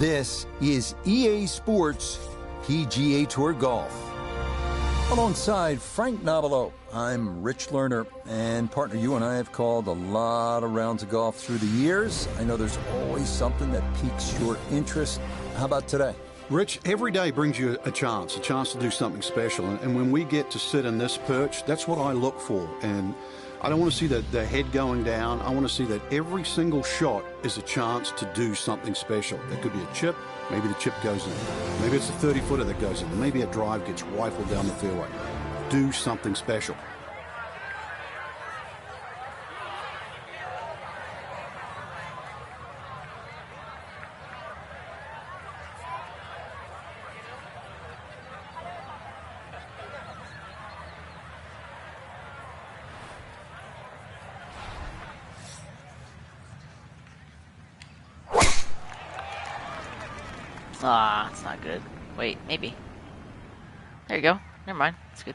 This is EA Sports PGA Tour Golf. Alongside Frank Nobilo, I'm Rich Lerner, and partner, you and I have called a lot of rounds of golf through the years. I know there's always something that piques your interest. How about today? Rich, every day brings you a chance to do something special. And when we get to sit in this perch, that's what I look for. And I don't want to see the head going down. I want to see that every single shot is a chance to do something special. It could be a chip. Maybe the chip goes in. Maybe it's a 30-footer that goes in. Maybe a drive gets rifled down the fairway. Do something special. Ah, it's not good. Wait, maybe. There you go. Never mind. It's good.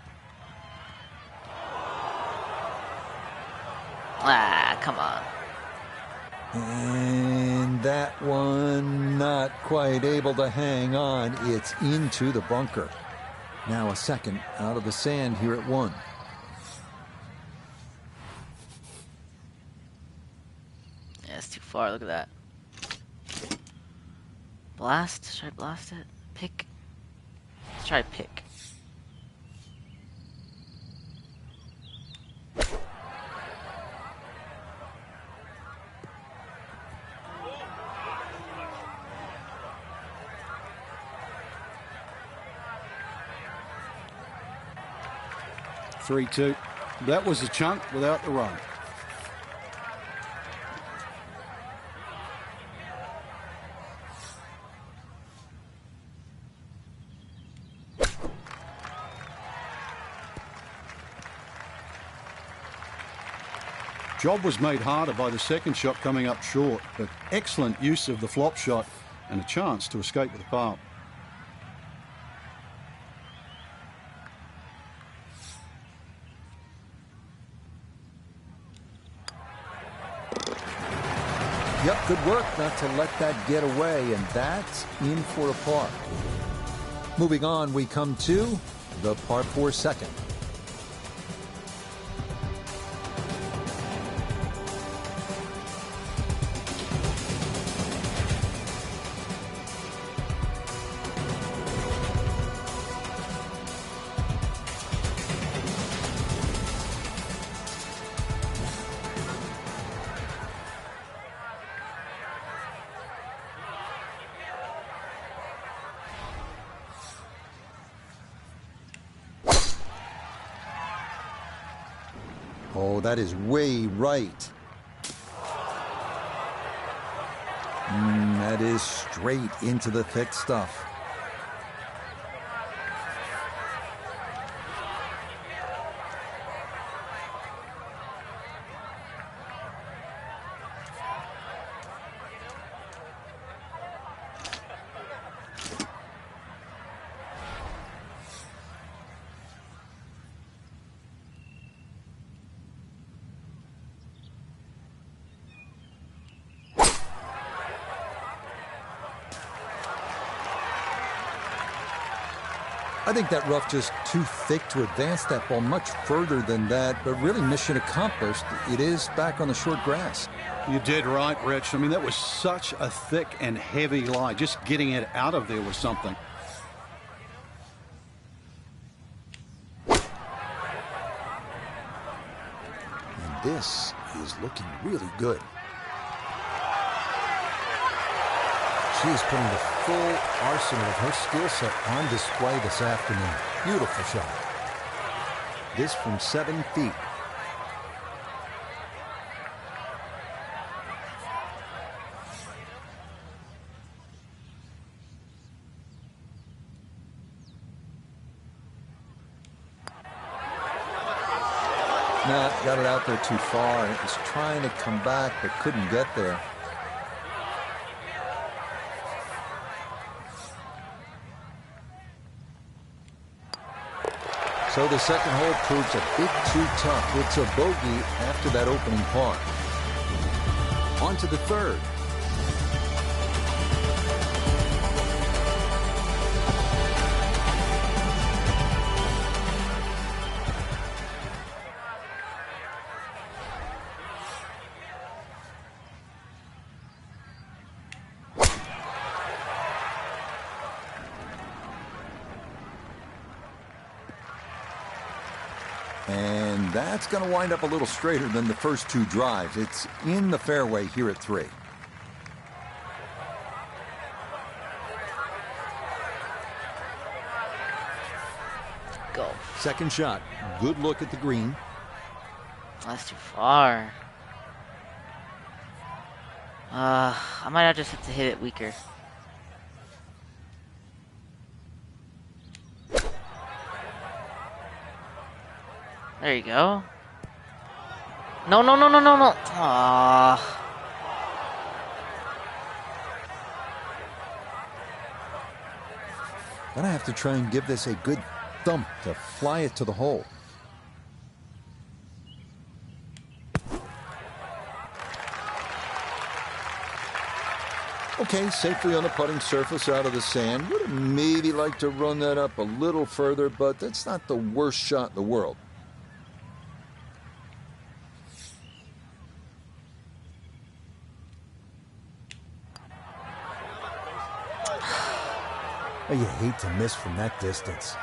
Ah, come on. And that one not quite able to hang on. It's into the bunker. Now a second out of the sand here at 1. Yeah, it's too far. Look at that. Blast? Should I blast it? Pick? Let's try pick. Three-two. That was a chunk without the run. Job was made harder by the second shot coming up short, but excellent use of the flop shot and a chance to escape with a par. Yep, good work not to let that get away, and that's in for a par. Moving on, we come to the par 4 second. Oh, that is way right. That is straight into the thick stuff. I think that rough just too thick to advance that ball much further than that, but really mission accomplished. It is back on the short grass. You did right, Rich. I mean, that was such a thick and heavy lie. Just getting it out of there was something. And this is looking really good. She is putting the full arsenal of her skill set on display this afternoon. Beautiful shot. This from 7 feet. Nah, got it out there too far. It was trying to come back, but couldn't get there. So the second hole proves a bit too tough. It's a bogey after that opening par. On to the third. that's going to wind up a little straighter than the first two drives. It's in the fairway here at 3. Go. Second shot. Good look at the green. That's too far. I might just have to hit it weaker. There you go. No, no, no, no, no, no. Ah. Gonna have to try and give this a good thump to fly it to the hole. Okay, safely on the putting surface out of the sand. Would have maybe liked to run that up a little further, but that's not the worst shot in the world. Oh, you hate to miss from that distance.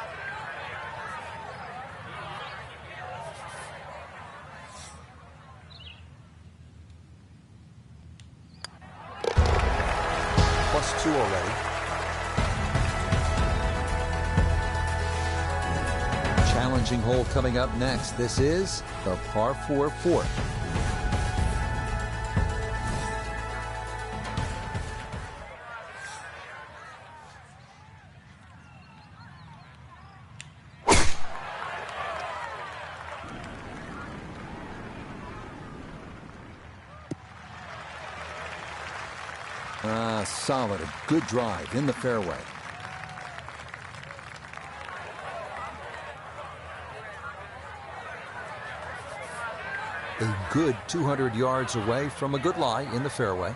+2 already. Challenging hole coming up next. This is the par 4 fourth. Solid, a good drive in the fairway. A good 200 yards away from a good lie in the fairway.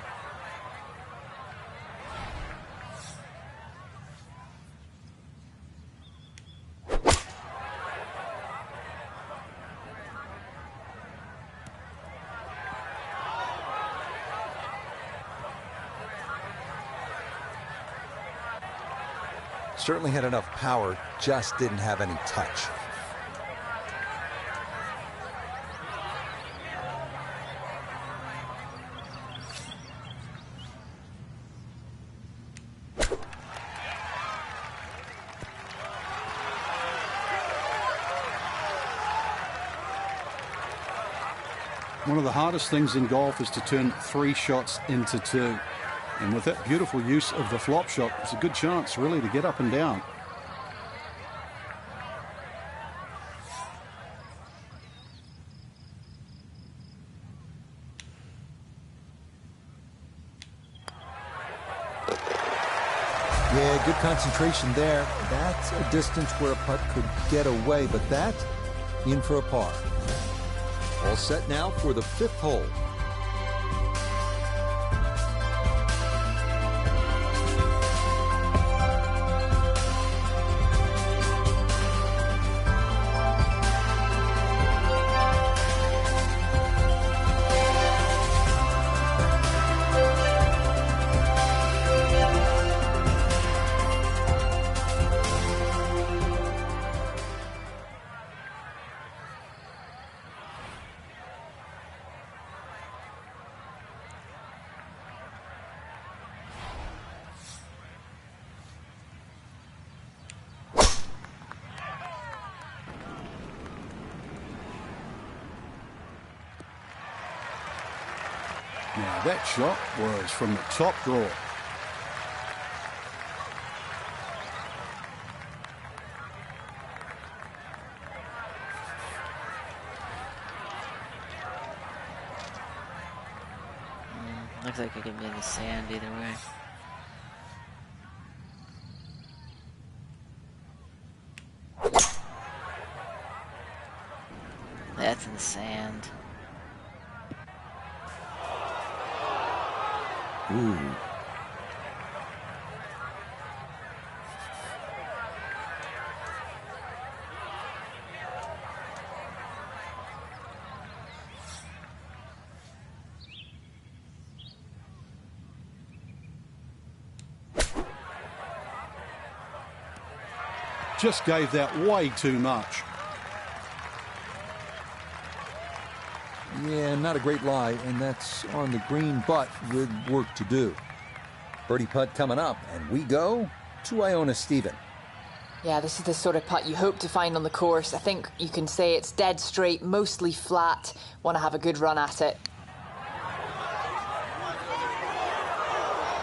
Certainly had enough power, just didn't have any touch. One of the hardest things in golf is to turn 3 shots into 2. And with that beautiful use of the flop shot, it's a good chance, really, to get up and down. Yeah, good concentration there. That's a distance where a putt could get away, but that in for a par. All set now for the 5th hole. Now that shot was from the top draw. Looks like it could be in the sand either way. That's in the sand. Ooh. Just gave that way too much. Yeah, not a great lie, and that's on the green, but with work to do. Birdie putt coming up, and we go to Iona Stephen. Yeah, this is the sort of putt you hope to find on the course. I think you can say it's dead straight, mostly flat. Want to have a good run at it.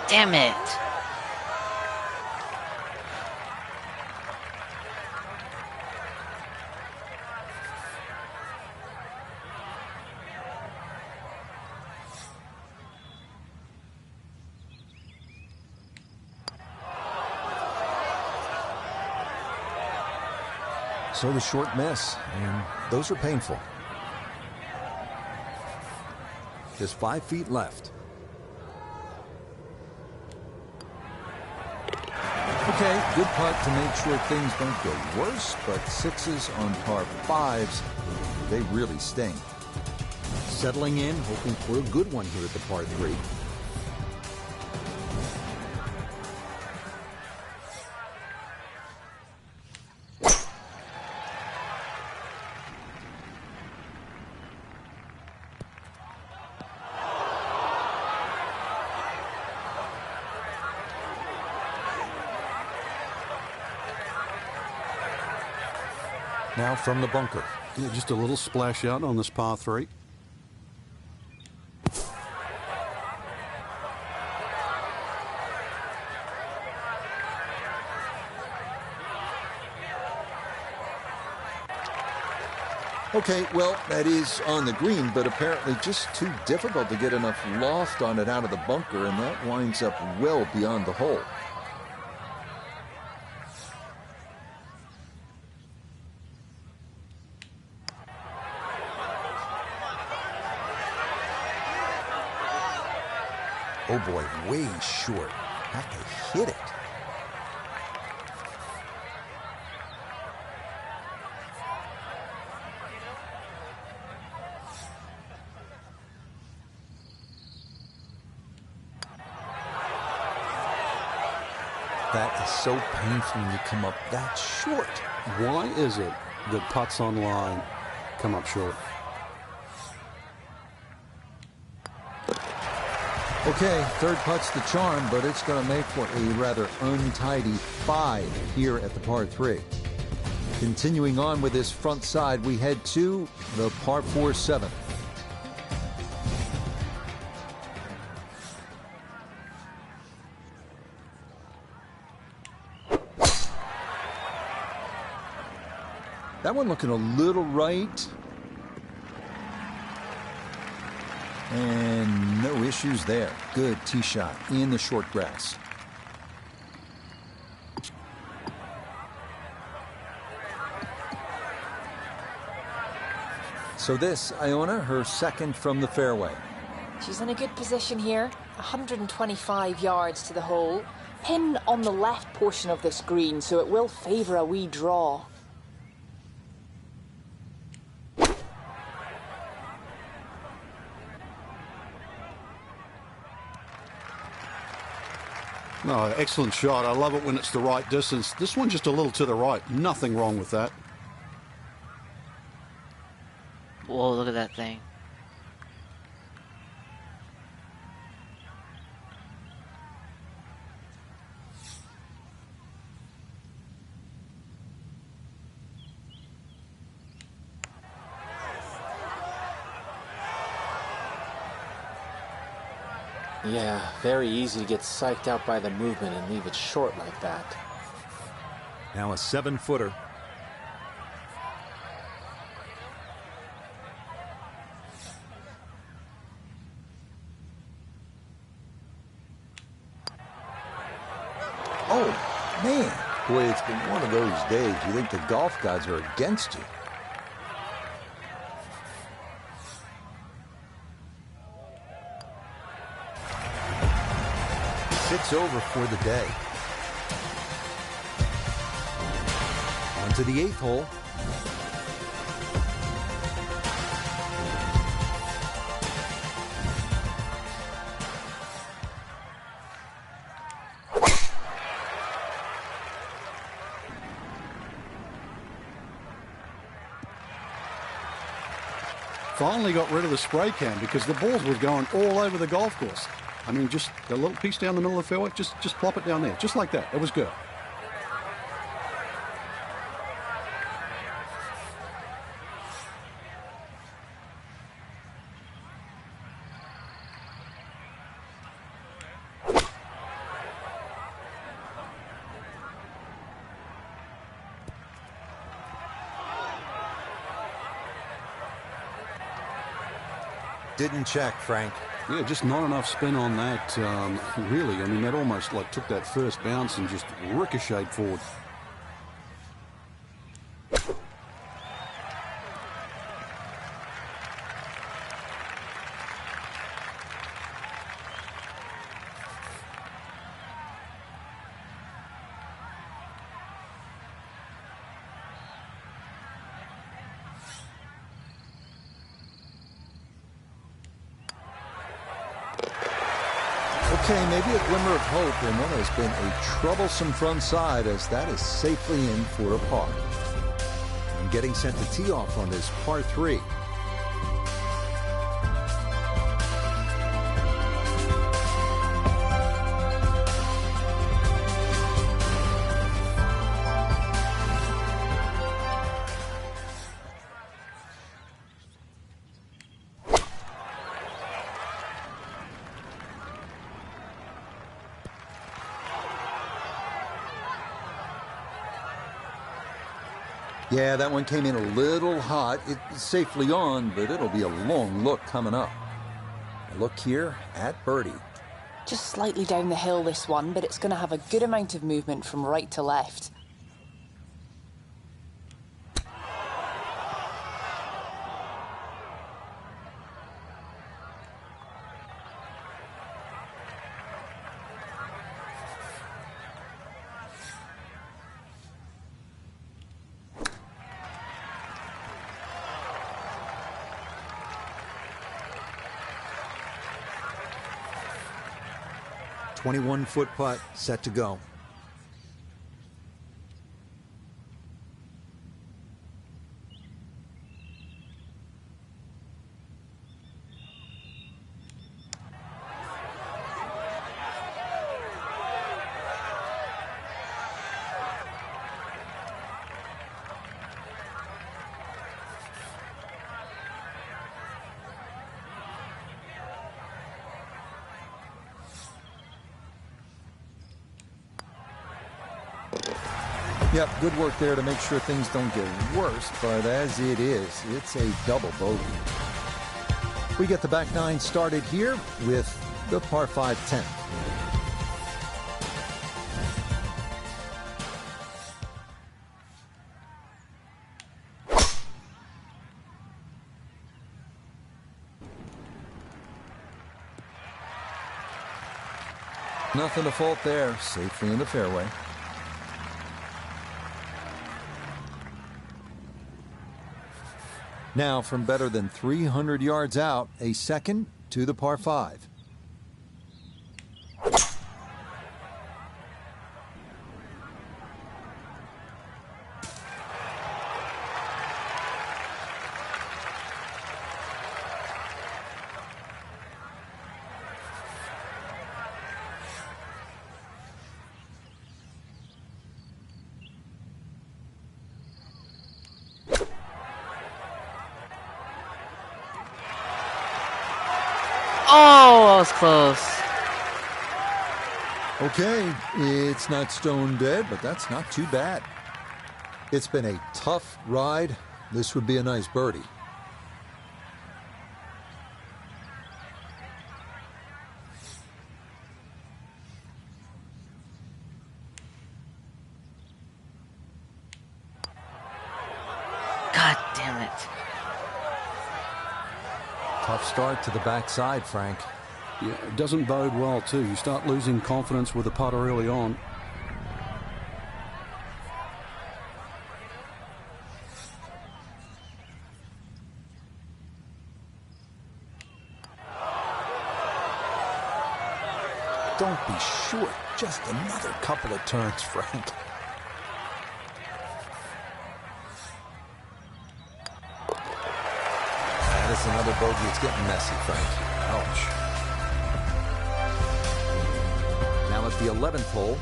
Damn it. So the short miss, and those are painful. Just 5 feet left. Okay, good putt to make sure things don't go worse, but sixes on par fives, they really sting. Settling in, hoping for a good one here at the par 3. Now from the bunker. Yeah, just a little splash out on this par 3. Okay, well, that is on the green, but apparently just too difficult to get enough loft on it out of the bunker, and that winds up well beyond the hole. Oh boy, way short. Have to hit it. That is so painful when you come up that short. Why is it that putts on line come up short? Okay, third putt's the charm, but it's going to make for a rather untidy 5 here at the par 3. Continuing on with this front side, we head to the par 4 7. That one looking a little right. And no issues there. Good tee shot in the short grass. So this, Iona, her second from the fairway. She's in a good position here. 125 yards to the hole. Pin on the left portion of this green, so it will favour a wee draw. No, excellent shot. I love it when it's the right distance. This one just a little to the right. Nothing wrong with that. Whoa, look at that thing. Yeah, very easy to get psyched out by the movement and leave it short like that. Now a 7-footer. Oh, man. Boy, it's been one of those days. You think the golf gods are against you. It's over for the day. On to the 8th hole. Finally got rid of the spray can because the balls were going all over the golf course. I mean, just a little piece down the middle of the fairway, just plop it down there, just like that. That was good. Didn't check, Frank. Yeah, just not enough spin on that, really. I mean, that almost like took that first bounce and just ricocheted forward. Okay, maybe a glimmer of hope in what has been a troublesome front side, as that is safely in for a par. And getting set to tee off on this par 3. Yeah, that one came in a little hot. It's safely on, but it'll be a long look coming up. A look here at birdie. Just slightly down the hill, this one, but it's going to have a good amount of movement from right to left. .21-foot putt set to go. Yep, good work there to make sure things don't get worse, but as it is, it's a double bogey. We get the back nine started here with the par 5 10th. Nothing to fault there, safely in the fairway. Now, from better than 300 yards out, a second to the par 5. Oh, that was close. Okay, it's not stone dead, but that's not too bad. It's been a tough ride. This would be a nice birdie. God damn it. Tough start to the backside, Frank. Yeah, it doesn't bode well, too. You start losing confidence with the putter early on. Don't be short. Just another couple of turns, Frank. That is another bogey. It's getting messy, Frank. Ouch. Now at the 11th hole.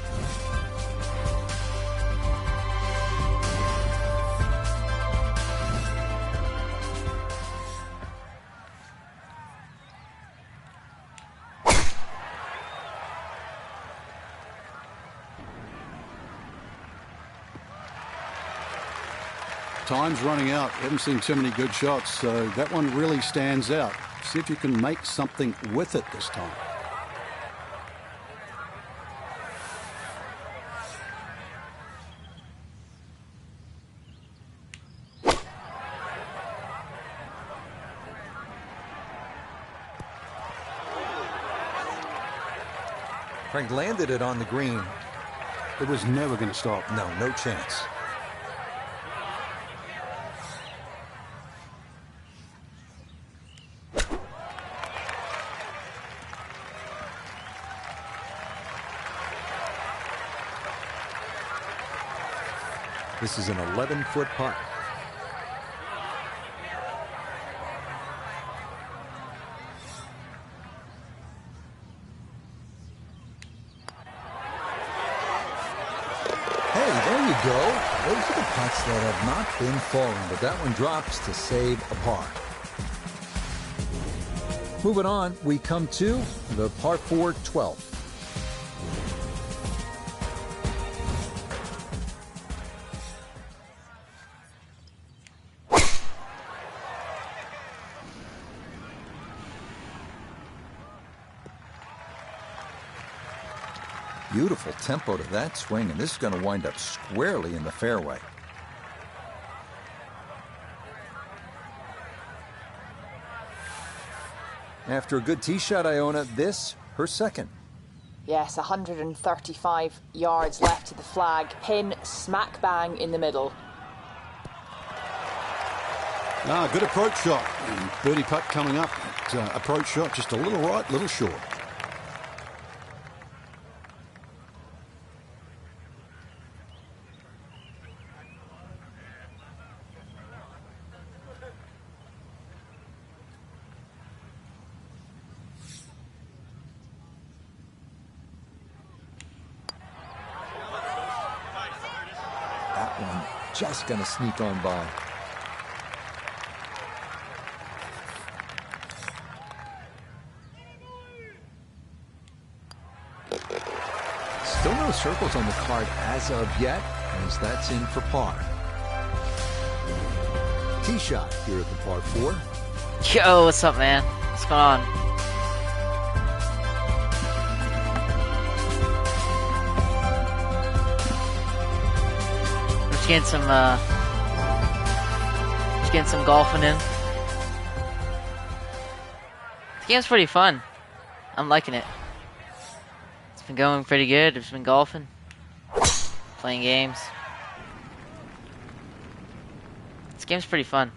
Time's running out. Haven't seen too many good shots, so that one really stands out. See if you can make something with it this time. Frank landed it on the green. It was never going to stop. No chance. This is an 11-foot putt. Hey, there you go. Those are the putts that have not been falling, but that one drops to save a par. Moving on, we come to the par 4 12th. Beautiful tempo to that swing, and this is going to wind up squarely in the fairway. After a good tee shot, Iona, this, her second. Yes, 135 yards left to the flag. Pin smack bang in the middle. Good approach shot. And birdie putt coming up. Approach shot just a little right, little short. Just going to sneak on by. Still no circles on the card as of yet, as that's in for par. Tee shot here at the par 4. Yo, what's up, man? What's going on? Just getting some golfing in. This game's pretty fun. I'm liking it. It's been going pretty good. I've been golfing, playing games. This game's pretty fun.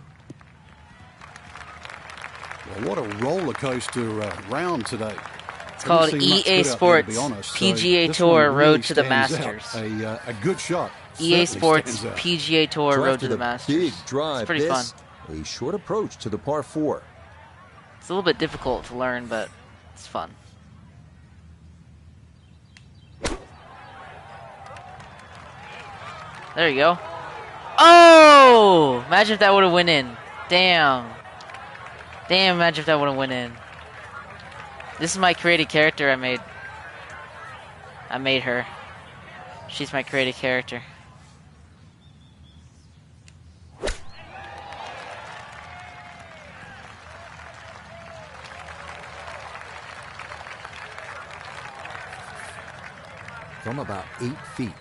Well, what a roller coaster round today. It's called EA Sports PGA Tour Road to the Masters. A good shot. EA Sports PGA Tour Road to the Masters. Big drive. It's pretty fun. A short approach to the par 4. It's a little bit difficult to learn, but it's fun. There you go. Oh! Imagine if that would have went in. Damn. Damn, imagine if that would have went in. This is my created character I made. I made her. She's my created character. From about 8 feet.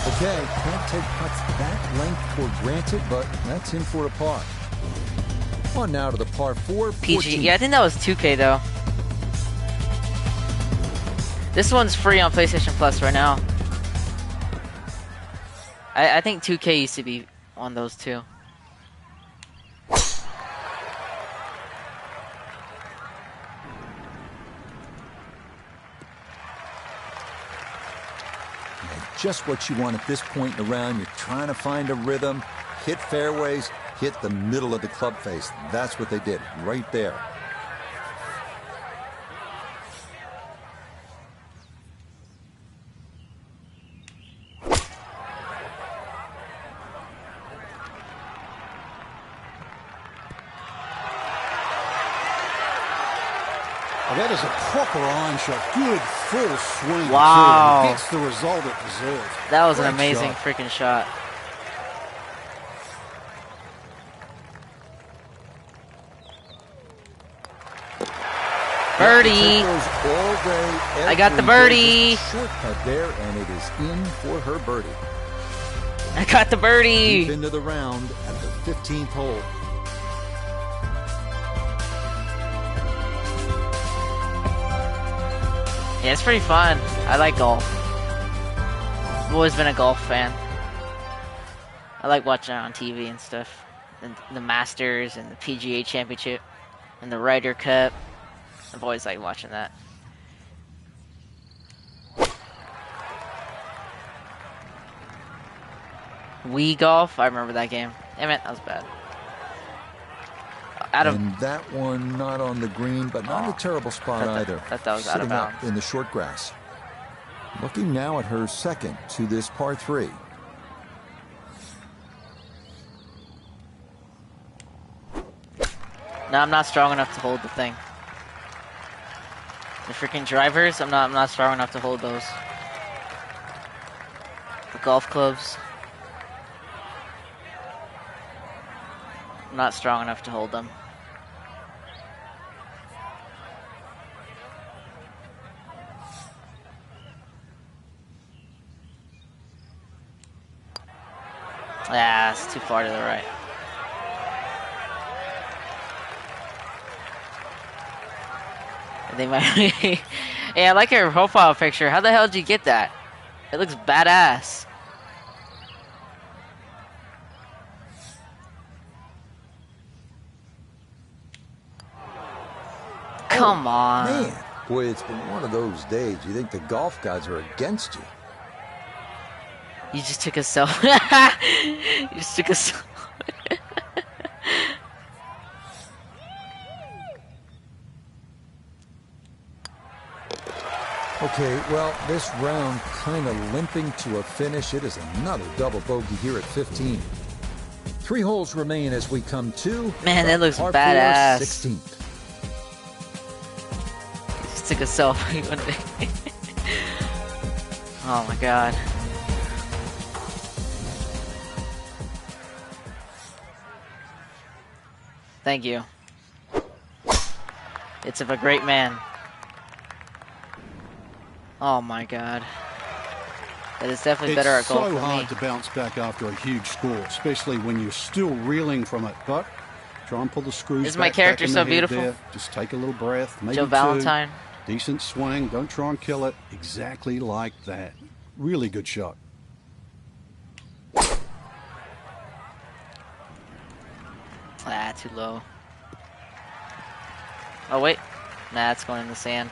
Okay, can't take putts that length for granted, but that's in for a par. On now to the par 4. PG. Yeah, I think that was 2K though. This one's free on PlayStation Plus right now. I think 2K used to be on those too. just what you want at this point in the round. You're trying to find a rhythm, hit fairways, hit the middle of the club face. That's what they did right there. Oh, that is a proper iron shot. Good full swing. Wow. Too. Gets the result it deserves. That was an Great amazing shot. freaking shot. Birdie. All day, I got the every day. birdie. Just a shortcut there, and it is in for her birdie. I got the Deep birdie. into the round at the 15th hole. Yeah, it's pretty fun. I like golf. I've always been a golf fan. I like watching it on TV and stuff. And the Masters and the PGA Championship and the Ryder Cup. I've always liked watching that. Wii Golf, I remember that game. Damn it, that was bad. And that one not on the green, but not a terrible spot either. Thought that was out of Sitting up bounds. in the short grass. Looking now at her second to this par 3. No, I'm not strong enough to hold the thing. The freaking drivers, I'm not strong enough to hold those. The golf clubs. I'm not strong enough to hold them. Yeah, it's too far to the right. They might be. Hey, I like your profile picture. How the hell did you get that? It looks badass. Come on. Man, boy, it's been one of those days. You think the golf gods are against you. You just took a selfie. You just took a selfie. Okay, well, this round kind of limping to a finish. It is another double bogey here at 15. 3 holes remain as we come to Man, that looks par badass. 4, 16th. Just took a selfie. Oh my god. Thank you. It's of a great man. Oh my god. That is definitely better at golf It's so than hard me. to bounce back after a huge score, especially when you're still reeling from it. But try and pull the screws Isn't my back character in the so head beautiful? there. Just take a little breath. Maybe Joe 2. Valentine. Decent swing. Don't try and kill it. Exactly like that. Really good shot. Ah, too low. Oh wait. Nah, it's going in the sand.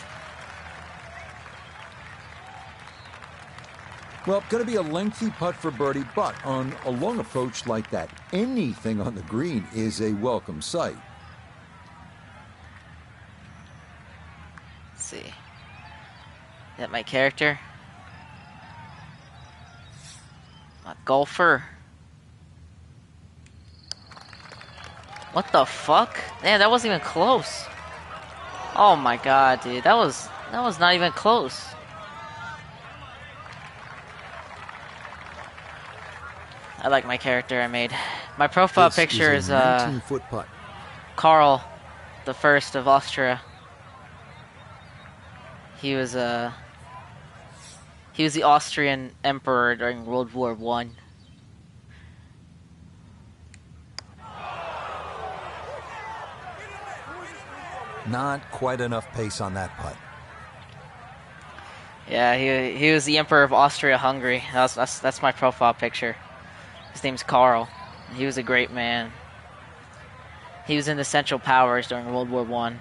Well, going to be a lengthy putt for birdie, but on a long approach like that, anything on the green is a welcome sight. Let's see. Is that my character? A golfer. What the fuck? Man, that wasn't even close. Oh my god, dude. That was not even close. I like my character I made. My profile This picture is a 19-foot putt. Karl the First of Austria. He was the Austrian emperor during World War I. Not quite enough pace on that putt. Yeah, he was the emperor of Austria-Hungary. That's my profile picture. His name's Karl. He was a great man. He was in the Central Powers during World War I.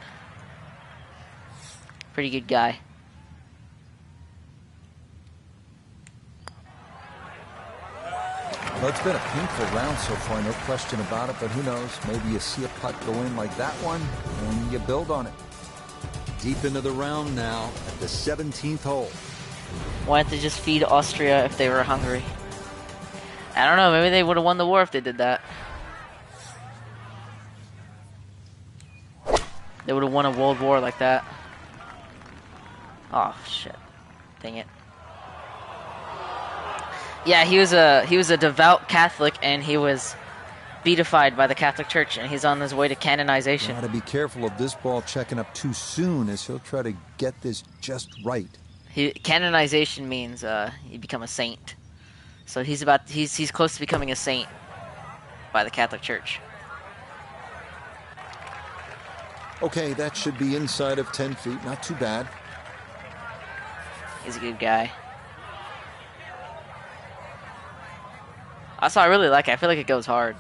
Pretty good guy. Well, it's been a painful round so far, no question about it, but who knows? Maybe you see a putt go in like that one, and you build on it. Deep into the round now at the 17th hole. Why didn't they just feed Austria if they were hungry? I don't know, maybe they would have won the war if they did that. They would have won a world war like that. Oh, shit. Dang it. Yeah, he was a devout Catholic, and he was beatified by the Catholic Church, and he's on his way to canonization. Got to be careful of this ball checking up too soon, as he'll try to get this just right. Canonization means you become a saint. So he's close to becoming a saint by the Catholic Church. Okay, that should be inside of 10 feet. Not too bad. He's a good guy. Also, I really like it. I feel like it goes hard.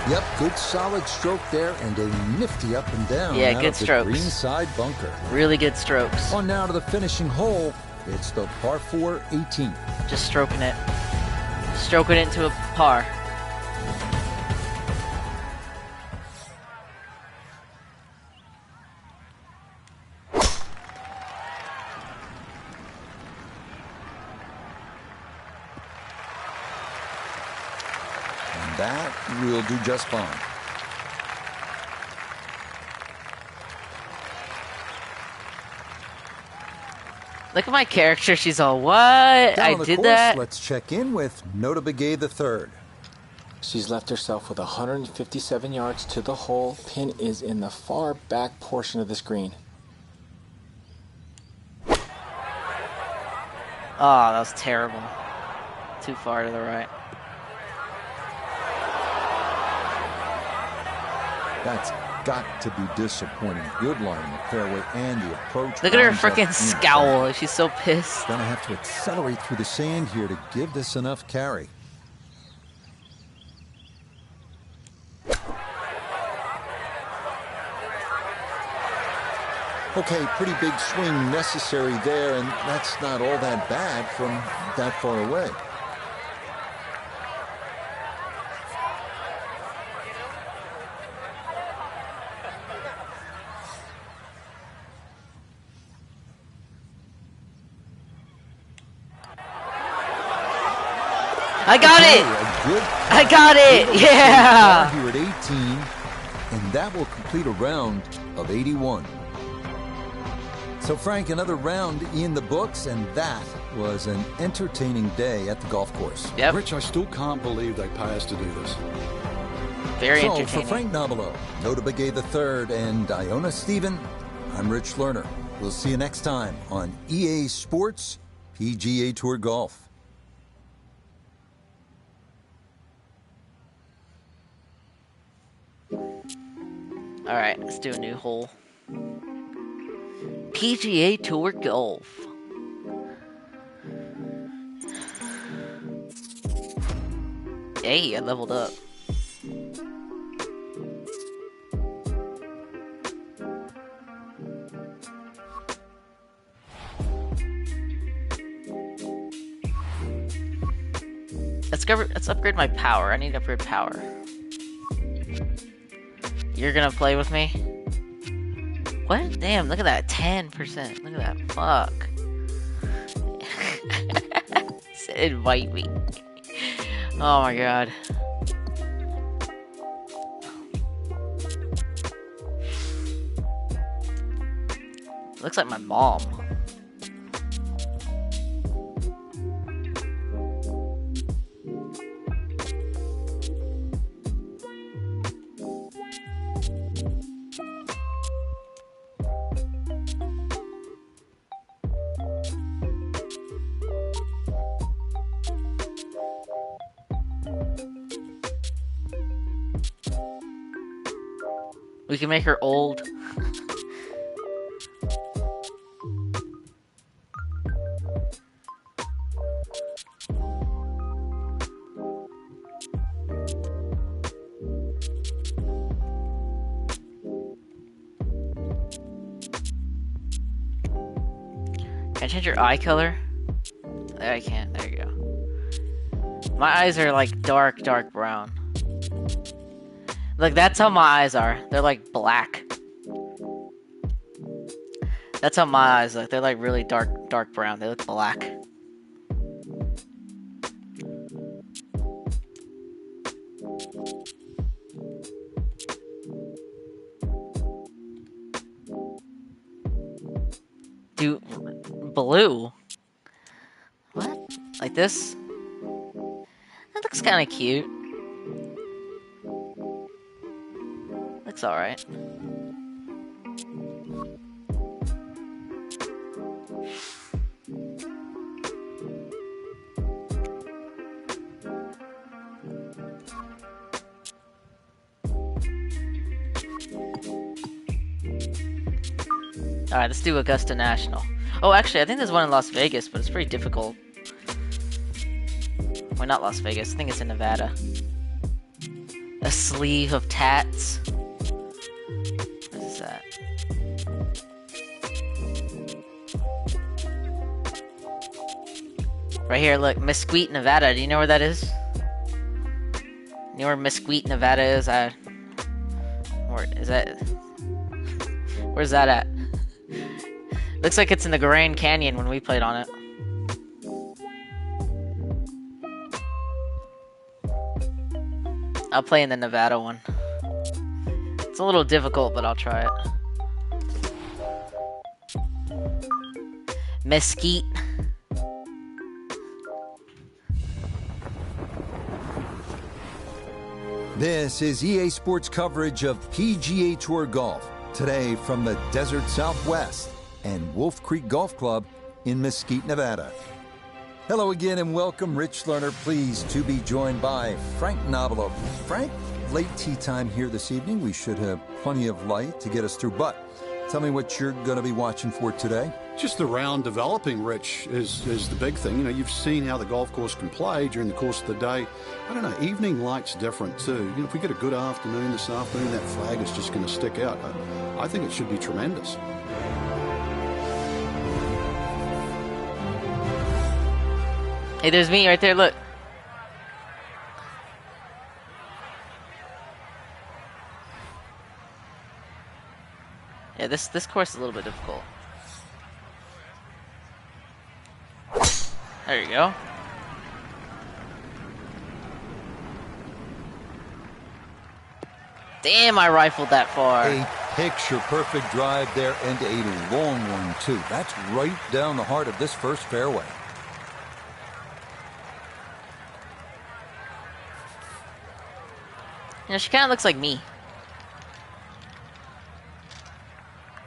Yep, good solid stroke there and a nifty up and down. Yeah, out good of the strokes. greenside bunker. Really good strokes. On now to the finishing hole. It's the par 4 18. Just stroking it. Stroking it into a par. And that will do just fine. Look at my character. She's all, what? Down I on the did course, that? Let's check in with Nota Begay III. She's left herself with 157 yards to the hole. Pin is in the far back portion of this green. Oh, that was terrible. Too far to the right. That's got to be disappointing. Good line in the fairway and the approach. Look at her lines up freaking inside. scowl. She's so pissed. Gonna have to accelerate through the sand here to give this enough carry. Okay, pretty big swing necessary there, and that's not all that bad from that far away. I got Okay, it! a good I got it! Good Yeah! par here at 18, and that will complete a round of 81. So, Frank, another round in the books, and that was an entertaining day at the golf course. Yep, Rich, I still can't believe they pay us to do this. very So, for entertaining. Frank Nobilo, Nota Begay III, and Iona Stephen, I'm Rich Lerner. We'll see you next time on EA Sports PGA Tour Golf. Alright, let's do a new hole. PGA Tour Golf. Hey, I leveled up. Let's upgrade my power. I need to upgrade power. You're gonna play with me? What? Damn, look at that. 10%. Look at that. Fuck. Said invite me. Oh my god. Looks like my mom. We can make her old. Can I change your eye color? I can't. There you go. My eyes are like dark brown. Look, that's how my eyes are. They're like black. That's how my eyes look. They're like really dark brown. They look black. Dude, blue? What? Like this? That looks kind of cute. Looks alright. Alright, let's do Augusta National. Oh, actually, I think there's one in Las Vegas, but it's pretty difficult. Well, not Las Vegas. I think it's in Nevada. A sleeve of tats. What is that? Right here, look. Mesquite, Nevada. Do you know where that is? You know where Mesquite, Nevada is? Where is that? Where's that at? Looks like it's in the Grand Canyon when we played on it. I'll play in the Nevada one. It's a little difficult, but I'll try it. Mesquite. This is EA Sports coverage of PGA Tour Golf. Today from the Desert Southwest and Wolf Creek Golf Club in Mesquite, Nevada. Hello again and welcome. Rich Lerner, pleased to be joined by Frank Nobilo. Frank, late tea time here this evening. We should have plenty of light to get us through, but tell me what you're going to be watching for today. Just the round developing, Rich, is the big thing. You know, you've seen how the golf course can play during the course of the day. I don't know, evening light's different too. You know, if we get a good afternoon this afternoon, that flag is just going to stick out. I think it should be tremendous. Hey, there's me right there, look. Yeah, this course is a little bit difficult. There you go. Damn, I rifled that far. A picture-perfect drive there and a long one, too. That's right down the heart of this first fairway. You know, she kind of looks like me.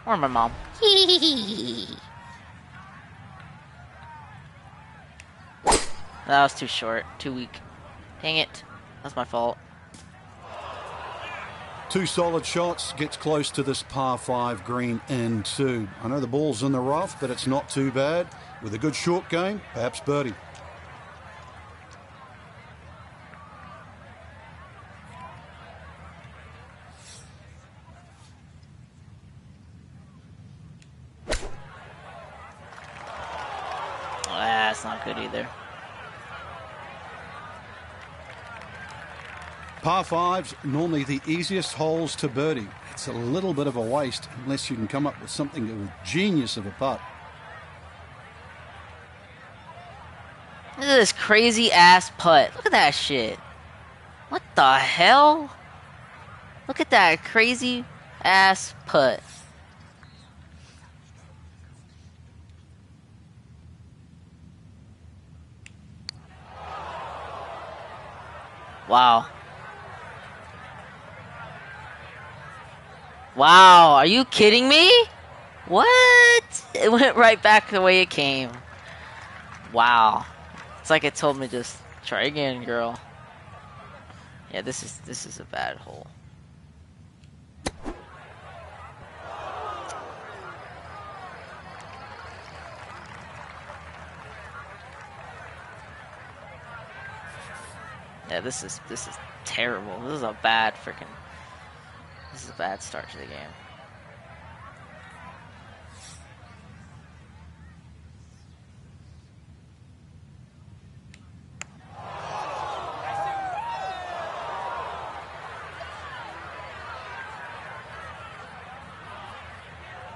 Or my mom. That was too short. Too weak. Dang it. That's my fault. Two solid shots, gets close to this par 5 green in 2. I know the ball's in the rough, but it's not too bad. With a good short game, perhaps birdie. That's not good either. Par 5's normally the easiest holes to birdie. It's a little bit of a waste unless you can come up with something of a genius of a putt. Look at this crazy ass putt. Look at that shit. What the hell? Look at that crazy ass putt. Wow. Wow, are you kidding me? What? It went right back the way it came. Wow. It's like it told me just try again, girl. Yeah, this is a bad hole. Yeah, this is terrible. This is a bad freaking. This is a bad start to the game.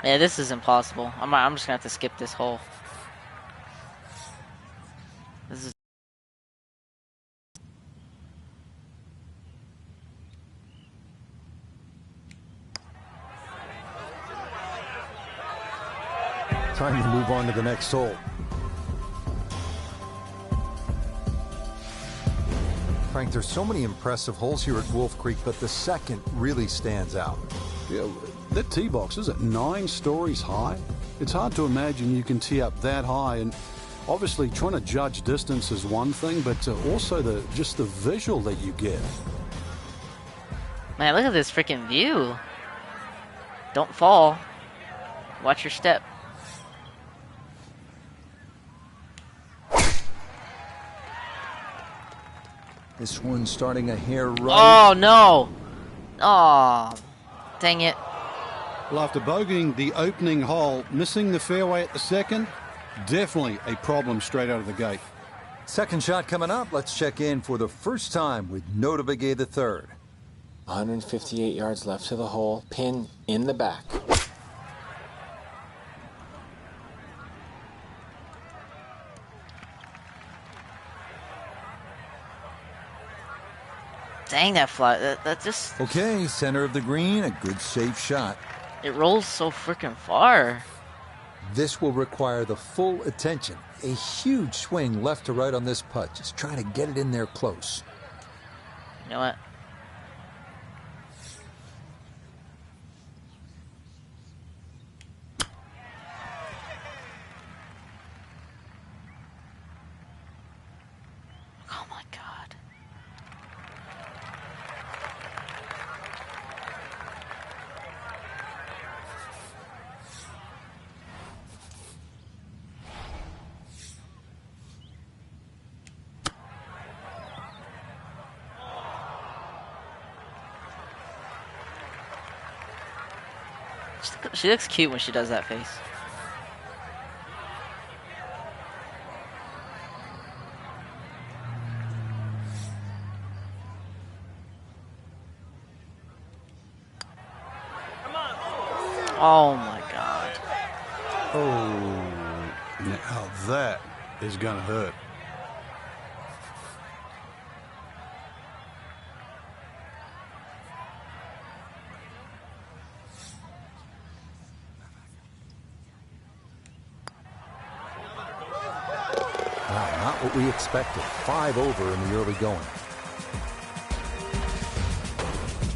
Yeah, this is impossible. I'm just gonna have to skip this hole. This is. Time to move on to the next hole. Frank, there's so many impressive holes here at Wolf Creek, but the second really stands out. Yeah, that tee box is at 9 stories high. It's hard to imagine you can tee up that high, and obviously trying to judge distance is one thing, but also just the visual that you get. Man, look at this freaking view. Don't fall. Watch your step. This one's starting a hair right. Oh, no. Oh, dang it. Well, after bogeying the opening hole, missing the fairway at the second, definitely a problem straight out of the gate. Second shot coming up. Let's check in for the first time with Notah Begay III. 158 yards left to the hole, pin in the back. Dang, that fly. That just. Okay, center of the green, a good safe shot. It rolls so freaking far. This will require the full attention. A huge swing left to right on this putt. Just trying to get it in there close. You know what? Oh my God. She looks cute when she does that face. Oh my God. Oh, now that is going to hurt. Wow, not what we expected. 5 over in the early going.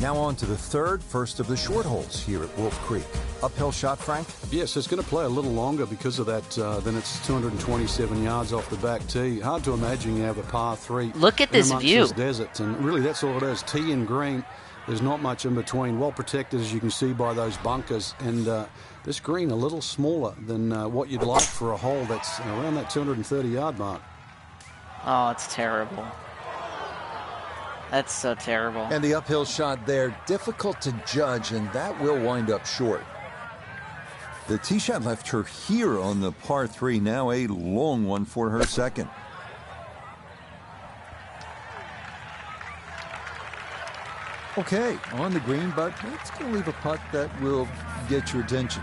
Now on to the third, first of the short holes here at Wolf Creek. Uphill shot, Frank? Yes, it's going to play a little longer because of that. Then it's 227 yards off the back tee. Hard to imagine you have a par 3. Look at this view. This desert, and really that's all it is. Tee and green. There's not much in between. Well protected, as you can see by those bunkers. And this green a little smaller than what you'd like for a hole that's around that 230-yard mark. Oh, it's terrible. That's so terrible. And the uphill shot there, difficult to judge, and that will wind up short. The tee shot left her here on the par 3, now a long one for her second. Okay, on the green, but it's going to leave a putt that will get your attention.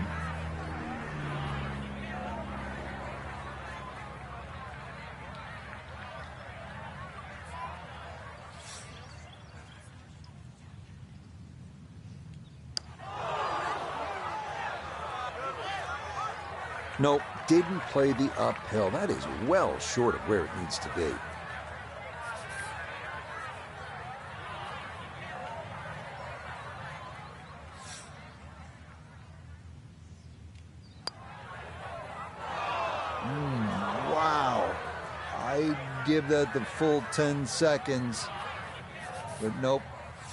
Nope, didn't play the uphill. That is well short of where it needs to be. Wow. I'd give that the full 10 seconds. But nope,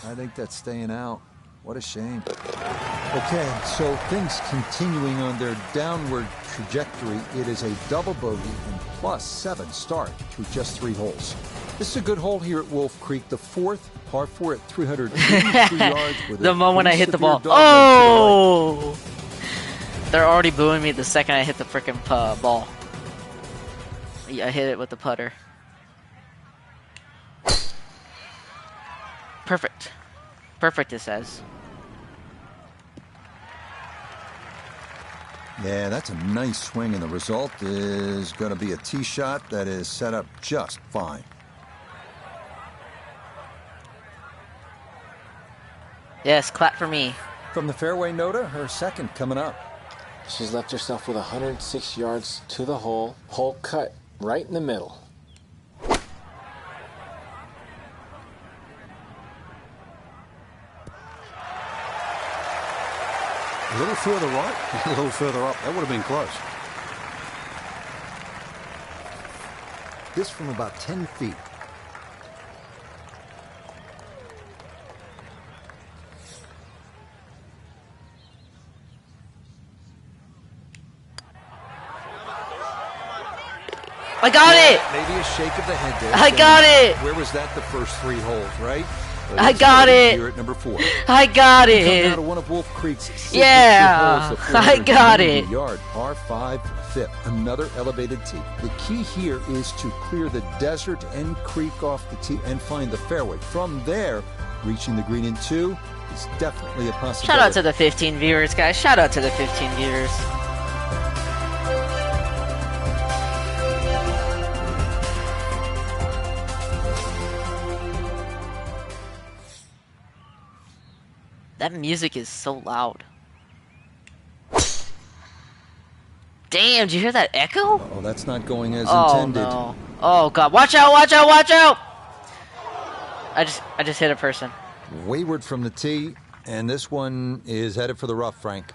I think that's staying out. What a shame. Okay, so things continuing on their downward trajectory. It is a double bogey and +7 start through just 3 holes. This is a good hole here at Wolf Creek, the 4th, par 4 at 383 yards. With The moment I hit the ball. dogleg to the right. Oh! They're already booing me the second I hit the frickin' ball. Yeah, I hit it with the putter. Perfect. Perfect, it says. Yeah, that's a nice swing, and the result is going to be a tee shot that is set up just fine. Yes, clap for me. From the fairway, Nota, her second coming up. She's left herself with 106 yards to the hole. Hole cut right in the middle. A little further right, a little further up. That would have been close. This from about 10 feet. I got it! Maybe a shake of the head there. I got it! Where was that the first 3 holes, right? I got it! Here at number 4. I got Come it! out of one of Wolf Creek's 6 Yeah, holes, the I got it. 490-yard par 5 fifth, another elevated tee. The key here is to clear the desert and creek off the tee and find the fairway. From there, reaching the green in 2 is definitely a possibility. Shout out to the 15 viewers, guys. Shout out to the 15 viewers. That music is so loud. Damn, did you hear that echo? Oh, that's not going as Oh intended. no. Oh god, watch out, watch out, watch out! I just hit a person. Wayward from the tee, and this one is headed for the rough, Frank.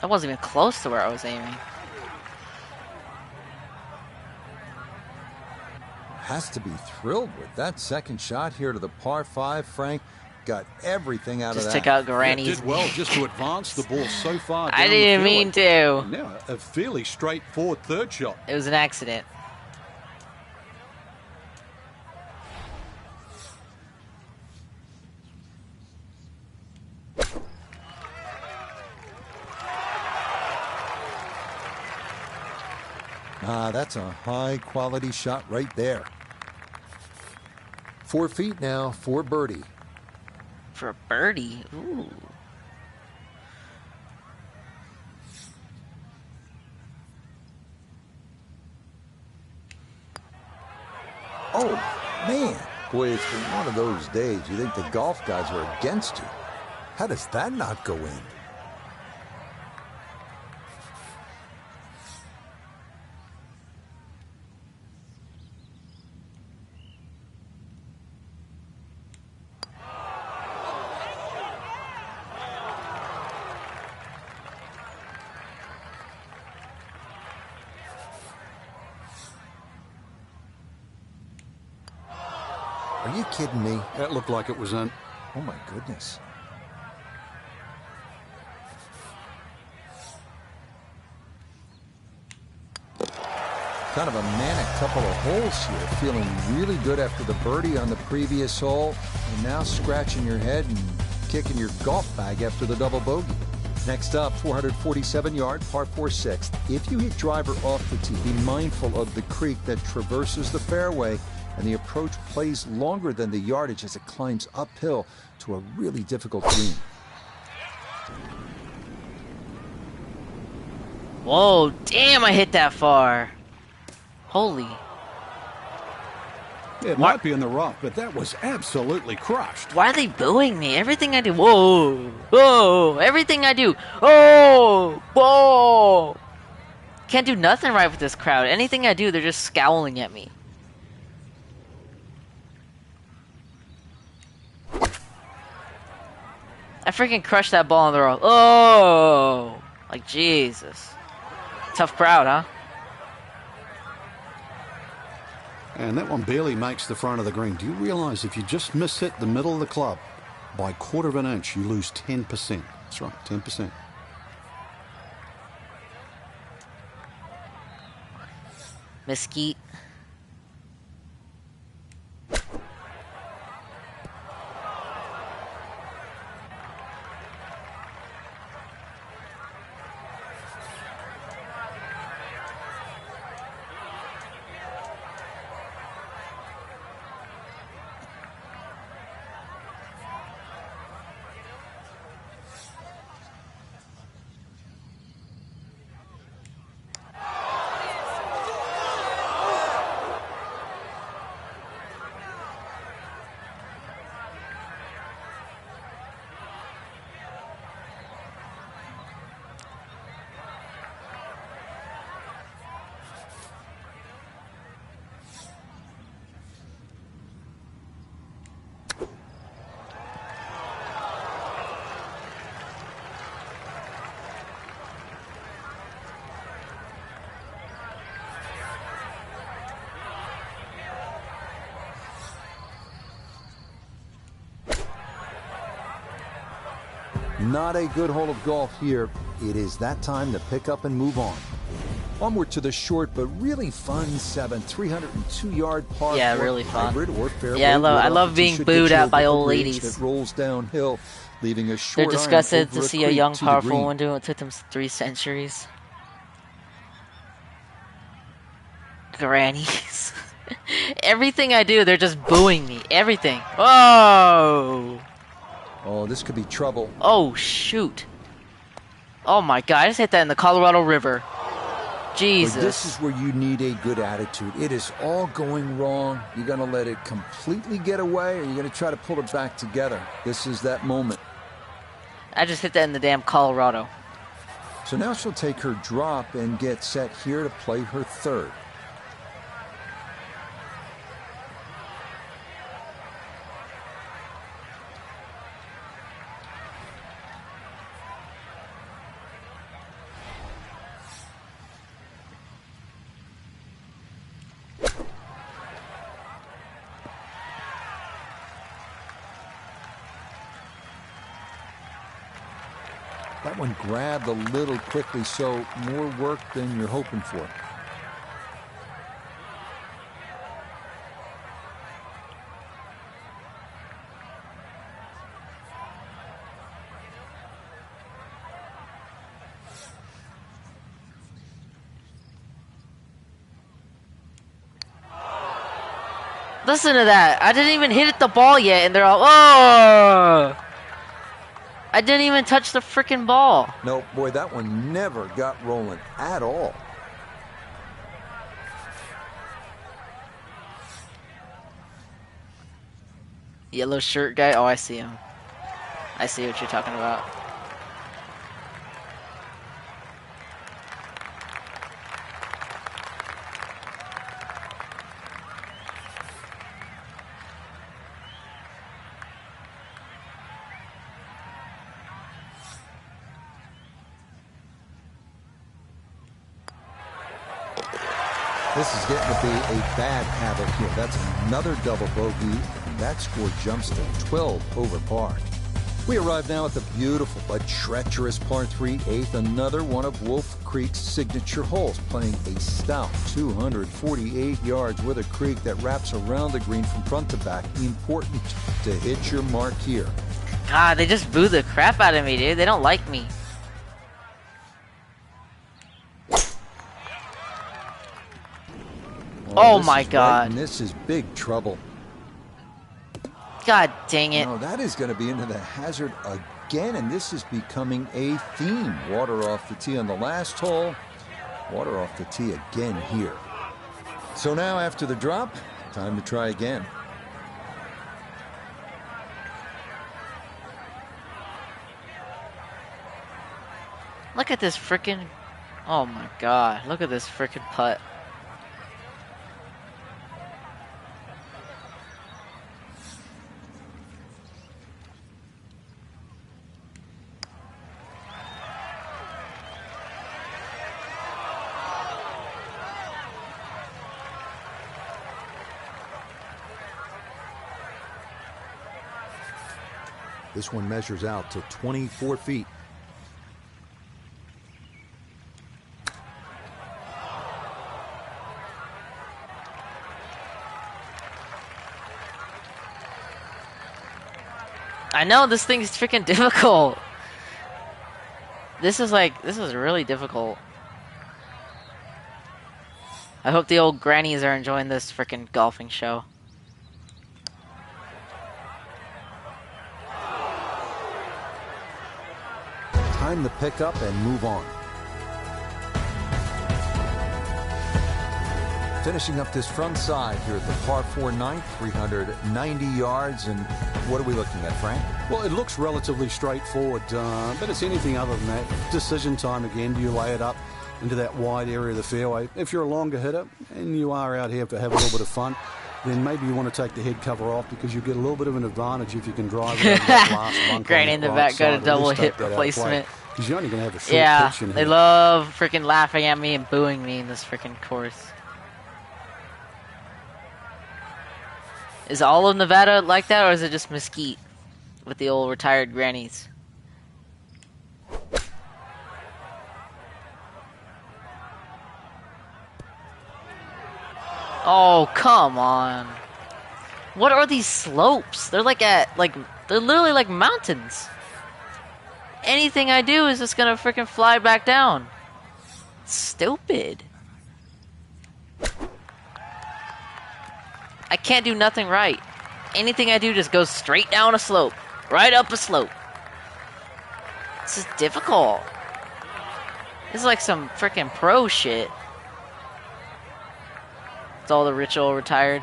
That wasn't even close to where I was aiming. Has to be thrilled with that second shot here to the par 5. Frank got everything out Just of that. took out Yeah, Garanny's. did well just to advance the ball so far down I didn't the mean fairway. to. Now, a fairly straightforward third shot. It was an accident. That's a high-quality shot right there. 4 feet now for birdie. For a birdie. Ooh. Oh, man. Boy, it's been one of those days. You think the golf guys are against you. How does that not go in? Are you kidding me? That looked like it was in. Oh, my goodness. Kind of a manic couple of holes here. Feeling really good after the birdie on the previous hole. And now scratching your head and kicking your golf bag after the double bogey. Next up, 447-yard, par 4 sixth. If you hit driver off the tee, be mindful of the creek that traverses the fairway, and the approach plays longer than the yardage as it climbs uphill to a really difficult green. Whoa, damn, I hit that far. Holy. It might be in the rough, but that was absolutely crushed. Why are they booing me? Everything I do. Whoa. Whoa. Everything I do. Oh. Whoa. Can't do nothing right with this crowd. Anything I do, they're just scowling at me. I freaking crushed that ball in the rough. Oh. Like, Jesus. Tough crowd, huh? And that one barely makes the front of the green. Do you realize if you just miss hit the middle of the club by a quarter of an inch, you lose 10%. That's right, 10%. Mesquite. Not a good hole of golf here. It is that time to pick up and move on. Onward to the short but really fun 302-yard par. Yeah, really fun. Hybrid or fairway. Yeah, I love being booed at by old ladies. That rolls downhill, leaving a They're short disgusted iron over to see a creek young, to the powerful green. one do it. Took them 3 centuries. Grannies. Everything I do, they're just booing me. Everything. Oh! Oh, this could be trouble. Oh, shoot. Oh my god, I just hit that in the Colorado River. Jesus. But this is where you need a good attitude. It is all going wrong. You're going to let it completely get away, or you're going to try to pull it back together. This is that moment. I just hit that in the damn Colorado. So now she'll take her drop and get set here to play her third. That one grabbed a little quickly, so more work than you're hoping for. Listen to that. I didn't even hit the ball yet, and they're all, oh! I didn't even touch the freaking ball. No, boy, that one never got rolling at all. Yellow shirt guy? Oh, I see him. I see what you're talking about. This is getting to be a bad habit here. That's another double bogey, and that score jumps to 12 over par. We arrive now at the beautiful but treacherous par 3 eighth, another one of Wolf Creek's signature holes, playing a stout 248 yards with a creek that wraps around the green from front to back. Important to hit your mark here. God, they just boo the crap out of me, dude. They don't like me. Oh my God. And this is big trouble. God dang it. No, that is going to be into the hazard again, and this is becoming a theme. Water off the tee on the last hole. Water off the tee again here. So now after the drop, time to try again. Look at this frickin'... Oh my God. Look at this frickin' putt. This one measures out to 24 feet. I know this thing's freaking difficult. This is really difficult. I hope the old grannies are enjoying this freaking golfing show. Time to pick up and move on. Finishing up this front side here at the par 4 ninth, 390 yards, and what are we looking at, Frank? Well, it looks relatively straightforward, but it's anything other than that. Decision time again. Do you lay it up into that wide area of the fairway? If you're a longer hitter and you are out here to have a little bit of fun, then maybe you want to take the head cover off because you get a little bit of an advantage if you can drive it over that last bunk. Granny in the back got a double hit replacement. Because you're only going to have a short pitch in here. They love freaking laughing at me and booing me in this freaking course. Is all of Nevada like that, or is it just Mesquite with the old retired grannies? Oh, come on. What are these slopes? They're they're literally like mountains. Anything I do is just gonna freaking fly back down. Stupid. I can't do nothing right. Anything I do just goes straight down a slope. Right up a slope. This is difficult. This is like some freaking pro shit. It's all the rich old retired.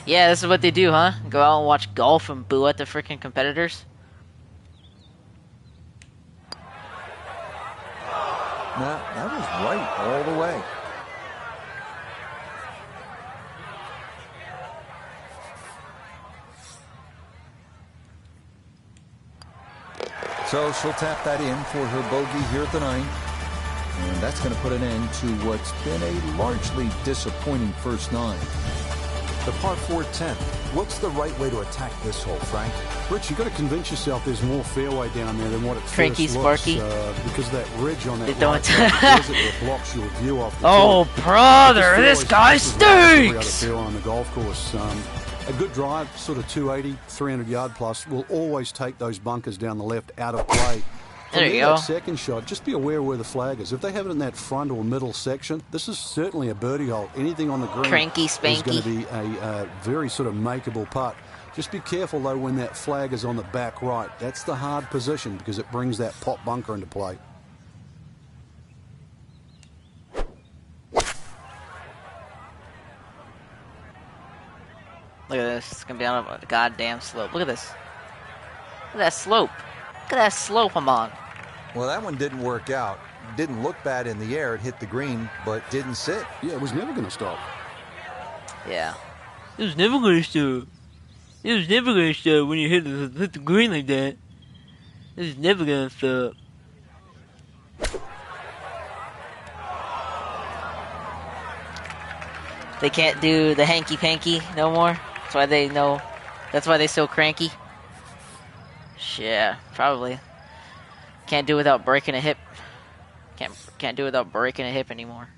Yeah, this is what they do, huh? Go out and watch golf and boo at the freaking competitors. Nah, that was right all the way. So she'll tap that in for her bogey here at the 9th. And that's going to put an end to what's been a largely disappointing first 9. The par 4 10th. What's the right way to attack this hole, Frank? Rich, you've got to convince yourself there's more fairway down there than what it Frankie first looks. Sparky. Because of that ridge on that They don't right side of the desert that blocks your view off the Oh, tee. brother, this This guy is like every other stinks! fairway on the golf course. A good drive, sort of 280, 300 yard plus, will always take those bunkers down the left out of play. There you From go. that second shot, just be aware where the flag is. If they have it in that front or middle section, this is certainly a birdie hole. Anything on the green Cranky is going spanky. to be a very sort of makeable putt. Just be careful, though, when that flag is on the back right. That's the hard position because it brings that pot bunker into play. Look at this. It's gonna be on a goddamn slope. Look at this. Look at that slope. Look at that slope I'm on. Well, that one didn't work out. Didn't look bad in the air. It hit the green, but didn't sit. Yeah, it was never going to stop. Yeah. It was never gonna stop. It was never gonna stop when you hit the green like that. It was never gonna stop. They can't do the hanky panky no more. That's why they know. That's why they so cranky. Yeah, probably. Can't do without breaking a hip. Can't do without breaking a hip anymore.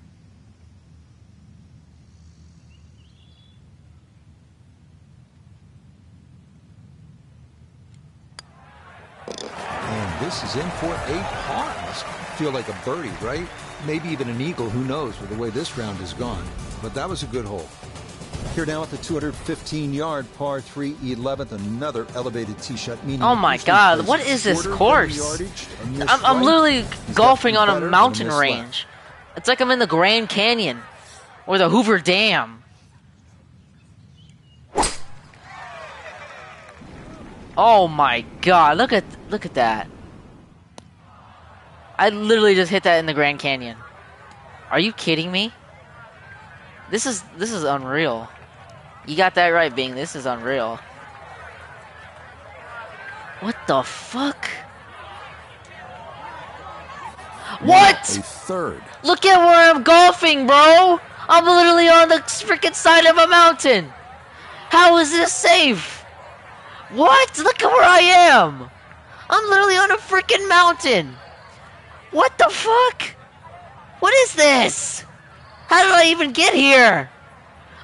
And this is in for a par. Must feel like a birdie, right? Maybe even an eagle. Who knows with the way this round has gone. But that was a good hole. Here now at the 215-yard par 3 11th, another elevated tee shot. Meaning Oh my God, what is this course? I'm literally golfing on a mountain range. It's like I'm in the Grand Canyon or the Hoover Dam. Oh my God, look at that. I literally just hit that in the Grand Canyon. Are you kidding me? This is unreal. You got that right, Bing. This is unreal. What the fuck? What? A third. Look at where I'm golfing, bro. I'm literally on the freaking side of a mountain. How is this safe? What? Look at where I am. I'm literally on a freaking mountain. What the fuck? What is this? How did I even get here?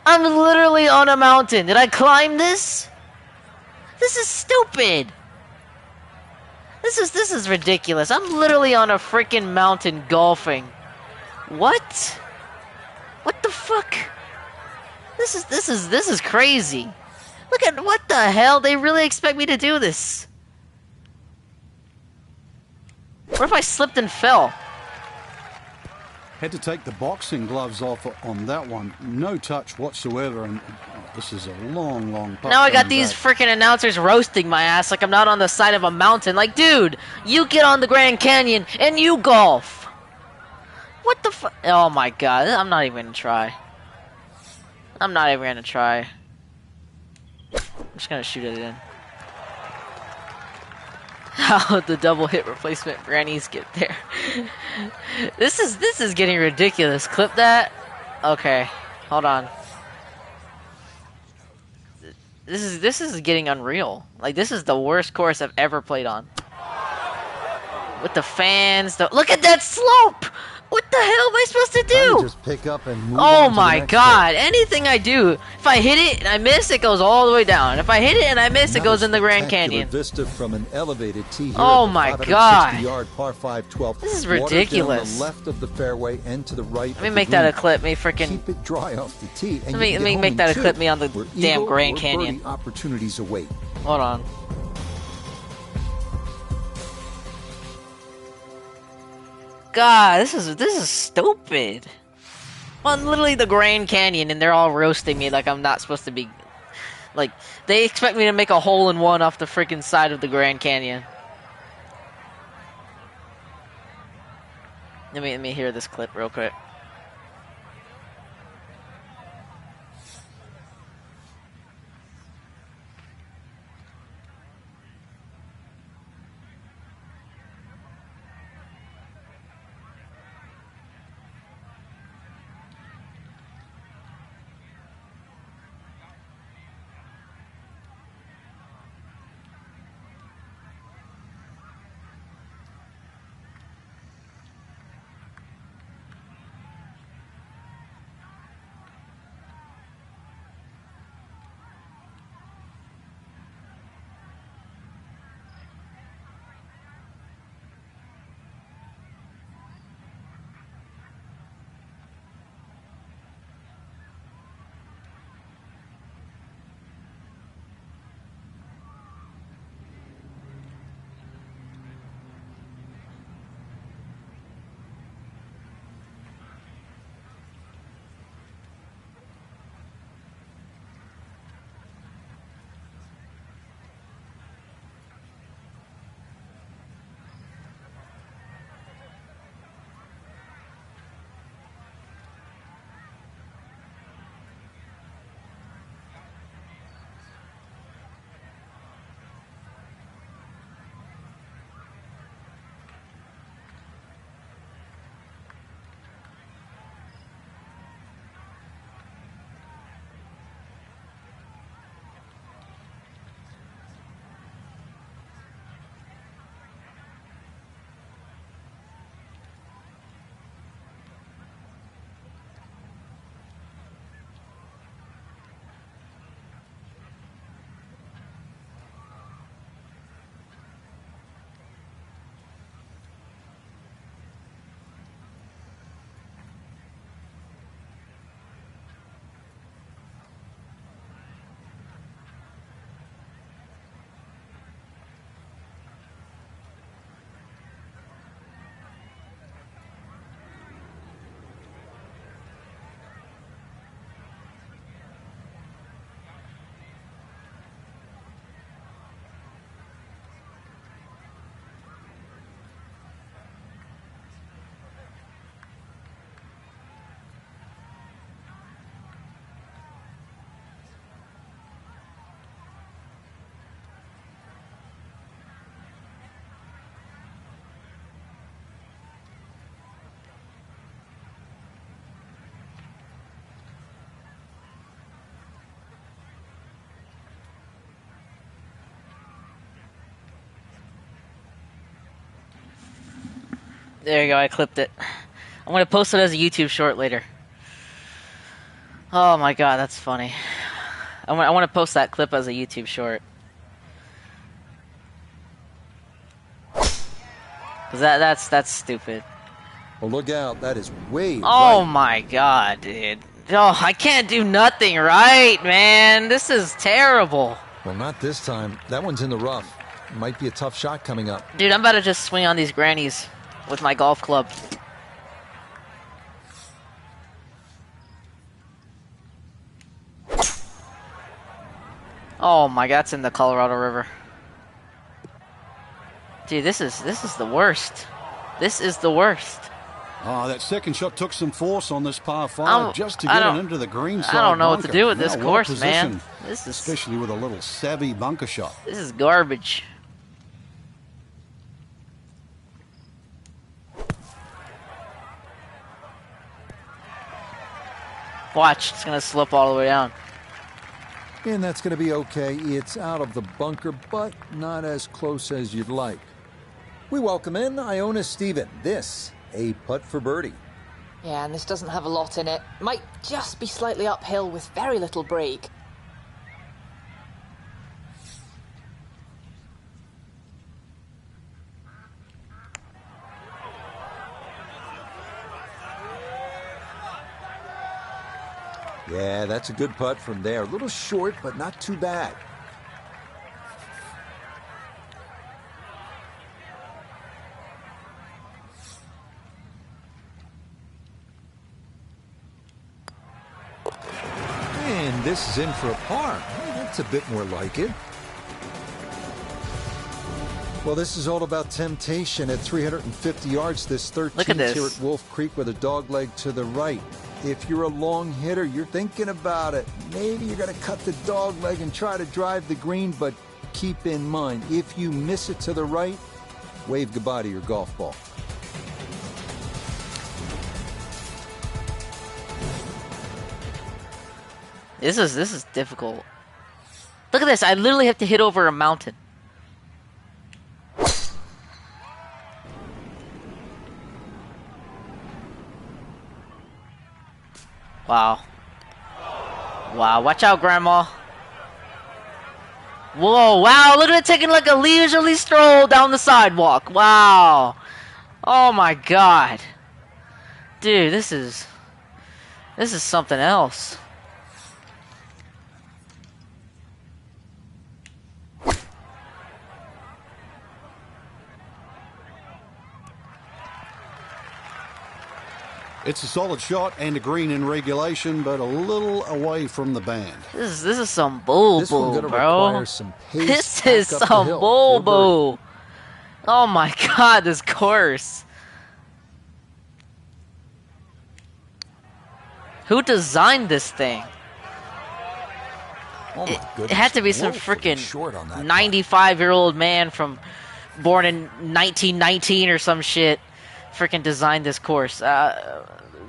I'm literally on a mountain. Did I climb this? This is stupid. This is ridiculous. I'm literally on a freaking mountain golfing. What? What the fuck? This is crazy. Look at what the hell? They really expect me to do this. What if I slipped and fell? Had to take the boxing gloves off on that one. No touch whatsoever. And this is a long, long putt. Now I got coming these back. freaking announcers roasting my ass like I'm not on the side of a mountain. Like, dude, you get on the Grand Canyon and you golf. What the fuck? Oh my God, I'm not even gonna try. I'm not even gonna try. I'm just gonna shoot it in. How the double hit replacement grannies get there. This is getting ridiculous. Clip that. Okay, hold on. This is getting unreal. Like, this is the worst course I've ever played on. With the fans, look at that slope! What the hell am I supposed to Trying to do? just pick up and move Oh on to the my next god, hole. anything I do, if I hit it and I miss, it goes all the way down. If I hit it and I miss, it goes in the Grand Spectacular Canyon. vista from an elevated tee here Oh at the my 560-yard par 5 12th. This is Water ridiculous. down the left of the fairway and to the right. Let me make that a clip, me freaking... Keep it dry off the tee. And Let me you can get home make in that a two, clip me on the where damn eagle Grand or Canyon. birdie opportunities await. Hold on. God, this is stupid. On literally the Grand Canyon, and they're all roasting me like I'm not supposed to be. Like, they expect me to make a hole-in-one off the freaking side of the Grand Canyon. Let me hear this clip real quick. There you go, I clipped it. I'm gonna post it as a YouTube short later. Oh my god, that's funny. I want to post that clip as a YouTube short. Cause that's stupid. Well, look out. That is way Oh right. my god, dude. Oh, I can't do nothing right, man. This is terrible. Well, not this time. That one's in the rough. Might be a tough shot coming up. Dude, I'm about to just swing on these grannies with my golf club. Oh my god, it's in the Colorado River. Dude, this is the worst. This is the worst. Oh, that second shot took some force on this par 5 I'm- just to I get don't- it into the green side I don't know what to bunker. do with this Now, course, well man. positioned, This is especially with a little savvy bunker shot. this is garbage. Watch, it's gonna slip all the way down. And that's going to be okay. It's out of the bunker, but not as close as you'd like. We welcome in Iona Stephen. This a putt for birdie. Yeah, and this doesn't have a lot in it. Might just be slightly uphill with very little break. Yeah, that's a good putt from there. A little short, but not too bad. And this is in for a par. Well, that's a bit more like it. Well, this is all about temptation at 350 yards. This 13th Look at this. here at Wolf Creek with a dog leg to the right. If you're a long hitter, you're thinking about it. Maybe you're going to cut the dog leg and try to drive the green, but keep in mind, if you miss it to the right, wave goodbye to your golf ball. This is difficult. Look at this. I literally have to hit over a mountain. Wow. Wow, watch out, Grandma. Whoa, wow, look at it taking like a leisurely stroll down the sidewalk. Wow. Oh my god. Dude, this is something else. It's a solid shot and a green in regulation, but a little away from the band. This is some bull This one bull, gonna bro. require some pace This back is up the some hill bull for a birdie. bull. Oh my god, this course. Who designed this thing? Oh my It goodness. had to be some Woefully short on that freaking 95-year-old man born in 1919 or some shit. Freaking designed this course.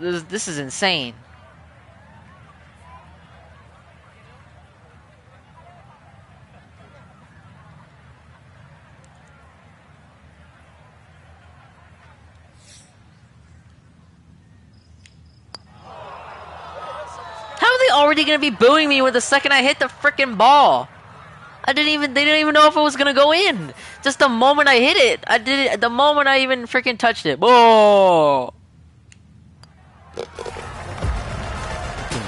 This is insane. How are they already gonna be booing me with the second I hit the freaking ball? They didn't even know if it was gonna go in. Just the moment I hit it, I did it. The moment I even freaking touched it. Whoa!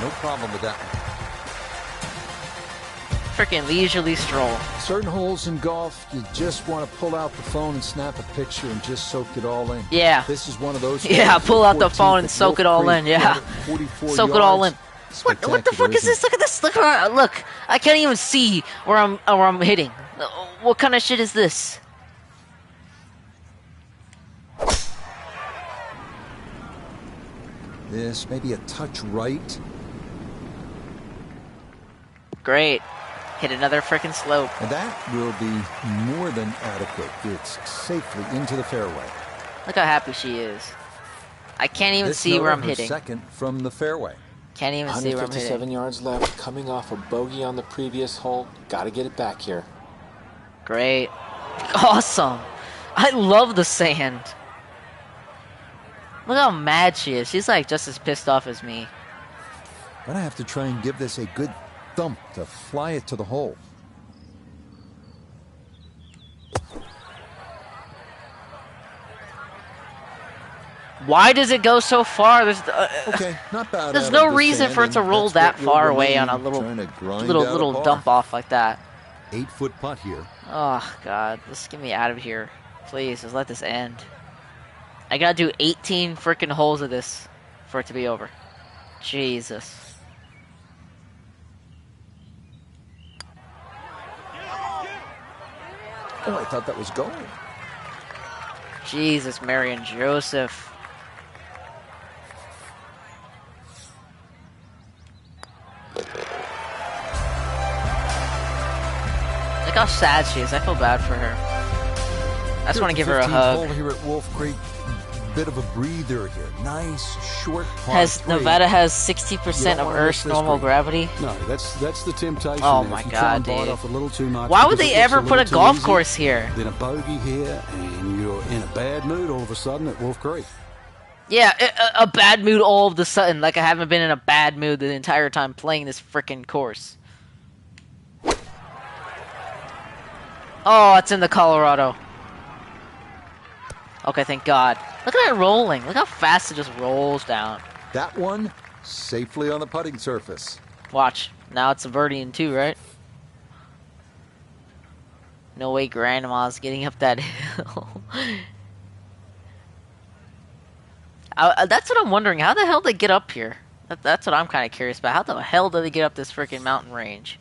No problem with that one. Freaking leisurely stroll. Certain holes in golf, you just want to pull out the phone and snap a picture and just soak it all in. Yeah. This is one of those. Yeah, holes, pull out the 14th phone and at soak Wolf it all Creek, in, yeah. 44 Soak it all in. yards. What the fuck Spectacular, is this? isn't Look at this. Look, I can't even see where I'm hitting. What kind of shit is this? This maybe a touch right. Great. Hit another freaking slope. And that will be more than adequate. It's safely into the fairway. Look how happy she is. I can't even This see where note I'm her hitting. second from the fairway. Can't even see where I'm 157 hitting. yards left, coming off a bogey on the previous hole. Got to get it back here. Great. Awesome. I love the sand. Look how mad she is. She's like just as pissed off as me. Gonna have to try and give this a good thump to fly it to the hole. Why does it go so far? Okay, not bad. There's out no of the reason sand, for it to and roll that's that what far will away on a remain, little trying to grind out a little par. dump off like that. 8-foot putt here. Oh god, just get me out of here. Please, just let this end. I gotta do 18 freaking holes of this for it to be over. Jesus. Oh, I thought that was going. Jesus, Mary and Joseph. Look how sad she is. I feel bad for her. I just want to give her a 15th hug. hole here at Wolf Creek. Bit of a breather here. Nice short par Has three. Nevada has You 60% don't of wanna Earth's miss this normal green. gravity? No, that's the temptation. Oh there. my If you try God, and bite dude. off a little too much, Why would because they it gets ever a put a little too golf easy, course here? Then a bogey here, and you're in a bad mood all of a sudden at Wolf Creek. Yeah, a bad mood all of the sudden. Like I haven't been in a bad mood the entire time playing this freaking course. Oh, it's in the Colorado. Okay, thank God. Look at it rolling. Look how fast it just rolls down. That one safely on the putting surface. Watch. Now it's a birdie in 2, right? No way Grandma's getting up that hill. That's what I'm wondering. How the hell did they get up here? That's what I'm kind of curious about. How the hell did they get up this freaking mountain range?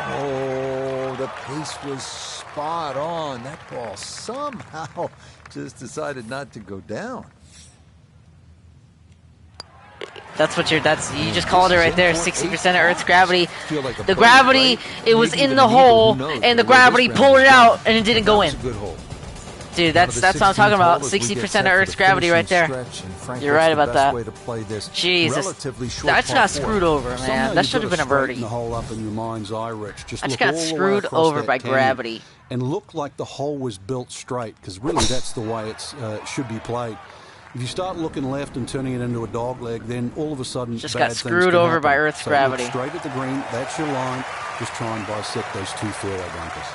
Oh, the pace was spot on. That ball somehow just decided not to go down. You just called it right there. 60% of Earth's gravity. Like the gravity, right? It was maybe in the hole, and the gravity pulled it out, and it didn't go in. Good hole. Dude, that's what I'm talking about. 60% of Earth's gravity right there. You're right about that. Jesus, I just got screwed over, man. That should have been a birdie. The hole up in your mind's eye, Rich. I just got screwed over by gravity. And looked like the hole was built straight, because really that's the way it should be played. If you start looking left and turning it into a dog leg, then all of a sudden just got screwed over by Earth's gravity. Look straight at the green. That's your line. Just try and bisect those 2 fairway bunkers.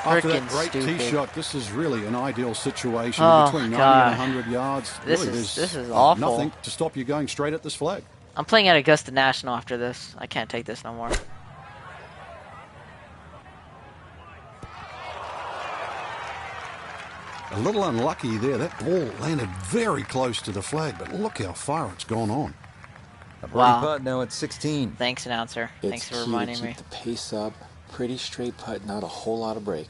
After that great tee shot, this is really an ideal situation. Between 90 and 100 yards. This is awful. Nothing to stop you going straight at this flag. I'm playing at Augusta National after this. I can't take this no more. A little unlucky there. That ball landed very close to the flag, but look how far it's gone on. A birdie putt now at 16. Thanks, announcer. Thanks for reminding me. Keep the pace up. Pretty straight putt, not a whole lot of break.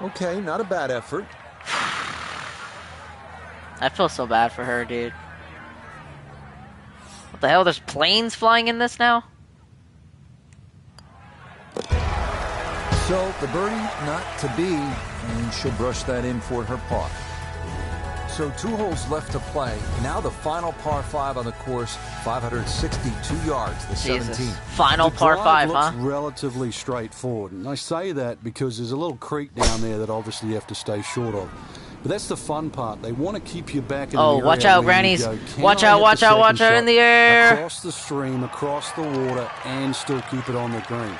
Okay, not a bad effort. I feel so bad for her, dude. What the hell? There's planes flying in this now? So, the birdie not to be, and she'll brush that in for her par. So 2 holes left to play. Now the final par 5 on the course, 562 yards, the 17. Final par 5, huh? Looks relatively straightforward. And I say that because there's a little creek down there that obviously you have to stay short of. But that's the fun part. They want to keep you back in the area. Oh, watch out, grannies. Watch out in the air. Across the stream, across the water, and still keep it on the green.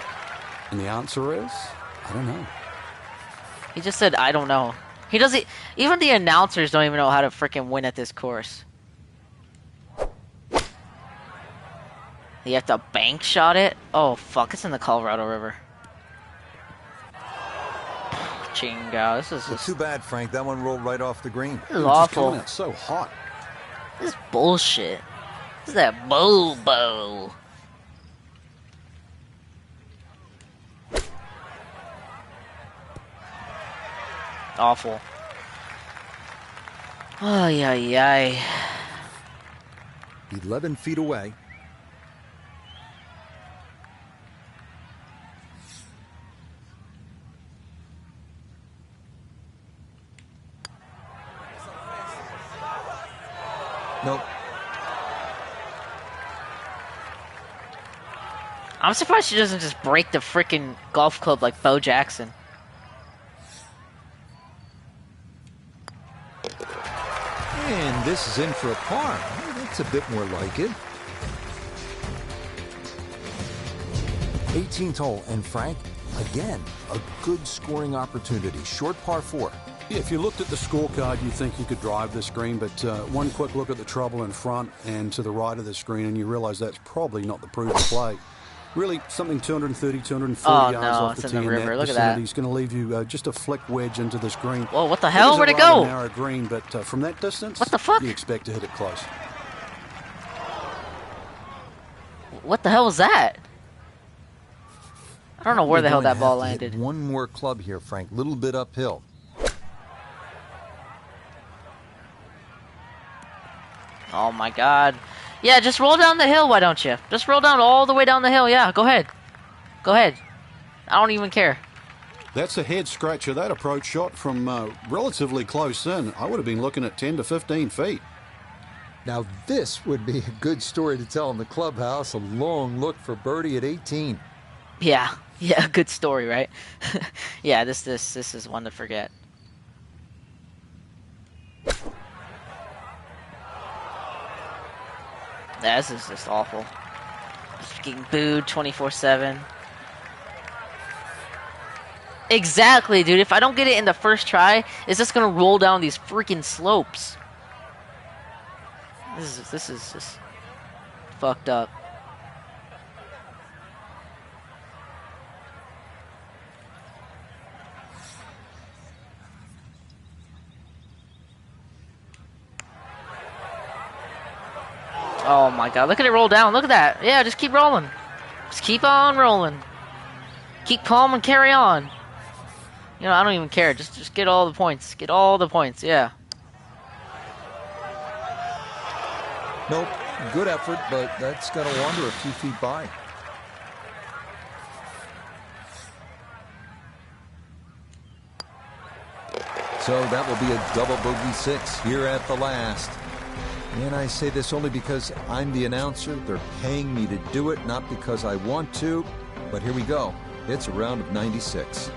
And the answer is, I don't know. He just said, I don't know. He doesn't. Even the announcers don't even know how to freaking win at this course. You have to bank shot it? Oh, fuck. It's in the Colorado River. Chinga. This is just... Too bad, Frank. That one rolled right off the green. This is awful. It's so hot. This is bullshit. This is that Bobo. Awful. Ay, ay, ay. 11 feet away. Nope. I'm surprised she doesn't just break the freaking golf club like Bo Jackson. And this is in for a par. That's a bit more like it. 18th hole, and Frank, again, a good scoring opportunity. Short par 4. Yeah, if you looked at the scorecard, you think you could drive this green, but one quick look at the trouble in front and to the right of the screen, and you realize that's probably not the proven play. Really, something 230, 240 yards off the tee in that vicinity. He's going to leave you just a flick wedge into this green. Whoa, what the hell? Where'd it go? Narrow green, but from that distance, what the fuck? You expect to hit it close. What the hell was that? I don't know where the hell that ball landed. One more club here, Frank. Little bit uphill. Oh my god. Yeah, just roll down the hill, why don't you? Just roll down all the way down the hill, yeah, go ahead. Go ahead. I don't even care. That's a head scratcher. That approach shot from relatively close in. I would have been looking at 10 to 15 feet. Now this would be a good story to tell in the clubhouse. A long look for birdie at 18. Yeah, good story, right? Yeah, this is one to forget. Yeah, this is just awful. Just getting booed 24/7. Exactly, dude. If I don't get it in the first try, it's just gonna roll down these freaking slopes. This is just fucked up. Oh my god, look at it roll down. Look at that. Yeah, just keep rolling. Just keep on rolling. Keep calm and carry on. You know, I don't even care. Just get all the points. Get all the points, yeah. Nope, good effort, but that's got to wander a few feet by. So that will be a double bogey 6 here at the last. And I say this only because I'm the announcer. They're paying me to do it, not because I want to. But here we go. It's a round of 96.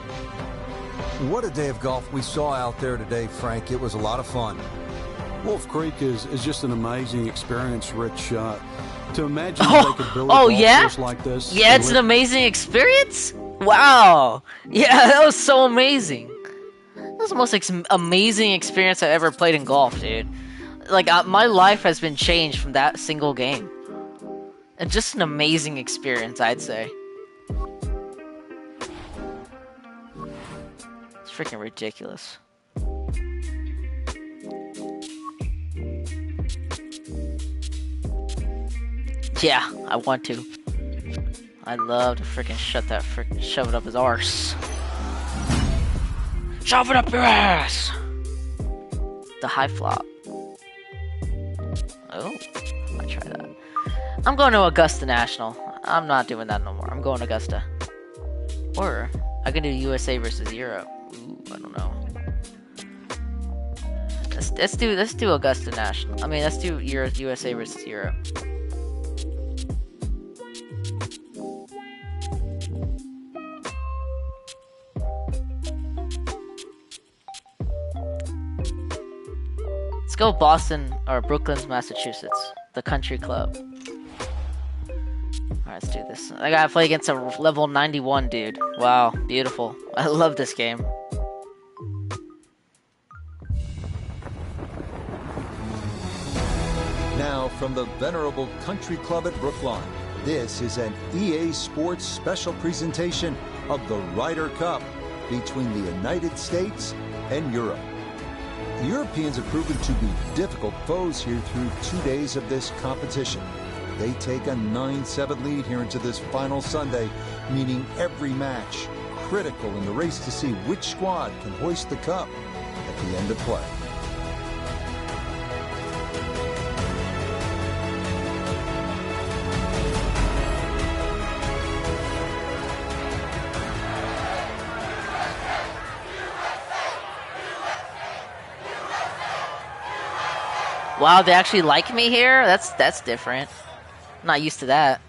What a day of golf we saw out there today, Frank. It was a lot of fun. Wolf Creek is just an amazing experience, Rich. To imagine they could build a golf course like this. Yeah, it's an amazing experience? Wow. Yeah, that was so amazing. That was the most amazing experience I've ever played in golf, dude. Like, my life has been changed from that single game. And just an amazing experience, I'd say. It's freaking ridiculous. Yeah, I want to. I'd love to freaking shove it up his arse. Shove it up your ass! The high flop. Oh, I might try that. I'm going to Augusta National. I'm not doing that no more. I'm going to Augusta. Or I can do USA versus Europe. Ooh, I don't know. Let's do Augusta National. I mean, let's do USA versus Europe. Let's go Boston or Brooklands, Massachusetts. The country club. Alright, let's do this. I gotta play against a level 91 dude. Wow, beautiful. I love this game. Now from the venerable country club at Brookline, this is an EA Sports special presentation of the Ryder Cup between the United States and Europe. The Europeans have proven to be difficult foes here through 2 days of this competition. They take a 9-7 lead here into this final Sunday, meaning every match critical in the race to see which squad can hoist the cup at the end of play. Wow, they actually like me here? That's different. I'm not used to that.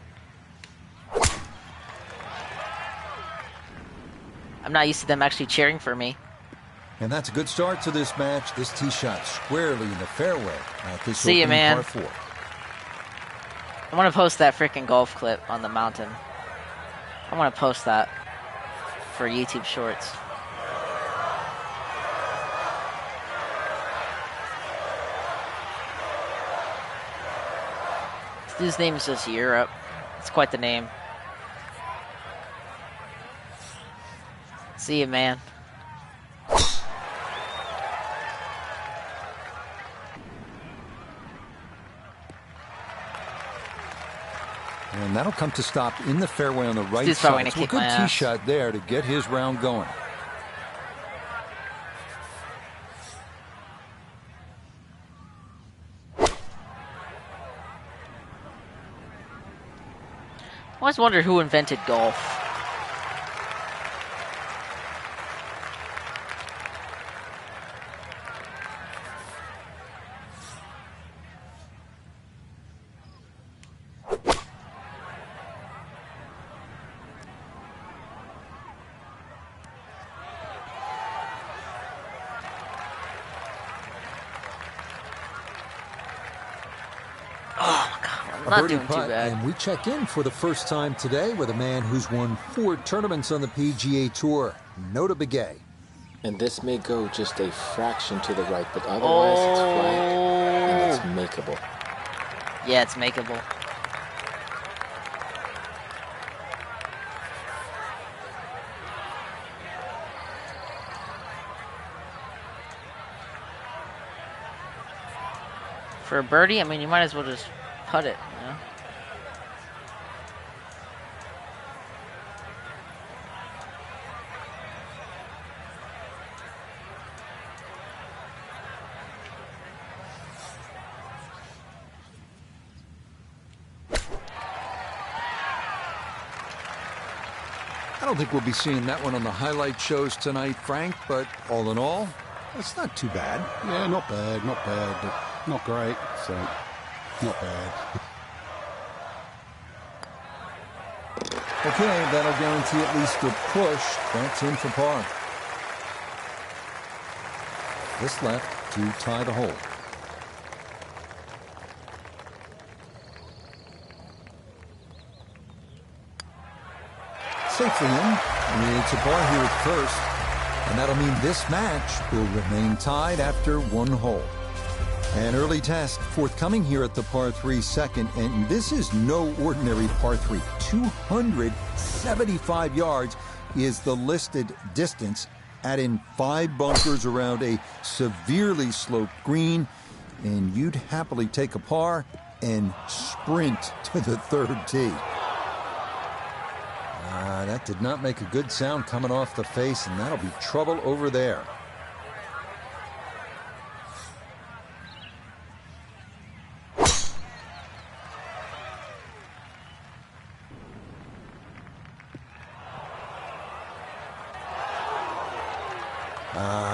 I'm not used to them actually cheering for me. And that's a good start to this match. This tee shot squarely in the fairway at this See you, man. par 4. I want to post that freaking golf clip on the mountain. I want to post that for YouTube Shorts. This dude's name is just Europe. It's quite the name. See you, man. And that'll come to stop in the fairway on the right Dude's probably side. gonna So a kick my good tee ass. shot there to get his round going. I always wonder who invented golf. A Not birdie doing too putt, bad. and we check in for the first time today with a man who's won 4 tournaments on the PGA Tour, Notah Begay. And this may go just a fraction to the right, but otherwise it's flat and it's makeable. Yeah, it's makeable. For a birdie, I mean, you might as well just putt it, you know? I don't think we'll be seeing that one on the highlight shows tonight, Frank, but all in all, it's not too bad. Yeah, not bad, but not great. So, not bad. Okay, that'll guarantee at least a push. That's in for par. This left to tie the hole. Safely in. It's a par here at first. And that'll mean this match will remain tied after 1 hole. An early test forthcoming here at the par 3 second, and this is no ordinary par 3. 275 yards is the listed distance. Add in 5 bunkers around a severely sloped green, and you'd happily take a par and sprint to the 3rd tee. That did not make a good sound coming off the face, and that'll be trouble over there.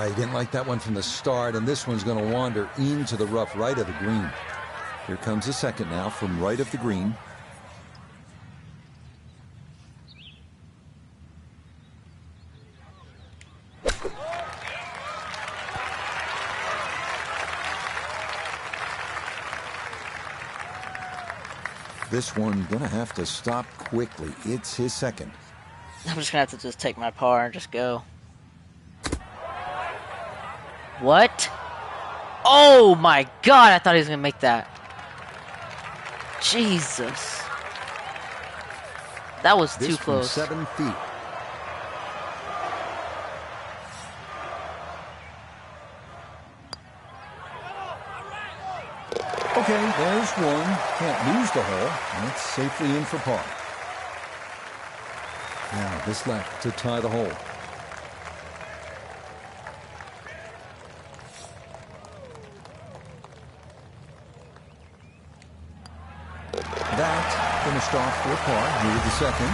He didn't like that one from the start, and this one's going to wander into the rough right of the green. Here comes the second now from right of the green. This one gonna have to stop quickly. It's his second. I'm just gonna have to just take my par and just go. What? Oh my god, I thought he was gonna make that. Jesus. That was This too from close. 7 feet. Okay, there's one. Can't lose the hole. That's safely in for par. Now this left to tie the hole. That finished off for par here with the second.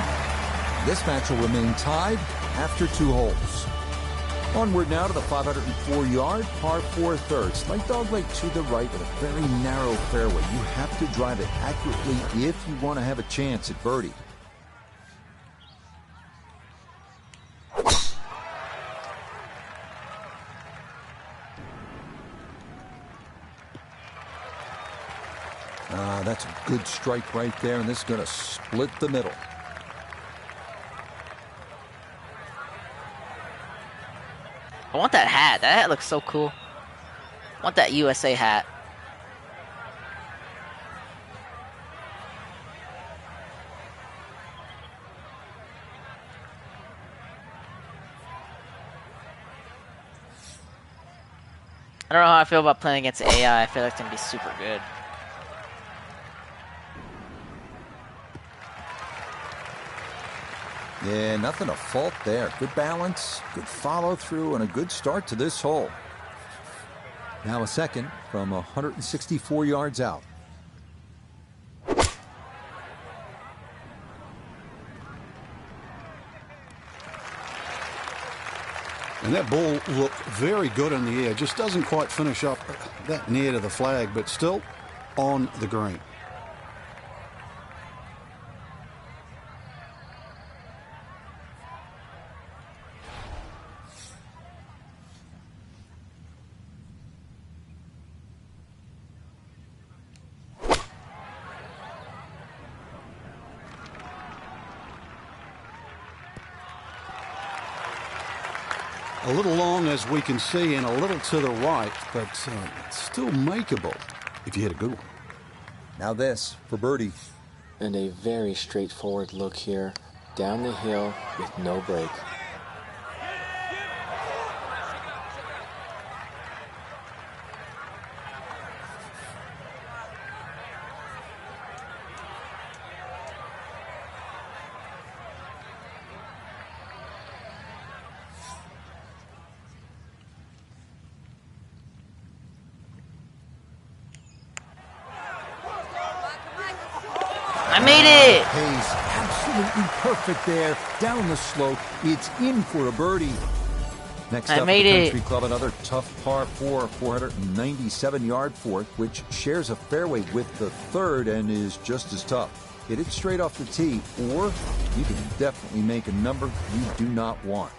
This match will remain tied after 2 holes. Onward now to the 504-yard par 4 third. Slight dog leg to the right with a very narrow fairway. You have to drive it accurately if you want to have a chance at birdie. That's a good strike right there, and this is going to split the middle. I want that hat. That hat looks so cool. I want that USA hat. I don't know how I feel about playing against AI. I feel like it's going to be super good. Yeah, nothing to fault there. Good balance, good follow through, and a good start to this hole. Now a second from 164 yards out. And that ball looked very good in the air. Just doesn't quite finish up that near to the flag, but still on the green. A little long as we can see and a little to the right, but still makeable if you hit a good one. Now this for birdie. And a very straightforward look here, down the hill with no break. I made it! Pace absolutely perfect there. Down the slope. It's in for a birdie. Next I up made at the it. Country Club, another tough par 4, 497-yard fourth, which shares a fairway with the third and is just as tough. Hit it straight off the tee, or you can definitely make a number you do not want.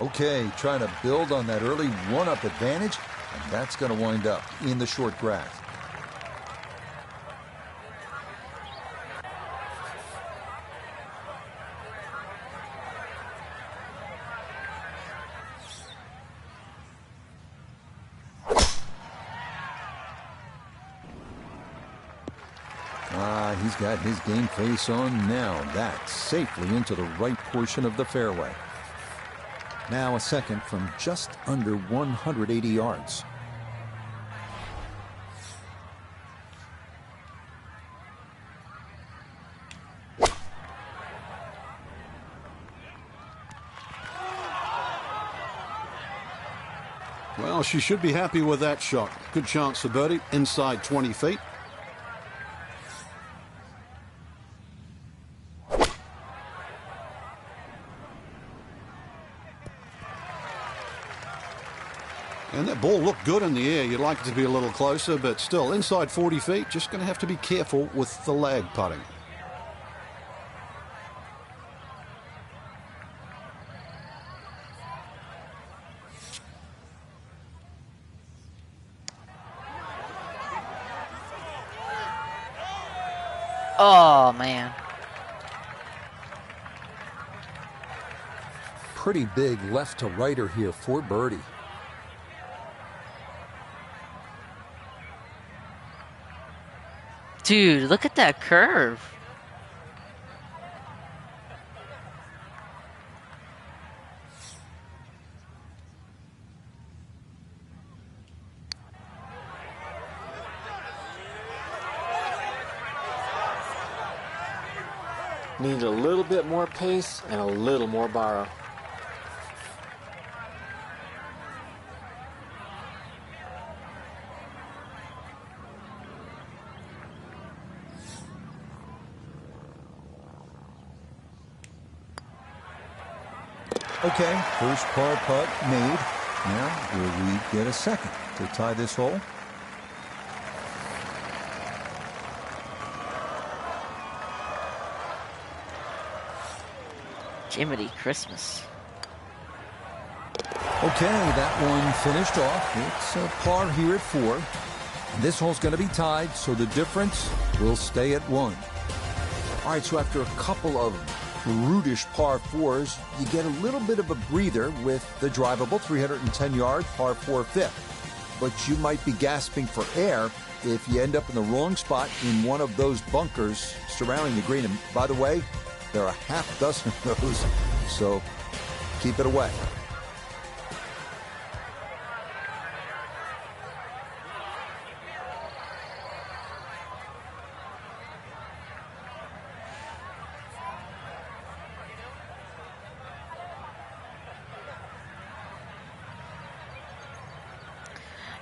Okay, trying to build on that early one-up advantage, and that's going to wind up in the short grass. He's got his game face on now. That's safely into the right portion of the fairway. Now a second from just under 180 yards. Well, she should be happy with that shot. Good chance for birdie, inside 20 feet. And that ball looked good in the air. You'd like it to be a little closer, but still inside 40 feet. Just going to have to be careful with the lag putting. Oh, man. Pretty big left to righter here for birdie. Dude, look at that curve. Need a little bit more pace and a little more borrow. Okay, first par putt made. Now, will we get a second to tie this hole? Jiminy Christmas. Okay, that one finished off. It's a par here at 4. This hole's going to be tied, so the difference will stay at 1. All right, so after a couple of brutish par 4s, you get a little bit of a breather with the drivable 310-yard par 4 fifth. But you might be gasping for air if you end up in the wrong spot in one of those bunkers surrounding the green. And by the way, there are half dozen of those, so keep it away.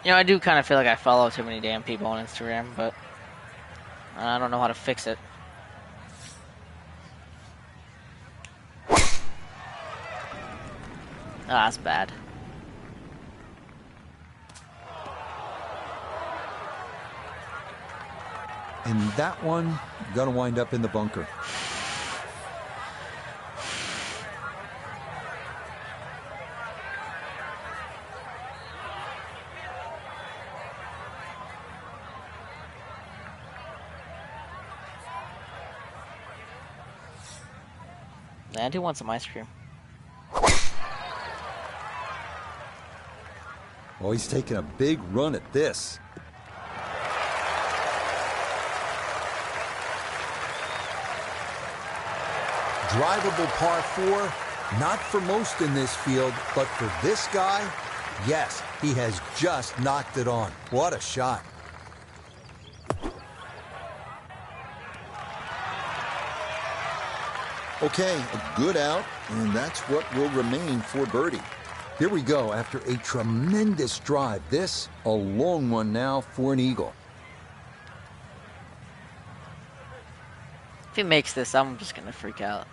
You know, I do kind of feel like I follow too many damn people on Instagram, but I don't know how to fix it. Ah, that's bad. And that one gonna wind up in the bunker. Yeah, I do want some ice cream. Oh, he's taking a big run at this. Drivable par 4, not for most in this field, but for this guy, yes, he has just knocked it on. What a shot. Okay, a good out, and that's what will remain for birdie. Here we go after a tremendous drive. This, a long one now for an eagle. If he makes this, I'm just gonna freak out.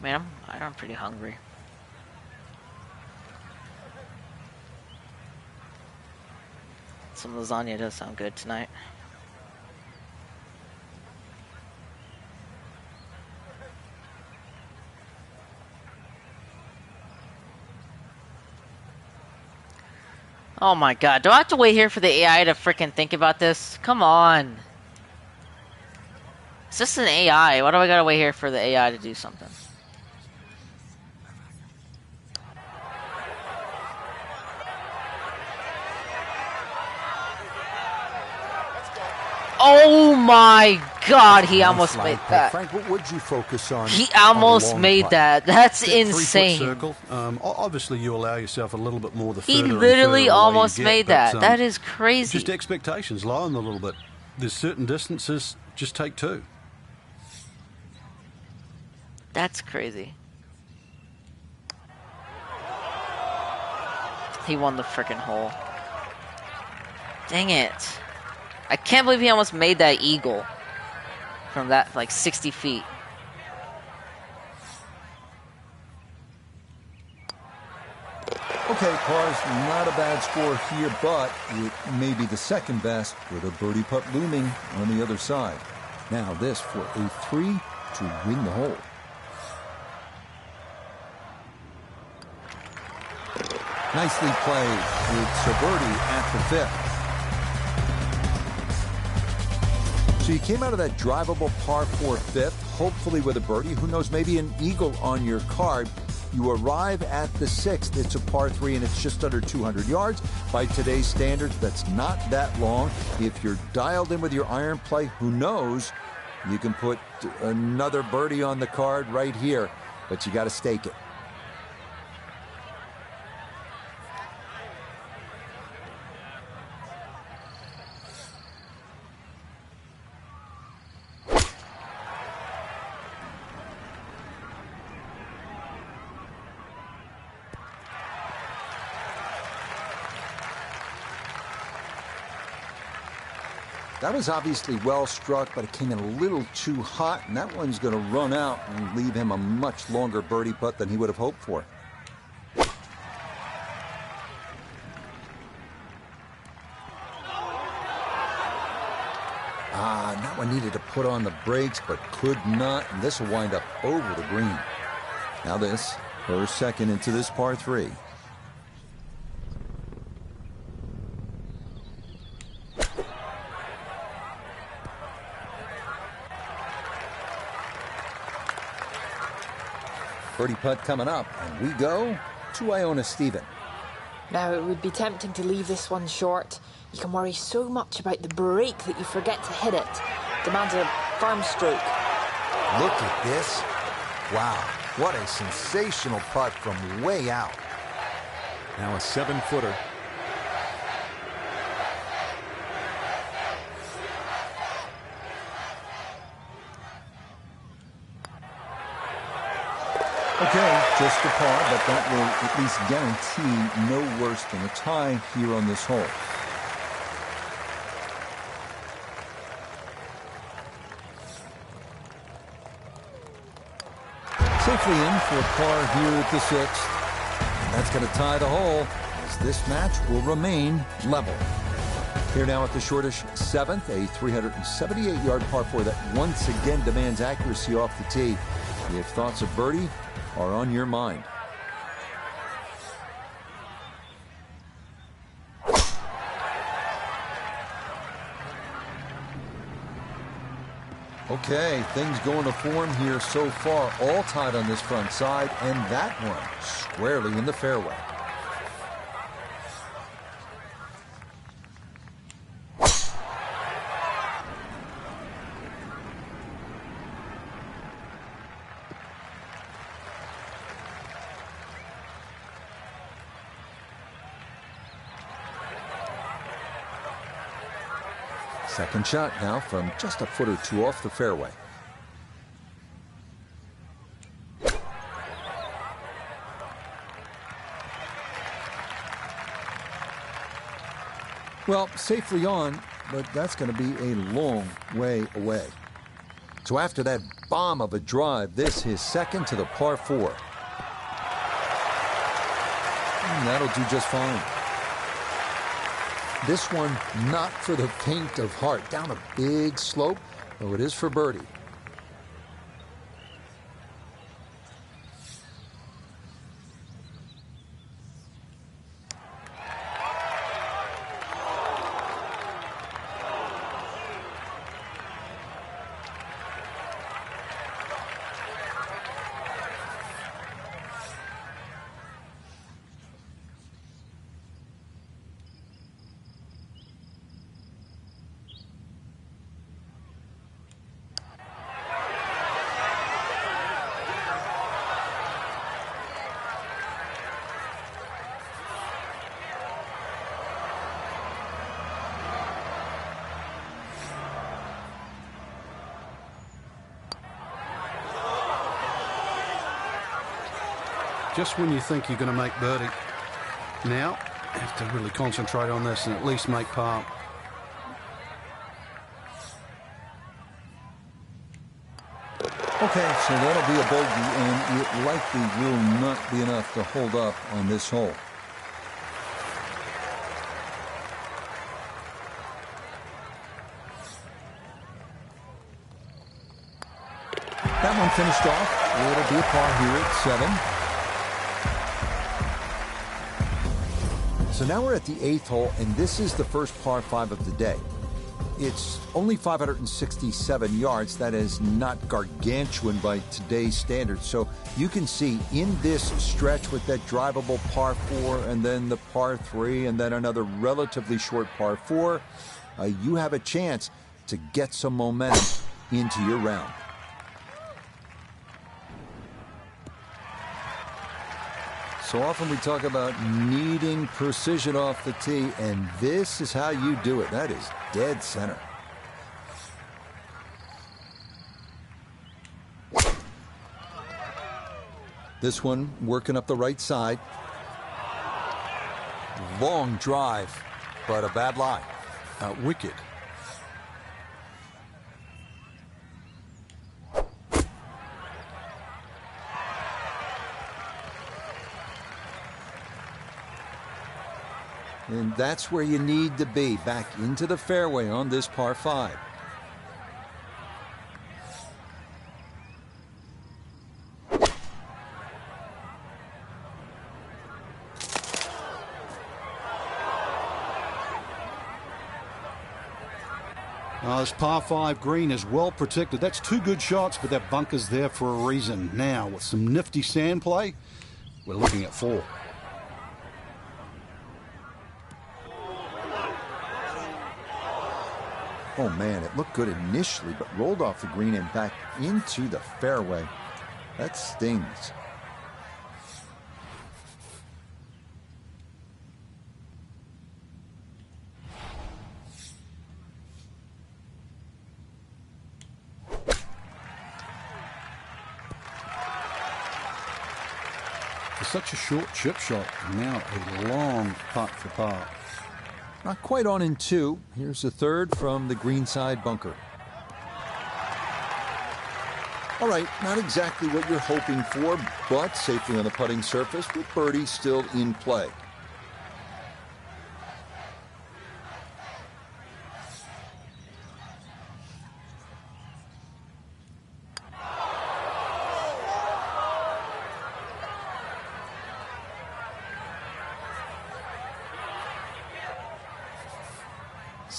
Man, I'm pretty hungry. Some lasagna does sound good tonight. Oh my god, do I have to wait here for the AI to freaking think about this? Come on. It's just an AI. Why do I gotta wait here for the AI to do something? Oh my god, he almost made that. Frank, what would you focus on? He almost made that. That's insane. Circle. Obviously, you allow yourself a little bit more. He literally almost made that. That is crazy. Just expectations, lower them a little bit. There's certain distances, just take 2. That's crazy. He won the freaking hole. Dang it. I can't believe he almost made that eagle from that, like, 60 feet. Okay, par's not a bad score here, but it may be the second best with a birdie putt looming on the other side. Now this for a 3 to win the hole. Nicely played. It's a birdie at the 5th. So you came out of that drivable par 4 5th, hopefully with a birdie. Who knows, maybe an eagle on your card. You arrive at the 6th. It's a par 3, and it's just under 200 yards. By today's standards, that's not that long. If you're dialed in with your iron play, who knows, you can put another birdie on the card right here, but you got to stake it. That was obviously well struck, but it came in a little too hot, and that one's going to run out and leave him a much longer birdie putt than he would have hoped for. That one needed to put on the brakes, but could not, and this will wind up over the green. Now this, her second into this par 3. Birdie putt coming up, and we go to Iona Stephen. Now, it would be tempting to leave this one short. You can worry so much about the break that you forget to hit it. Demands a firm stroke. Look at this. Wow, what a sensational putt from way out. Now a 7-footer. Okay, just a par, but that will at least guarantee no worse than a tie here on this hole. Safely in for a par here at the 6th. And that's going to tie the hole, as this match will remain level. Here now at the shortish 7th, a 378-yard par 4 that once again demands accuracy off the tee. If thoughts of birdie are on your mind. Okay, things going to form here so far, all tied on this front side, and that one squarely in the fairway. Second shot now from just a foot or two off the fairway. Well, safely on, but that's going to be a long way away. So after that bomb of a drive, this his second to the par 4. And that'll do just fine. This one not for the faint of heart. Down a big slope, though it is for birdie. Just when you think you're going to make birdie, now you have to really concentrate on this and at least make par. Okay, so that'll be a bogey, and it likely will not be enough to hold up on this hole. That one finished off. It'll be a par here at 7. So now we're at the 8th hole, and this is the first par 5 of the day. It's only 567 yards. That is not gargantuan by today's standards. So you can see in this stretch with that drivable par 4 and then the par 3 and then another relatively short par 4, you have a chance to get some momentum into your round. So often we talk about needing precision off the tee, and this is how you do it. That is dead center. This one working up the right side. Long drive, but a bad lie. Wicked. And that's where you need to be, back into the fairway on this par 5. This par 5 green is well protected. That's 2 good shots, but that bunker's there for a reason. Now, with some nifty sand play, we're looking at 4. Oh man, it looked good initially, but rolled off the green and back into the fairway. That stings. For such a short chip shot, now a long putt for par. Not quite on in 2. Here's the third from the greenside bunker. All right, not exactly what you're hoping for, but safely on the putting surface with birdie still in play.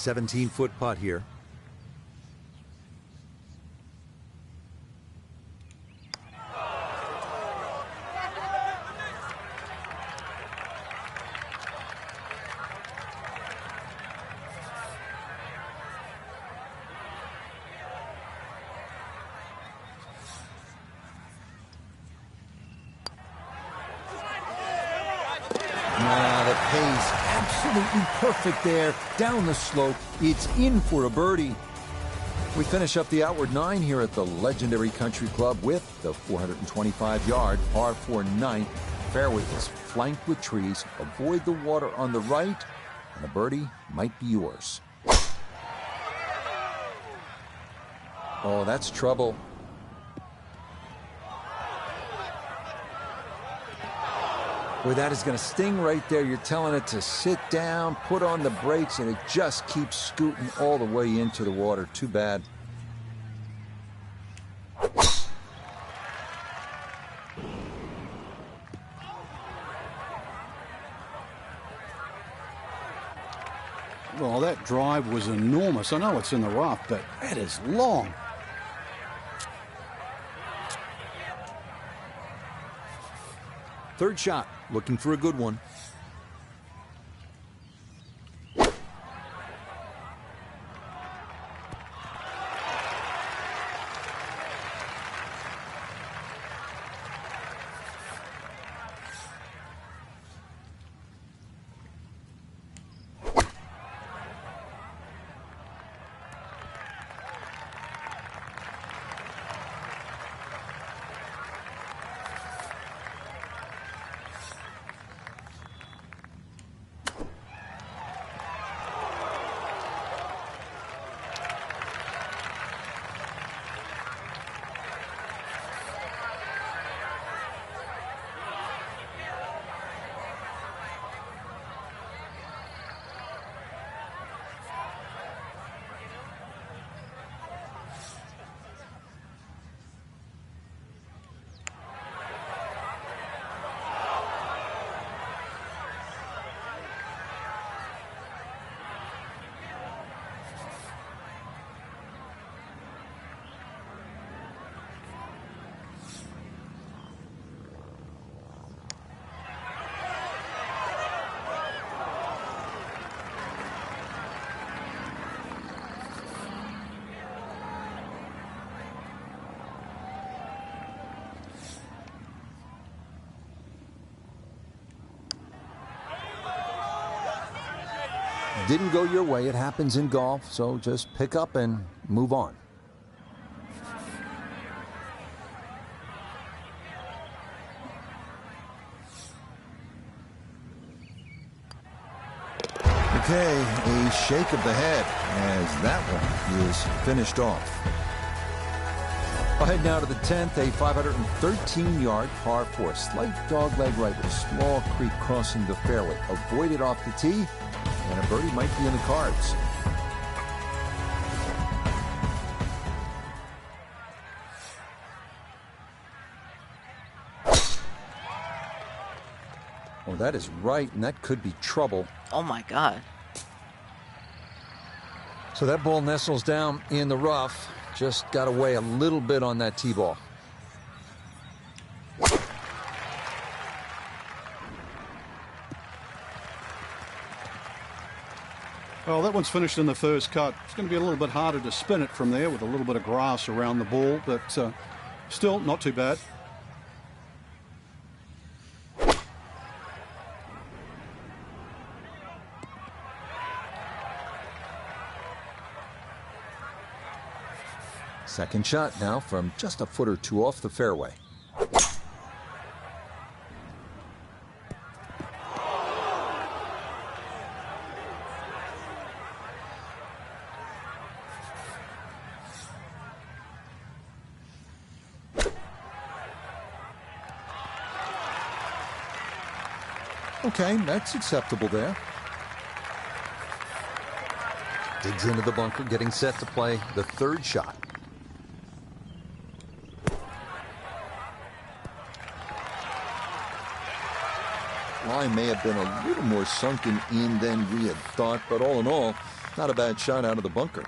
17-foot putt here. The pace absolutely perfect there. Down the slope, it's in for a birdie. We finish up the outward 9 here at the legendary Country Club with the 425-yard par 4 ninth. Fairway is flanked with trees. Avoid the water on the right, and a birdie might be yours. Oh, that's trouble. Boy, that is going to sting right there. You're telling it to sit down, put on the brakes, and it just keeps scooting all the way into the water. Too bad. Well, that drive was enormous. I know it's in the rough, but that is long. Third shot, looking for a good one. Didn't go your way. It happens in golf, so just pick up and move on. Okay, a shake of the head as that one is finished off. I'll head now to the 10th, a 513-yard par 4. Slight dogleg right with a small creek crossing the fairway. Avoid it off the tee, and a birdie might be in the cards. Oh, that is right, and that could be trouble. Oh my God. So that ball nestles down in the rough. Just got to weigh a little bit on that tee ball. Well, that one's finished in the first cut. It's going to be a little bit harder to spin it from there with a little bit of grass around the ball, but still not too bad. Second shot now from just a foot or two off the fairway. Okay, that's acceptable there. Digs into the bunker, getting set to play the third shot. Line may have been a little more sunken in than we had thought, but all in all, Not a bad shot out of the bunker.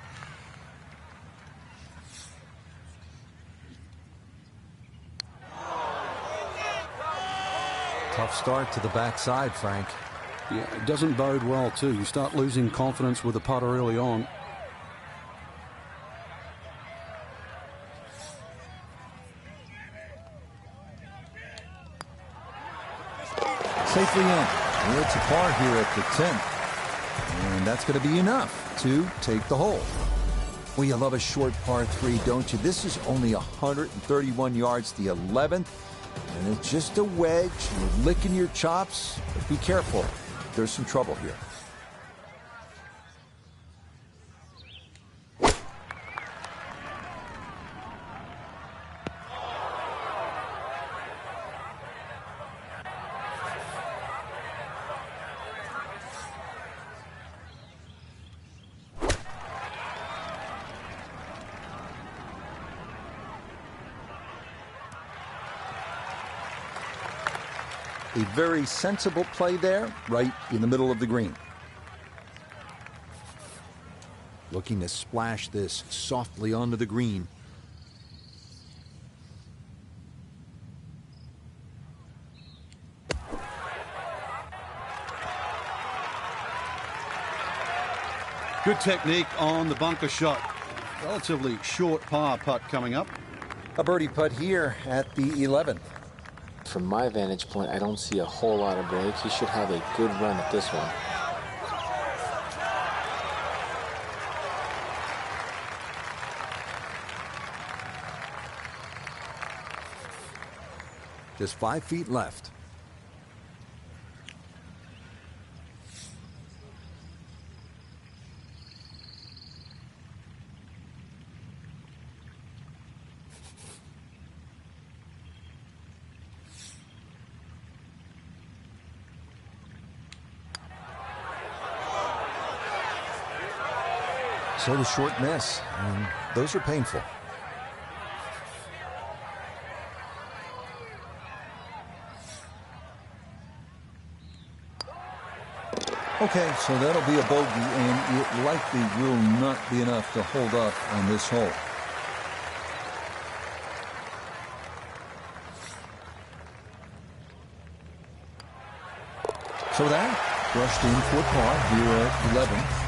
Tough start to the backside, Frank. Yeah, it doesn't bode well, too. You start losing confidence with the putter early on. Safely in. It's a par here at the 10th. And that's going to be enough to take the hole. Well, you love a short par 3, don't you? This is only 131 yards, the 11th. And it's just a wedge. You're licking your chops. But be careful. There's some trouble here. A very sensible play there, right in the middle of the green. Looking to splash this softly onto the green. Good technique on the bunker shot. Relatively short par putt coming up. A birdie putt here at the 11th. From my vantage point, I don't see a whole lot of break. He should have a good run at this one. Just 5 feet left. So the short miss, and those are painful. Okay, so that'll be a bogey, and it likely will not be enough to hold up on this hole. So that brushed in for par here at 11.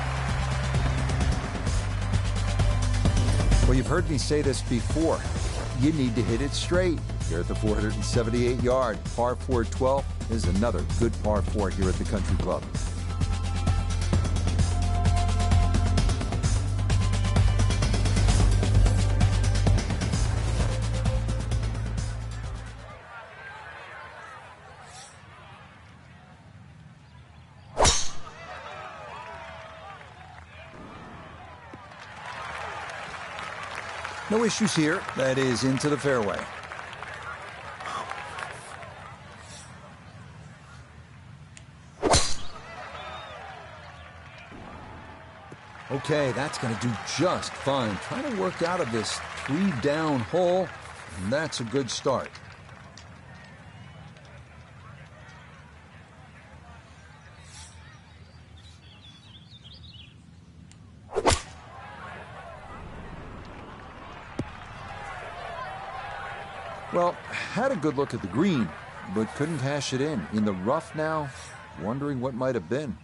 Well, you've heard me say this before. You need to hit it straight. Here at the 478 yard, par 412 is another good par 4 here at the Country Club. No issues here. That is into the fairway. Okay, that's going to do just fine. Trying to work out of this 3-down hole, and that's a good start. Well, had a good look at the green, but couldn't cash it in. In the rough now, wondering what might have been.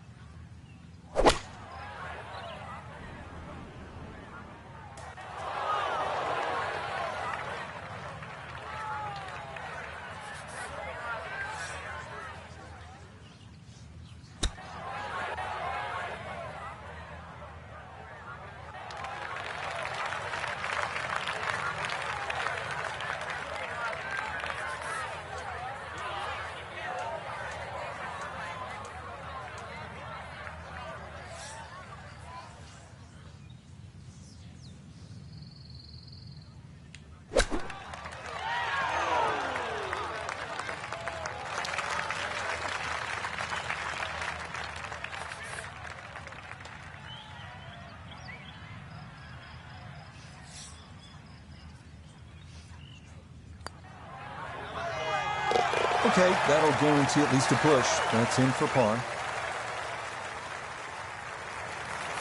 Okay, that'll guarantee at least a push. That's in for par.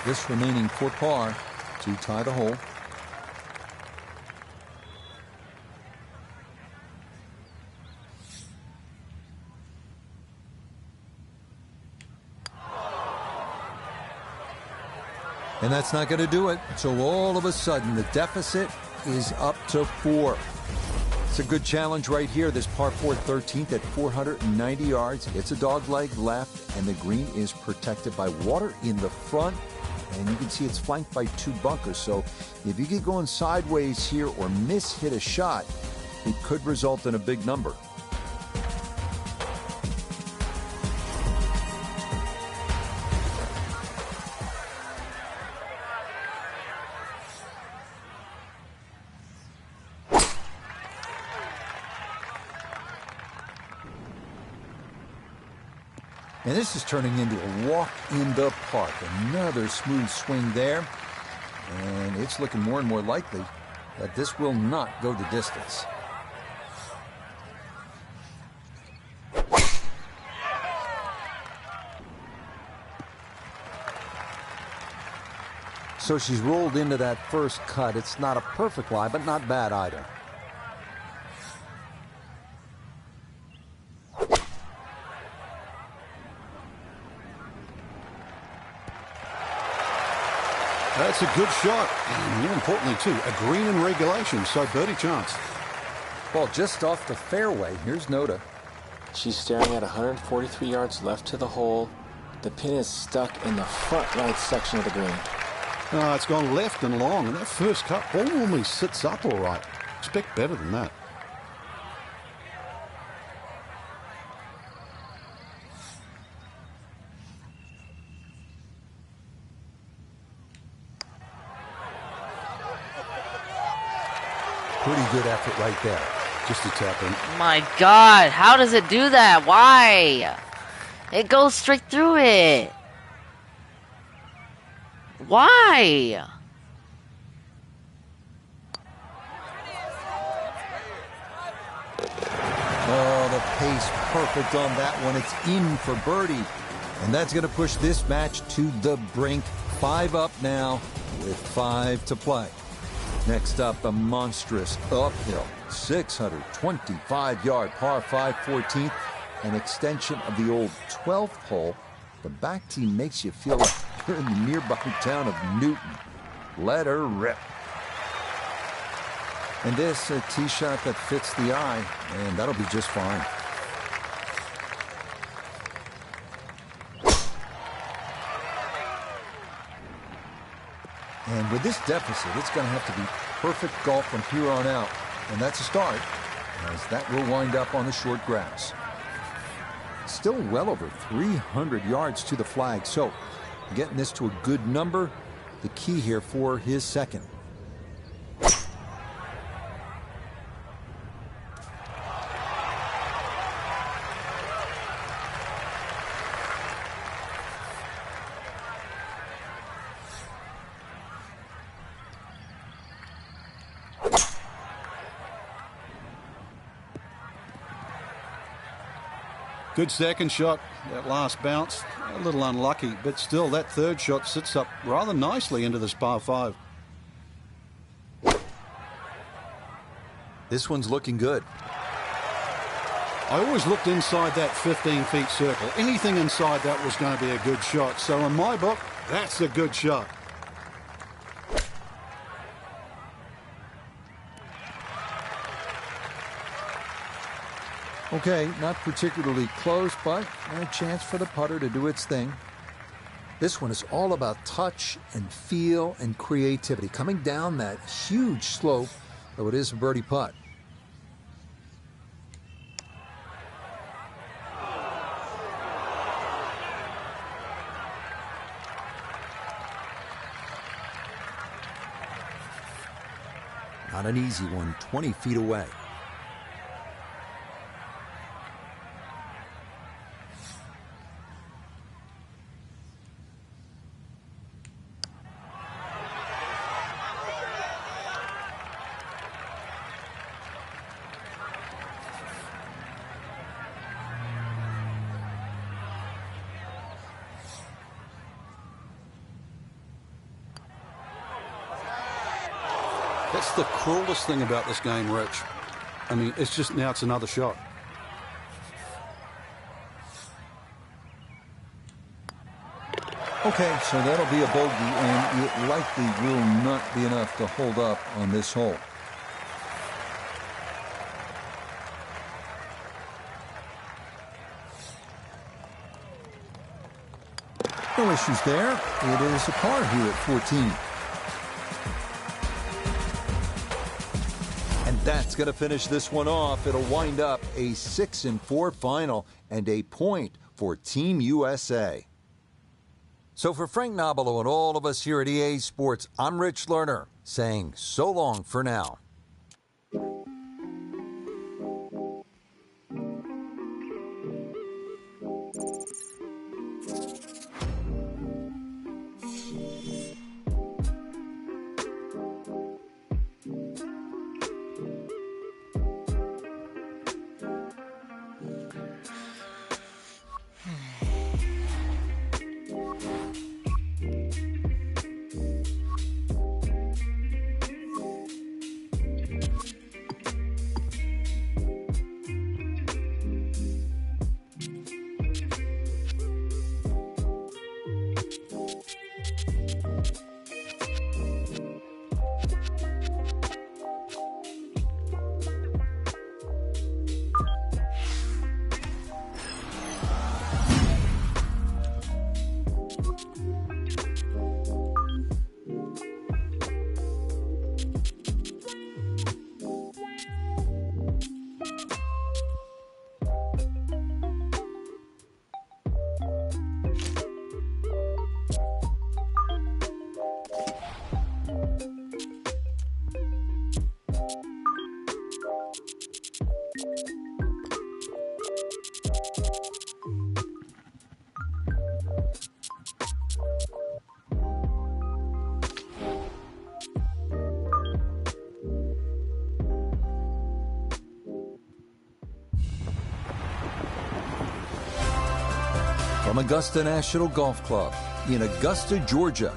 This remaining for par to tie the hole. And that's not going to do it. So all of a sudden, the deficit is up to 4. It's a good challenge right here. This par 4 13th at 490 yards. It's a dog leg left, and the green is protected by water in the front. And you can see it's flanked by 2 bunkers. So if you get going sideways here or hit a shot, it could result in a big number. And this is turning into a walk in the park. Another smooth swing there. And it's looking more and more likely that this will not go the distance. So she's rolled into that first cut. It's not a perfect lie, but not bad either. That's a good shot. And more importantly, too, a green in regulation, so birdie chance. Ball just off the fairway. Here's Notah. She's staring at 143 yards left to the hole. The pin is stuck in the front right section of the green. It's gone left and long, and that first cut ball normally sits up all right. Expect better than that. Pretty good effort right there. Just a tap in. My God, how does it do that? Why? It goes straight through it. Why? Oh, the pace perfect on that one. It's in for birdie. And that's going to push this match to the brink. 5 up now with 5 to play. Next up, a monstrous uphill 625-yard par 5 14th, an extension of the old 12th hole. The back tee makes you feel like you're in the nearby town of Newton. Let her rip. And this, a tee shot that fits the eye, and that'll be just fine. And with this deficit, it's going to have to be perfect golf from here on out. And that's a start, as that will wind up on the short grass. Still well over 300 yards to the flag. So getting this to a good number, the key here for his second. Good second shot. That last bounce, a little unlucky, but still that third shot sits up rather nicely into this par 5. This one's looking good. I always looked inside that 15-feet circle. Anything inside that was going to be a good shot. So in my book, that's a good shot. Okay, not particularly close, but a chance for the putter to do its thing. This one is all about touch and feel and creativity. Coming down that huge slope, though it is a birdie putt. Not an easy one, 20 feet away. That's the cruelest thing about this game, Rich. I mean, it's just now it's another shot. Okay, so that'll be a bogey, and it likely will not be enough to hold up on this hole. No issues there. It is a par here at 14. And that's going to finish this one off. It'll wind up a 6-4 final and a point for Team USA. So for Frank Nobilo and all of us here at EA Sports, I'm Rich Lerner saying so long for now. From Augusta National Golf Club in Augusta, Georgia,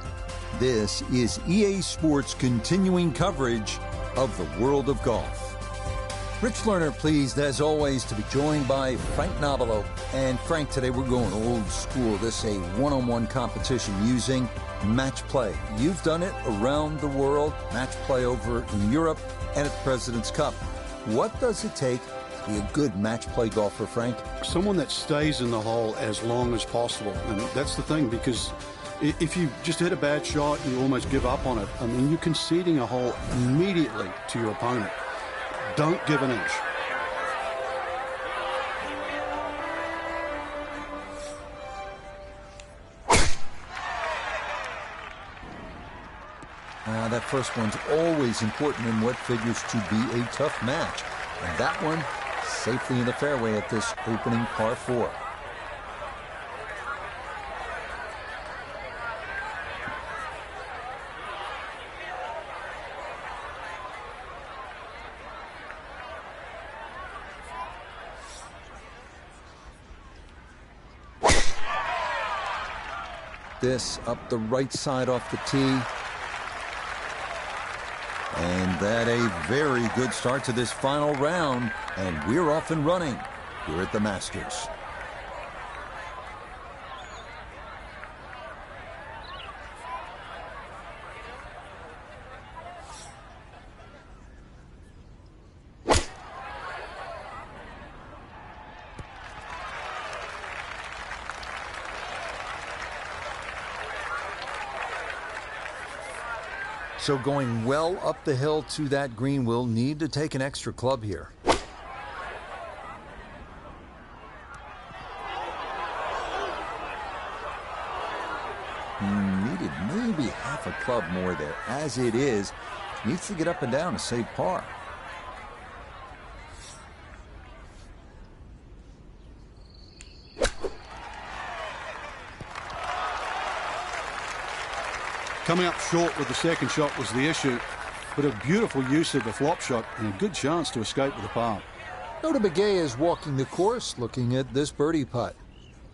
this is EA Sports' continuing coverage of the world of golf. Rich Lerner, pleased as always to be joined by Frank Nobilo. And Frank, today we're going old school. This is a one-on-one competition using match play. You've done it around the world, match play over in Europe and at the President's Cup. What does it take to be a good match play golfer, Frank? Someone that stays in the hole as long as possible. And that's the thing, because if you just hit a bad shot and you almost give up on it, I mean, you're conceding a hole immediately to your opponent. Don't give an inch. That first one's always important in what figures to be a tough match. And that one safely in the fairway at this opening par 4. This up the right side off the tee. And that a very good start to this final round. And we're off and running here at the Masters. So going well up the hill to that green, we'll need to take an extra club here. Needed maybe half a club more there. As it is, needs to get up and down to save par. Coming up short with the second shot was the issue, but a beautiful use of the flop shot and a good chance to escape with a par. Notah Begay is walking the course looking at this birdie putt.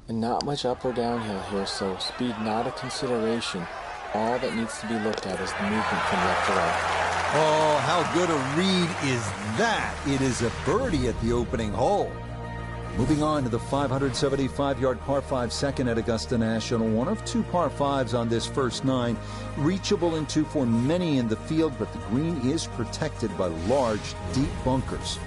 And not much up or downhill here, so speed not a consideration. All that needs to be looked at is the movement from left to right. Oh, how good a read is that? It is a birdie at the opening hole. Moving on to the 575-yard par 5 second at Augusta National. One of two par 5s on this first 9. Reachable in 2 for many in the field, but the green is protected by large, deep bunkers.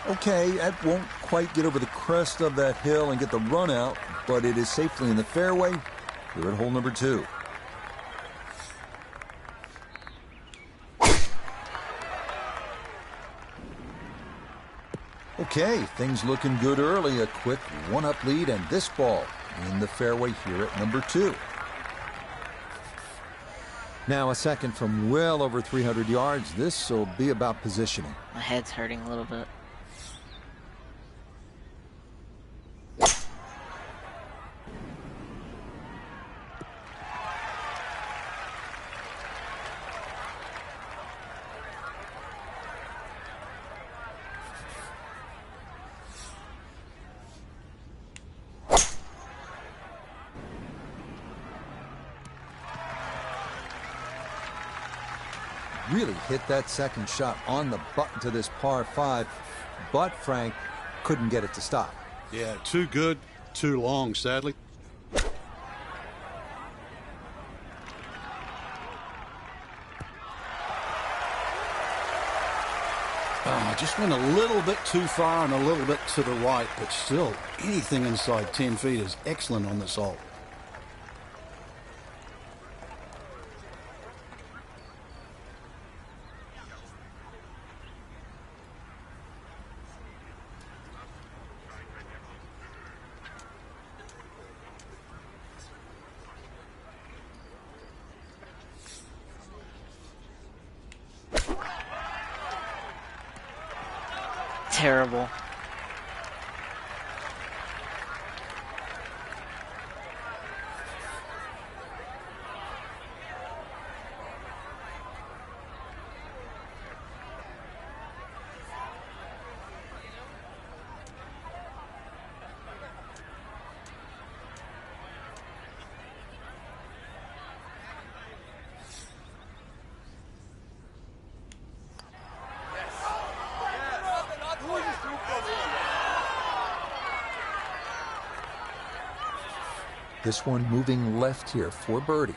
Okay, that won't quite get over the crest of that hill and get the run out, but it is safely in the fairway here at hole number 2. Okay, things looking good early. A quick one-up lead, and this ball in the fairway here at number 2. Now a second from well over 300 yards. This will be about positioning. My head's hurting a little bit. Really hit that second shot on the button to this par 5, but Frank couldn't get it to stop. Yeah, too good, too long, sadly. Just went a little bit too far and a little bit to the right, but still, anything inside 10 feet is excellent on this hole. Terrible. This one moving left here for birdie.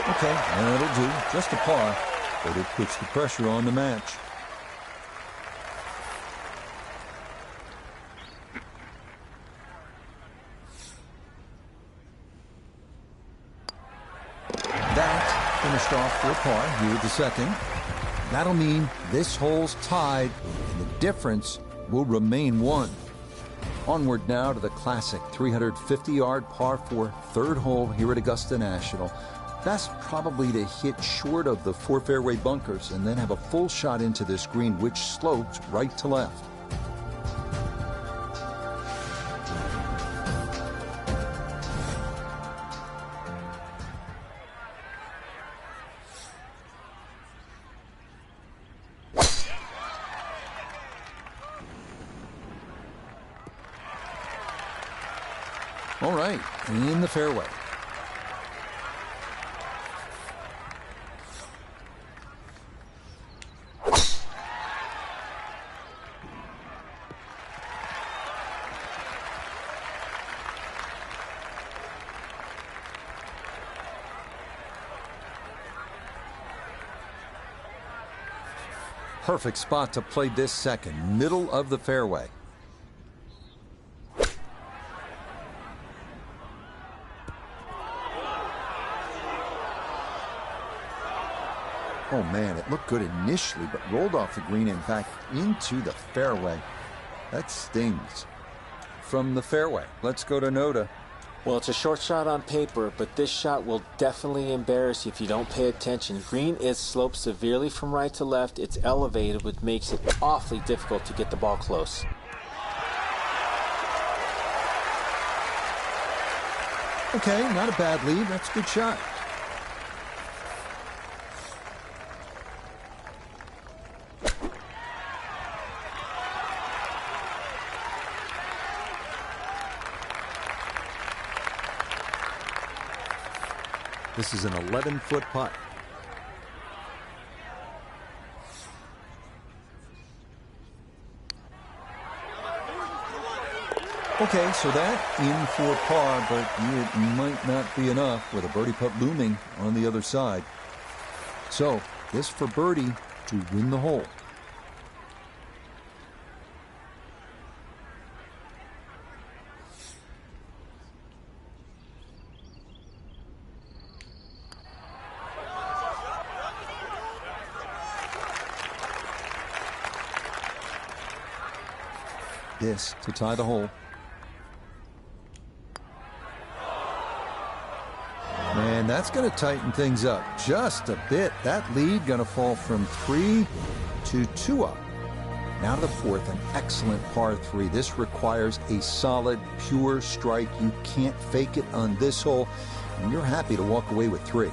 Okay, that'll do. Just a par, but it puts the pressure on the match. That finished off for a par here with the second. That'll mean this hole's tied, and the difference will remain 1. Onward now to the classic 350-yard par 4 third hole here at Augusta National. Best probably to hit short of the 4 fairway bunkers and then have a full shot into this green, which slopes right to left. All right, in the fairway. Perfect spot to play this second, middle of the fairway. Oh man, it looked good initially, but rolled off the green and back into the fairway. That stings. From the fairway, let's go to Noda. Well, it's a short shot on paper, but this shot will definitely embarrass you if you don't pay attention. Green is sloped severely from right to left. It's elevated, which makes it awfully difficult to get the ball close. Okay, not a bad lead. That's a good shot. This is an 11-foot putt. Okay, so that in for par, but it might not be enough with a birdie putt looming on the other side. So, this for birdie to win the hole. This to tie the hole. And that's going to tighten things up just a bit. That lead going to fall from 3 to 2 up. Now to the fourth, an excellent par 3. This requires a solid, pure strike. You can't fake it on this hole, and you're happy to walk away with 3.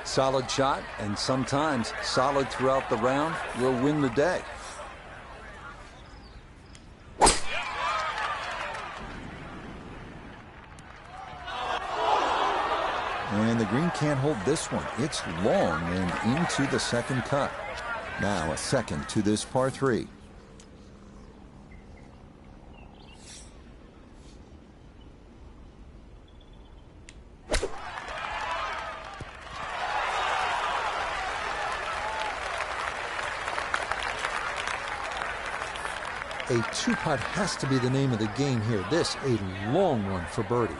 Solid shot, and sometimes solid throughout the round will win the day. And the green can't hold this one. It's long and into the second cut. Now a second to this par 3. A 2-putt has to be the name of the game here. This a long one for birdie.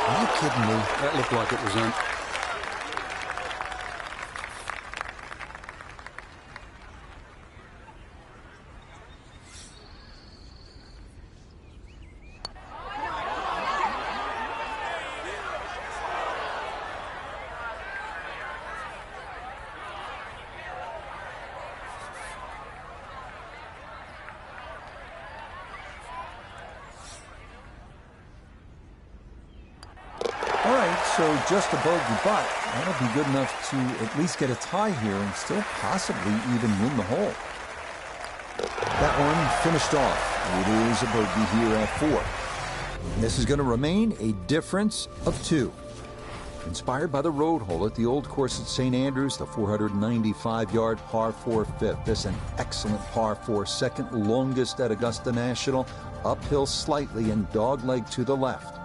Are you kidding me? That looked like it was in. All right, so just a bogey, but that'll be good enough to at least get a tie here and still possibly even win the hole. That one finished off. It is a bogey here at 4. And this is going to remain a difference of 2. Inspired by the road hole at the old course at St. Andrews, the 495-yard par 4 fifth. This an excellent par 4, second longest at Augusta National, uphill slightly and dogleg to the left.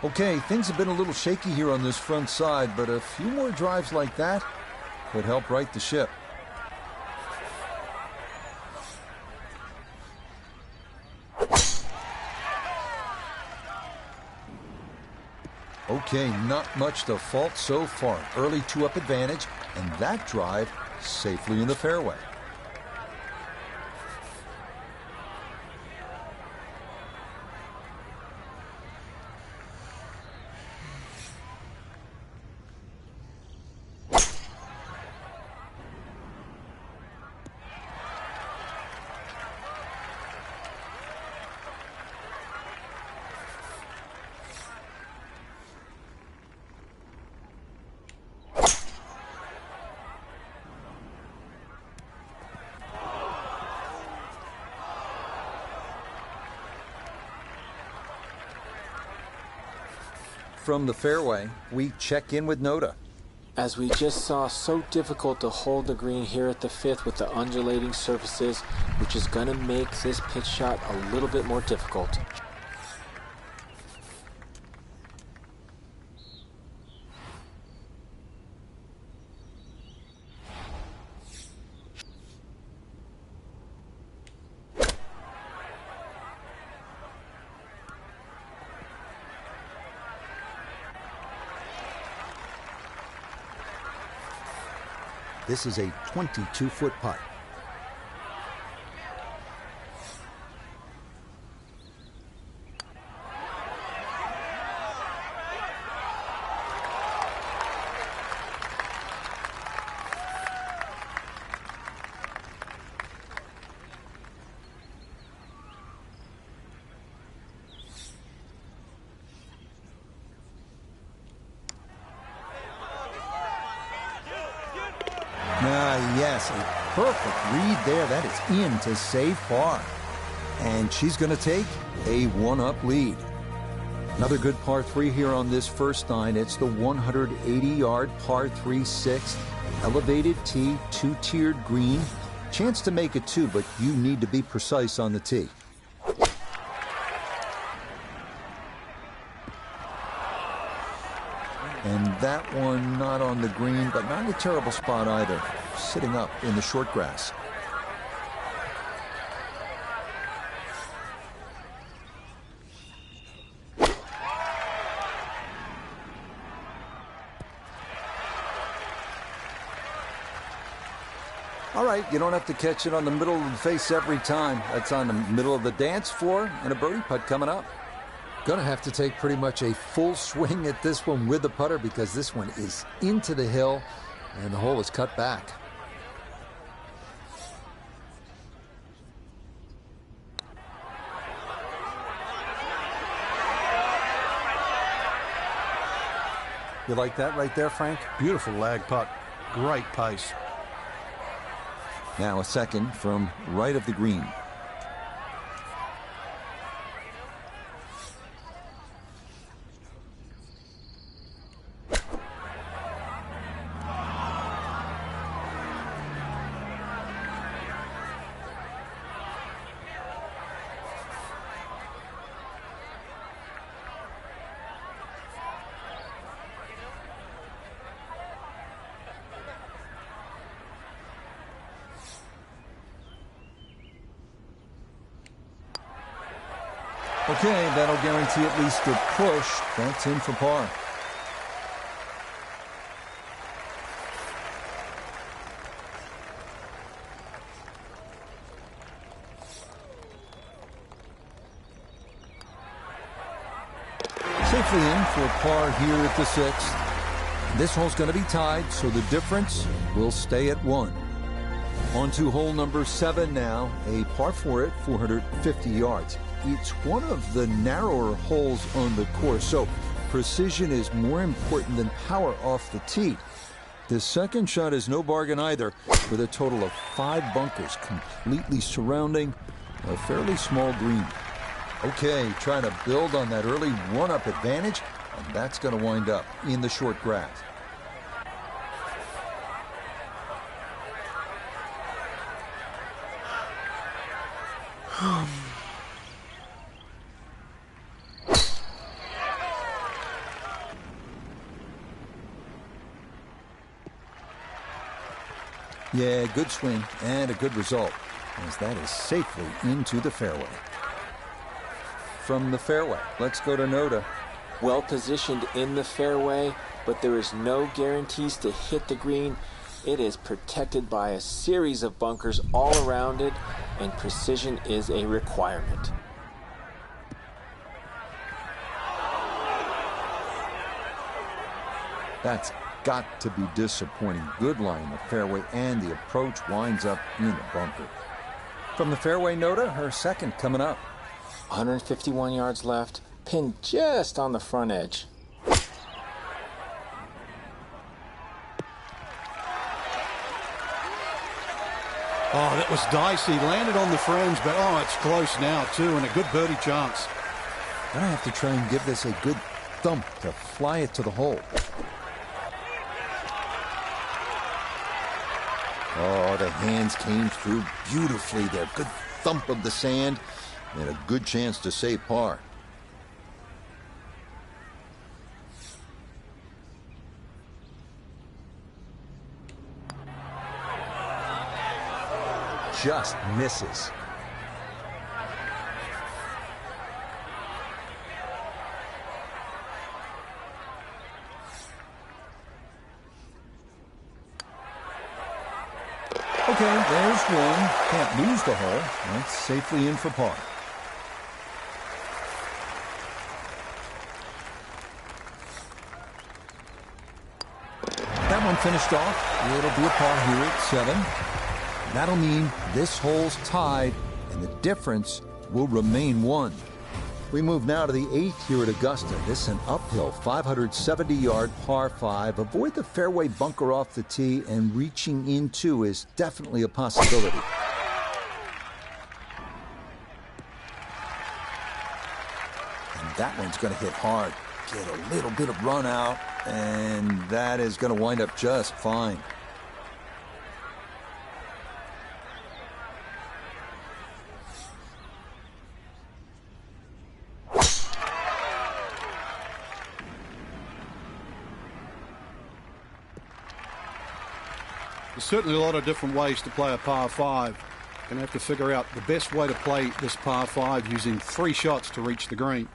Okay, things have been a little shaky here on this front side, but a few more drives like that could help right the ship. Okay, not much to fault so far. Early 2-up advantage, and that drive safely in the fairway. From the fairway, we check in with Notah. As we just saw, so difficult to hold the green here at the 5th with the undulating surfaces, which is going to make this pitch shot a little bit more difficult. This is a 22-foot putt. Yes, a perfect read there. That is in to save par. And she's going to take a one-up lead. Another good par 3 here on this first nine. It's the 180-yard par 3-6. Elevated tee, two-tiered green. Chance to make it two, but you need to be precise on the tee. And that one not on the green, but not in a terrible spot either. Sitting up in the short grass. All right, you don't have to catch it on the middle of the face every time. That's on the middle of the dance floor, and a birdie putt coming up. Gonna have to take pretty much a full swing at this one with the putter because this one is into the hill and the hole is cut back. You like that right there, Frank? Beautiful lag putt. Great pace. Now a second from right of the green. Okay, that'll guarantee at least a push. That's in for par. Safely in for par here at the 6th. This hole's going to be tied, so the difference will stay at 1. On to hole number 7 now, a par 4 at 450 yards. It's one of the narrower holes on the course, so precision is more important than power off the tee. The second shot is no bargain either, with a total of 5 bunkers completely surrounding a fairly small green. Okay, trying to build on that early one-up advantage, and that's going to wind up in the short grass. Yeah, good swing and a good result, as that is safely into the fairway. From the fairway, let's go to Notah. Well positioned in the fairway, but there is no guarantees to hit the green. It is protected by a series of bunkers all around it, and precision is a requirement. That's got to be disappointing. Good lie in the fairway, and the approach winds up in the bunker. From the fairway, Notah, her second coming up. 151 yards left, pinned just on the front edge. Oh, that was dicey. Landed on the fringe, but oh, it's close now, too, and a good birdie chance. Gonna have to try and give this a good thump to fly it to the hole. Oh, the hands came through beautifully there. Good thump of the sand and a good chance to save par. Just misses. Okay, there's one. Can't lose the hole. That's safely in for par. That one finished off. It'll be a par here at 7. That'll mean this hole's tied, and the difference will remain 1. We move now to the 8th here at Augusta. This is an uphill 570-yard par 5. Avoid the fairway bunker off the tee, and reaching into is definitely a possibility. And that one's going to hit hard. Get a little bit of run out, and that is going to wind up just fine. There's certainly a lot of different ways to play a par 5. Going to have to figure out the best way to play this par 5 using 3 shots to reach the green.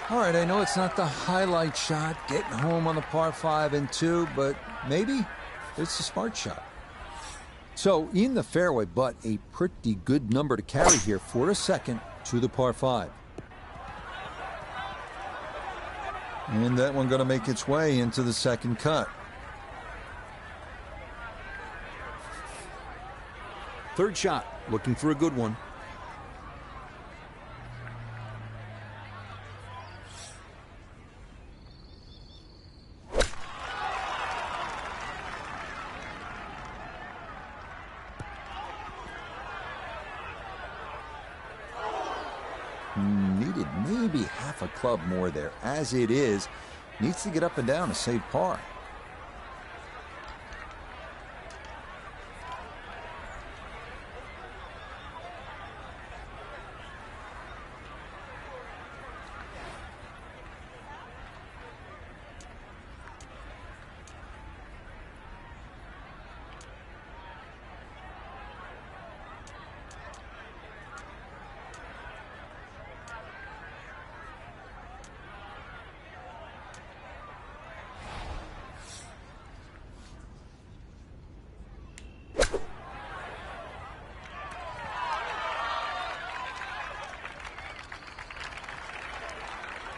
All right, I know it's not the highlight shot, getting home on the par 5 and 2, but maybe it's a smart shot. So in the fairway, but a pretty good number to carry here for a second to the par 5. And that one going to make its way into the second cut. Third shot, looking for a good one. Needed maybe half a club more there. As it is, needs to get up and down to save par.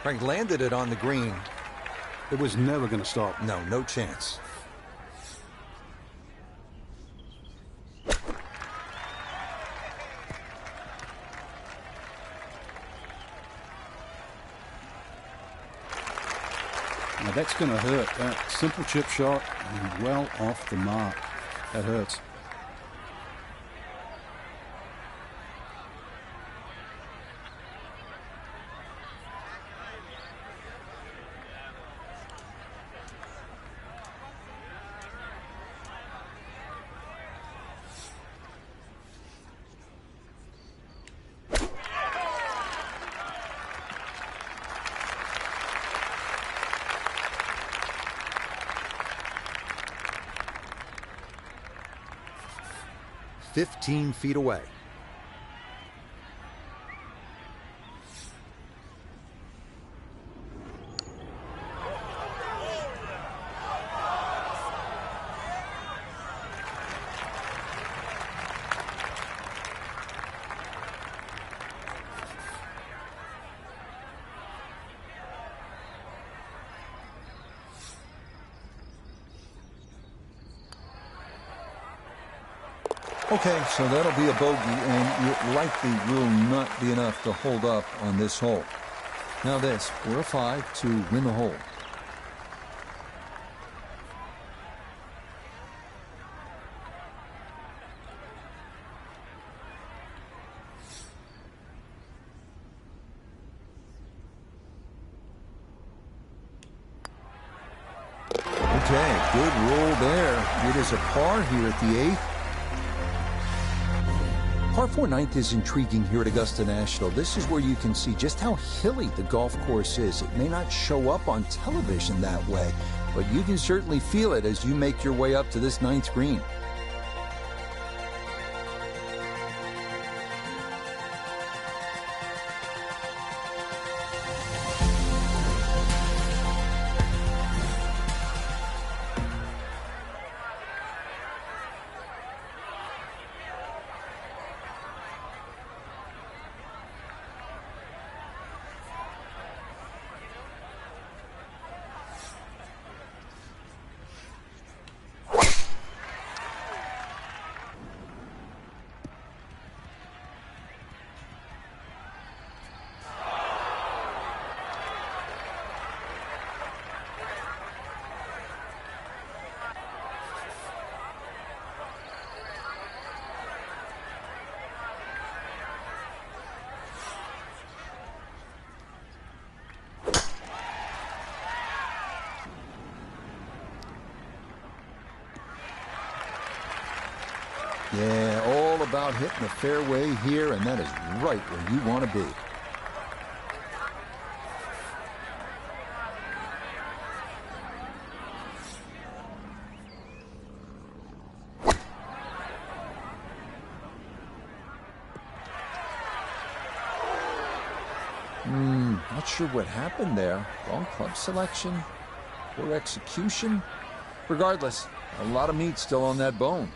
Frank landed it on the green. It was never going to stop. No, no chance. Now that's going to hurt. That simple chip shot and well off the mark. That hurts. "15 feet away." Okay, so that'll be a bogey, and it likely will not be enough to hold up on this hole. Now this, 4 or 5 to win the hole. Okay, good roll there. It is a par here at the 8th. Par 4 ninth is intriguing here at Augusta National. This is where you can see just how hilly the golf course is. It may not show up on television that way, but you can certainly feel it as you make your way up to this 9th green. Yeah, all about hitting the fairway here, and that is right where you want to be. Not sure what happened there. Wrong club selection, poor execution. Regardless, a lot of meat still on that bone.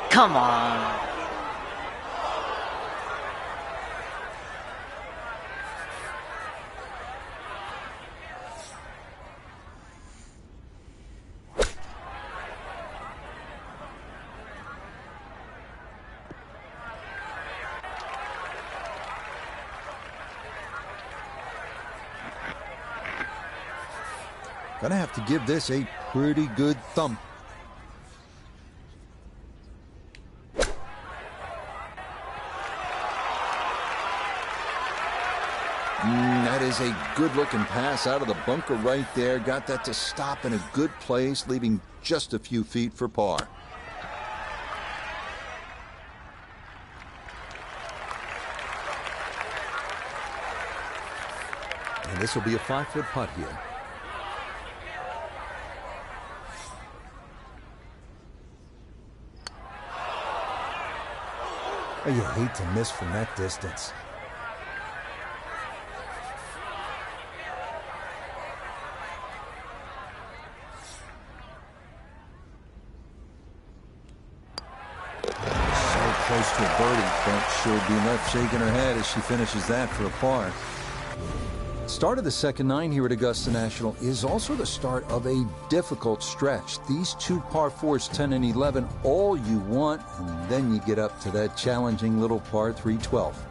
Come on. Gonna have to give this a pretty good thump. That is a good-looking pass out of the bunker right there. Got that to stop in a good place, leaving just a few feet for par. And this will be a 5-foot putt here. Oh, you hate to miss from that distance. Close to a birdie, but she'll be left shaking her head as she finishes that for a par. Start of the second 9 here at Augusta National is also the start of a difficult stretch. These 2 par 4s, 10 and 11, all you want, and then you get up to that challenging little par 3, 12.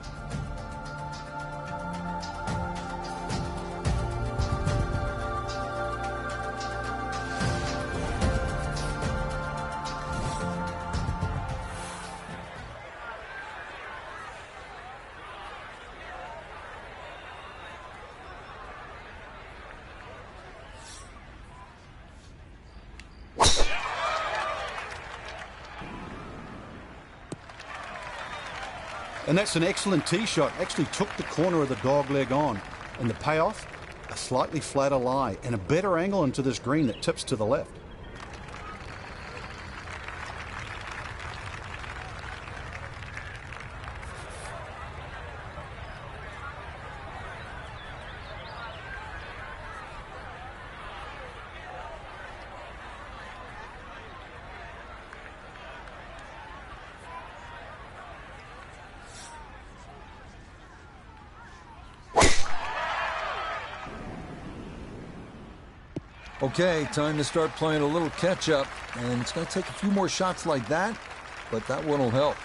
And that's an excellent tee shot. Actually took the corner of the dog leg on. And the payoff, a slightly flatter lie and a better angle into this green that tips to the left. Okay, time to start playing a little catch-up, and it's going to take a few more shots like that but that one will help.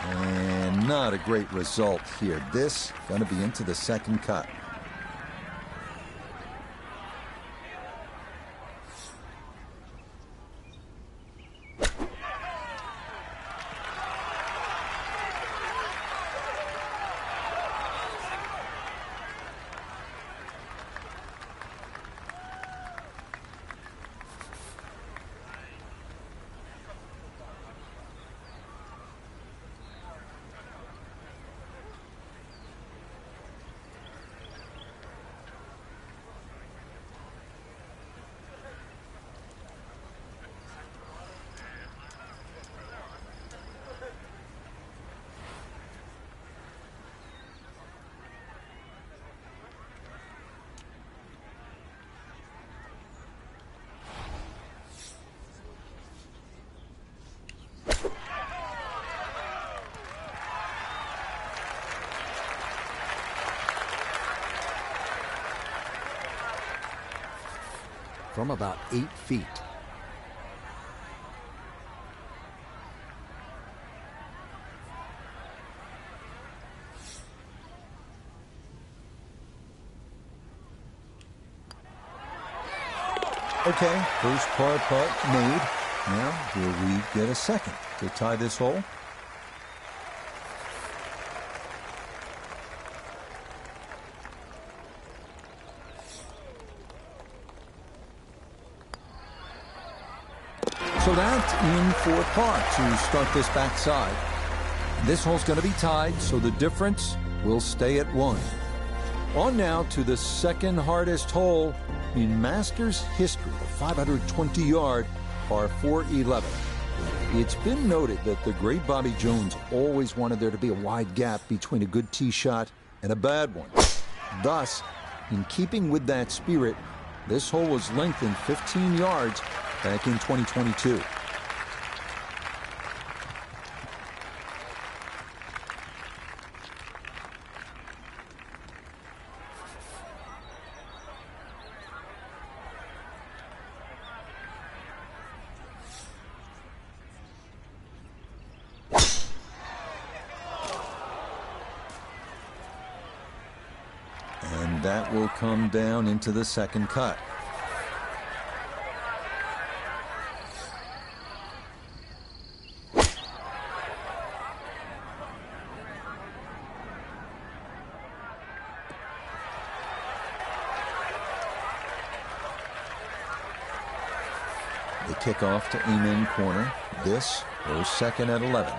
And not a great result here. This going to be into the second cut. From about 8 feet. Okay, first par putt made. Now, will we get a second to tie this hole? So that's in for par to start this backside. This hole's going to be tied, so the difference will stay at 1. On now to the second hardest hole in Masters history, the 520-yard par 411. It's been noted that the great Bobby Jones always wanted there to be a wide gap between a good tee shot and a bad one. Thus, in keeping with that spirit, this hole was lengthened 15 yards back in 2022. And that will come down into the second cut. The kickoff to Amen Corner. This goes second at 11.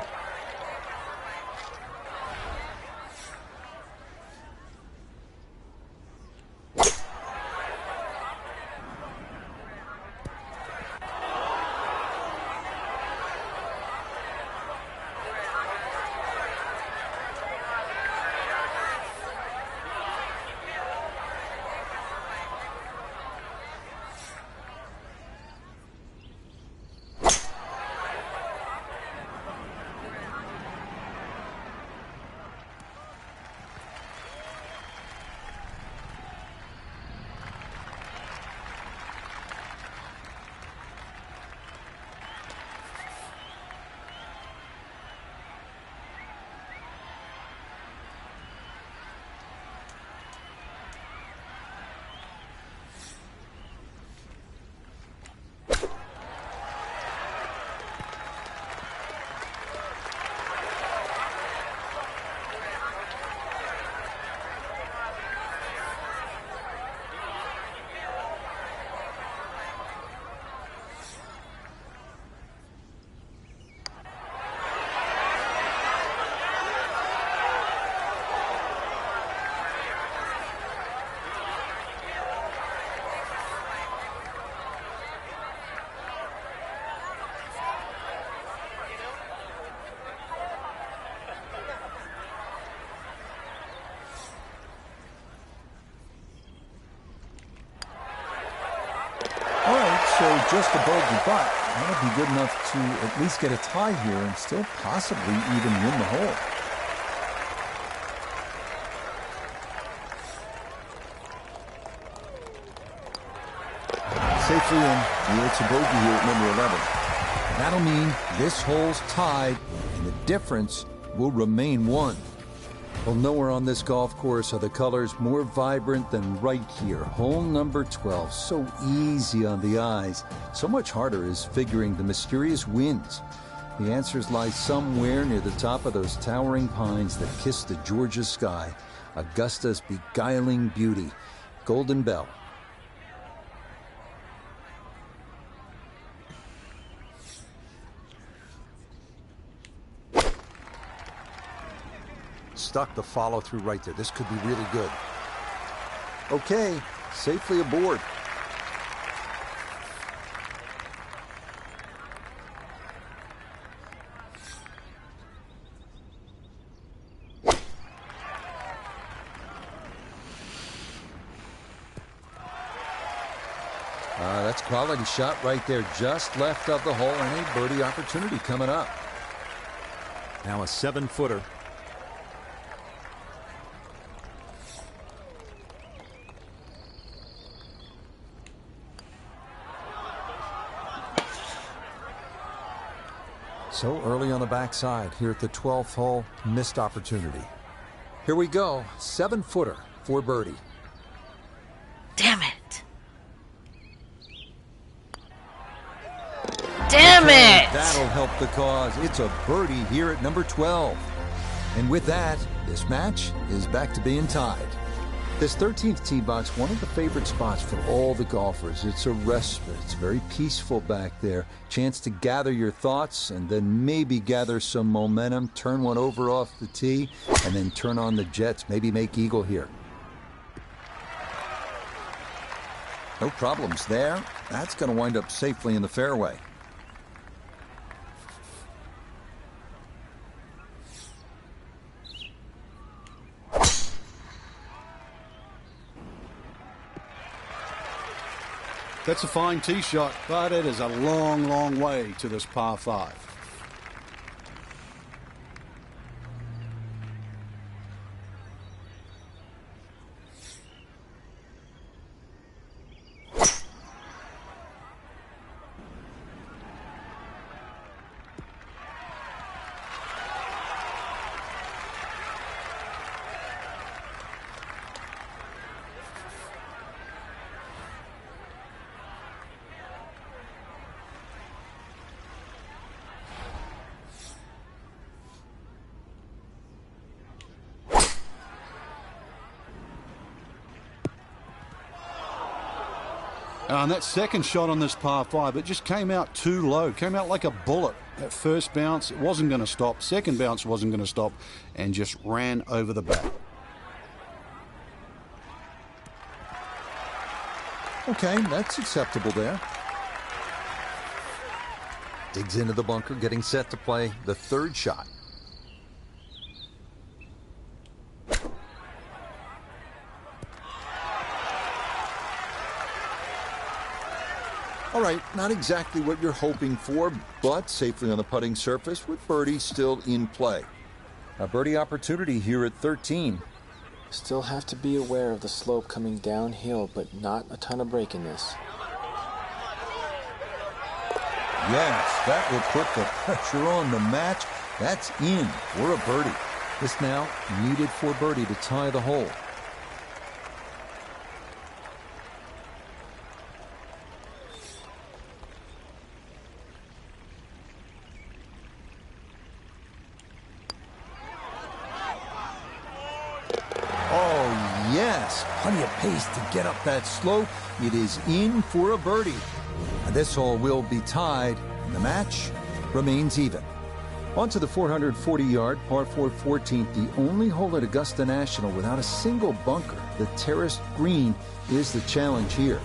so just a bogey, but that'll be good enough to at least get a tie here and still possibly even win the hole. Safely in. It's a bogey here at number 11. That'll mean this hole's tied, and the difference will remain one. Well, nowhere on this golf course are the colors more vibrant than right here. Hole number 12. So easy on the eyes. So much harder is figuring the mysterious winds. The answers lie somewhere near the top of those towering pines that kiss the Georgia sky. Augusta's beguiling beauty. Golden Bell. Stuck the follow through right there. This could be really good. Okay, safely aboard. That's a quality shot right there. Just left of the hole and a birdie opportunity coming up. Now a 7-footer. So early on the backside here at the 12th hole, missed opportunity. Here we go, 7-footer for birdie. Damn it! Damn it! That'll help the cause. It's a birdie here at number 12. And with that, this match is back to being tied. This 13th tee box, one of the favorite spots for all the golfers. It's a respite. It's very peaceful back there. Chance to gather your thoughts and then maybe gather some momentum, turn one over off the tee, and then turn on the jets. Maybe make eagle here. No problems there. That's going to wind up safely in the fairway. That's a fine tee shot, but it is a long, long way to this par 5. And that second shot on this par 5, it just came out too low. Came out like a bullet. That first bounce, it wasn't going to stop. Second bounce wasn't going to stop. And just ran over the back. Okay, that's acceptable there. Digs into the bunker, getting set to play the third shot. All right, not exactly what you're hoping for, but safely on the putting surface with birdie still in play. A birdie opportunity here at 13. Still have to be aware of the slope coming downhill, but not a ton of break in this. Yes, that will put the pressure on the match. That's in for a birdie. This now needed for birdie to tie the hole. Plenty of pace to get up that slope. It is in for a birdie. And this hole will be tied, and the match remains even. On to the 440-yard par 4 14th, the only hole at Augusta National without a single bunker. The terraced green is the challenge here.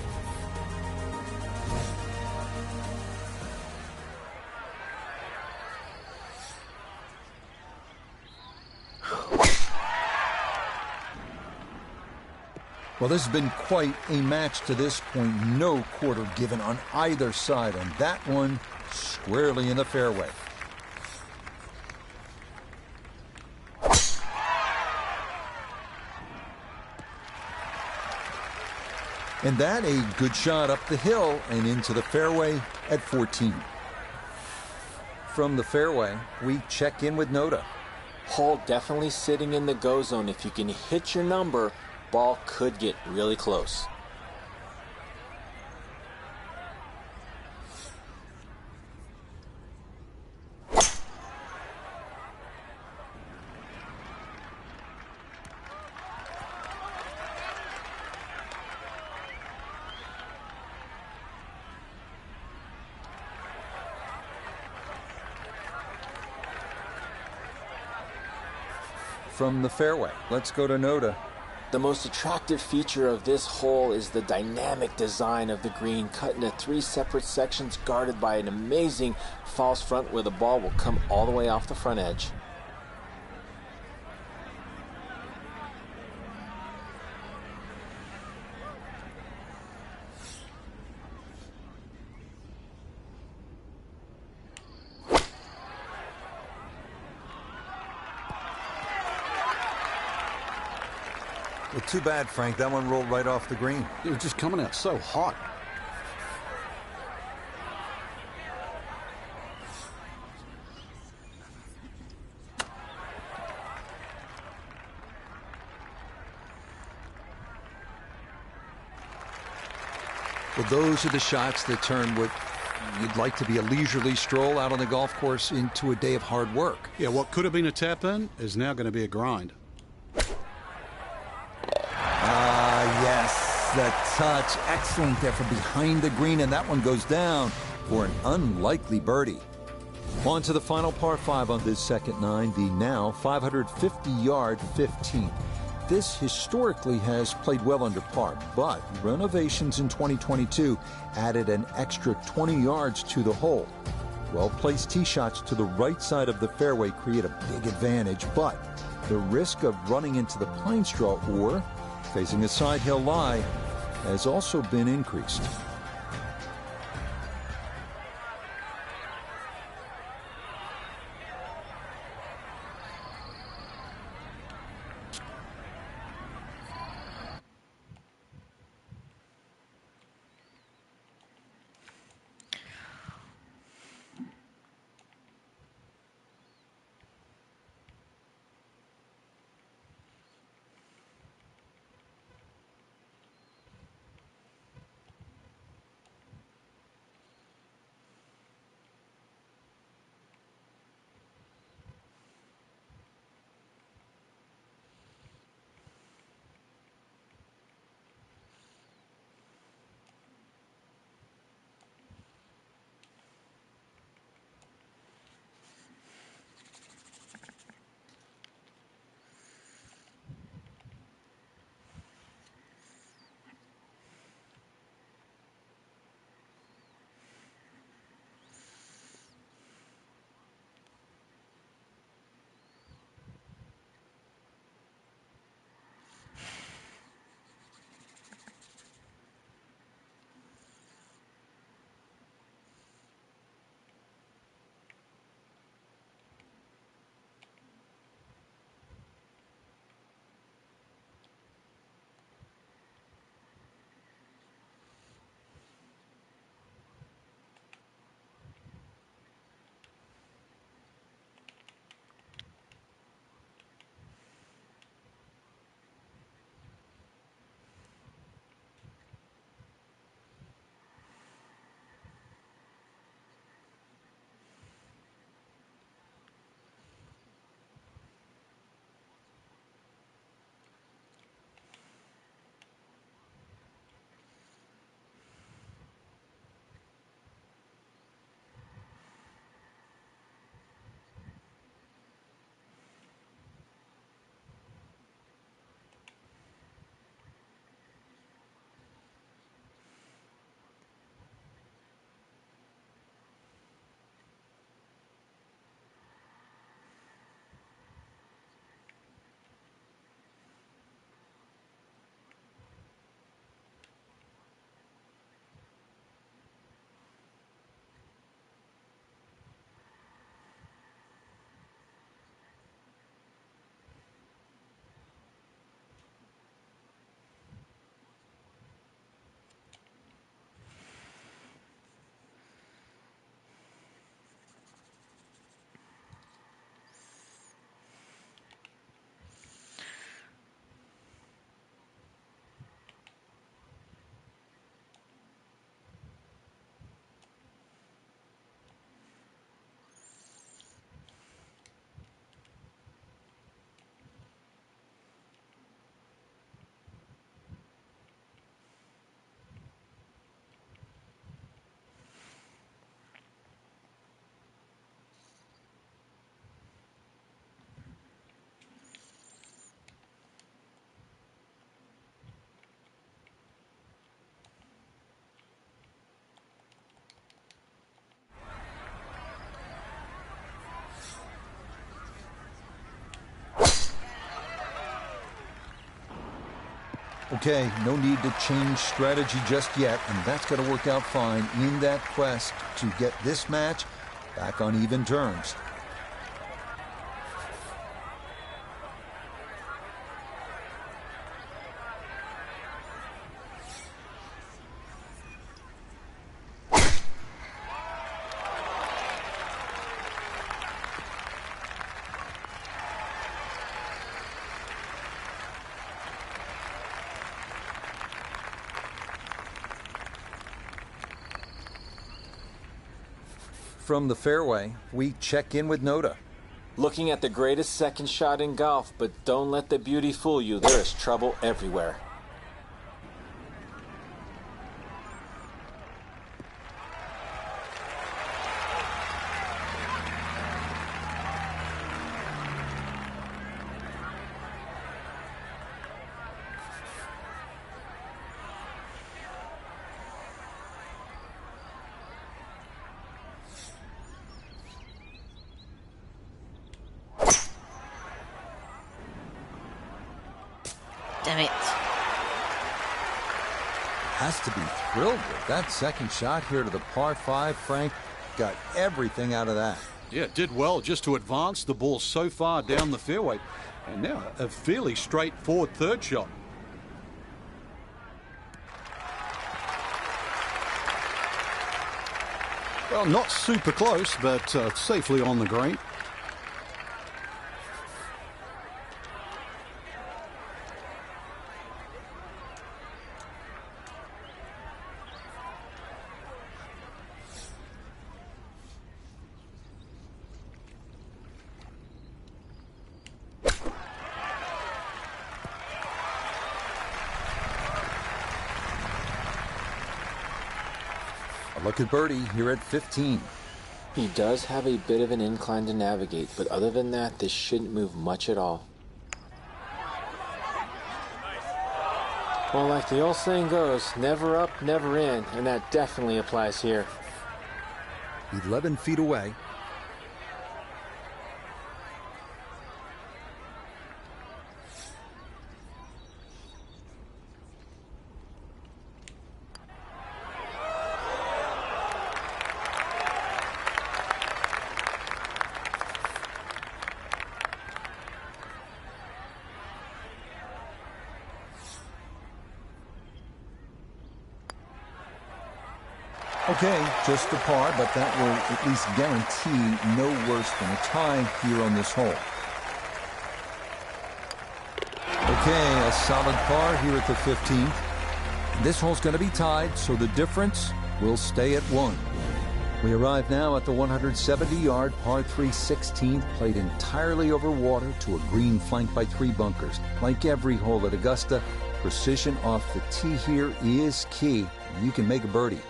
Well, this has been quite a match to this point. No quarter given on either side, and that one squarely in the fairway. And that a good shot up the hill and into the fairway at 14. From the fairway, we check in with Notah. Hole definitely sitting in the go zone. If you can hit your number, ball could get really close. From the fairway, let's go to Notah. The most attractive feature of this hole is the dynamic design of the green, cut into 3 separate sections guarded by an amazing false front where the ball will come all the way off the front edge. Well, too bad, Frank. That one rolled right off the green. It was just coming out so hot. Well, those are the shots that turn what you'd like to be a leisurely stroll out on the golf course into a day of hard work. Yeah, what could have been a tap in is now going to be a grind. Yes, the touch. Excellent there from behind the green, and that one goes down for an unlikely birdie. On to the final par 5 on this second 9, the now 550-yard 15. This historically has played well under par, but renovations in 2022 added an extra 20 yards to the hole. Well-placed tee shots to the right side of the fairway create a big advantage, but the risk of running into the pine straw or facing a side hill lie has also been increased. Okay, no need to change strategy just yet, and that's going to work out fine in that quest to get this match back on even terms. From the fairway, we check in with Notah. Looking at the greatest second shot in golf, but don't let the beauty fool you. There is trouble everywhere. Damn it. Has to be thrilled with that second shot here to the par 5, Frank. Got everything out of that. Yeah, it did well just to advance the ball so far down the fairway. And now a fairly straightforward third shot. Well, not super close, but safely on the green. A look at birdie here at 15. He does have a bit of an incline to navigate, but other than that, this shouldn't move much at all. Well, like the old saying goes, never up, never in, and that definitely applies here. 11 feet away. Okay, just a par, but that will at least guarantee no worse than a tie here on this hole. Okay, a solid par here at the 15th. This hole's going to be tied, so the difference will stay at 1. We arrive now at the 170-yard par 3 16th, played entirely over water to a green flanked by 3 bunkers. Like every hole at Augusta, precision off the tee here is key. You can make a birdie.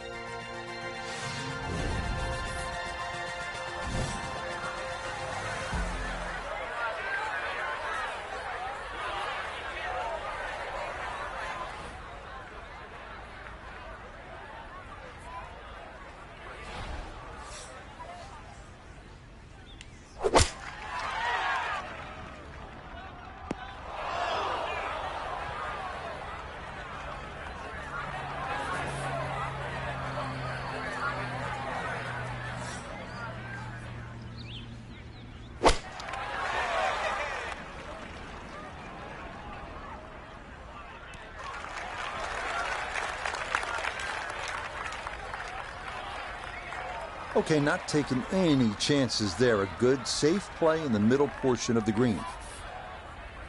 Okay, not taking any chances there. A good, safe play in the middle portion of the green.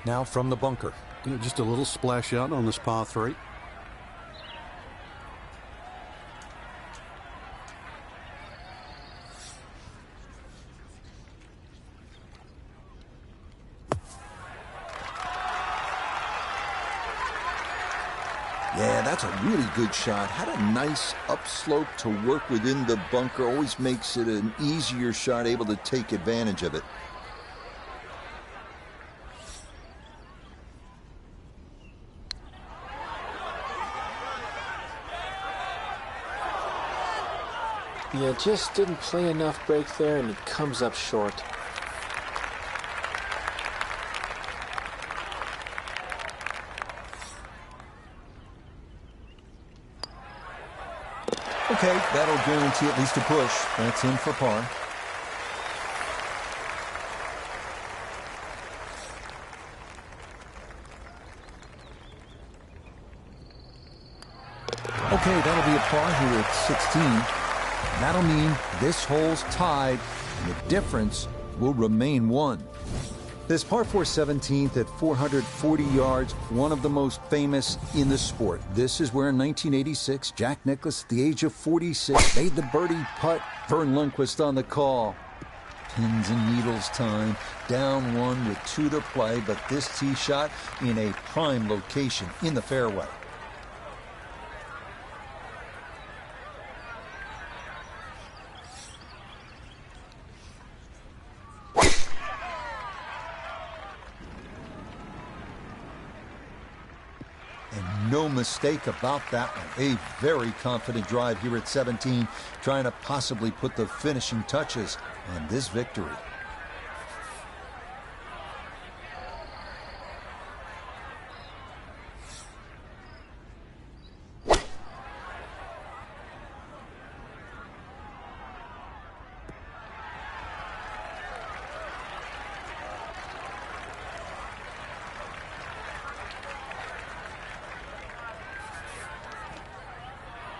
Now from the bunker. Just a little splash out on this par 3. Yeah, that's a really good shot. Had a nice upslope to work within the bunker. Always makes it an easier shot, able to take advantage of it. Yeah, just didn't play enough break there, and it comes up short. Okay, that'll guarantee at least a push. That's in for par. Okay, that'll be a par here at 16. That'll mean this hole's tied, and the difference will remain 1. This par 4 17th at 440 yards, one of the most famous in the sport. This is where in 1986, Jack Nicklaus, at the age of 46, made the birdie putt. Vern Lundquist on the call. Pins and needles time. Down 1 with 2 to play, but this tee shot in a prime location in the fairway. No mistake about that one. A very confident drive here at 17, trying to possibly put the finishing touches on this victory.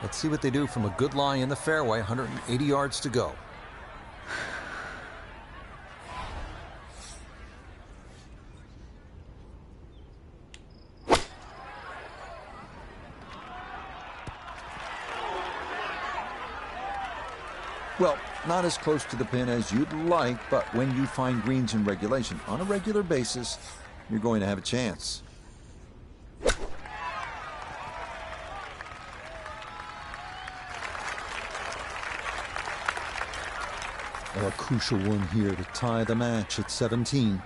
Let's see what they do from a good lie in the fairway. 180 yards to go. Well, not as close to the pin as you'd like, but when you find greens in regulation on a regular basis, you're going to have a chance. A crucial one here to tie the match at 17.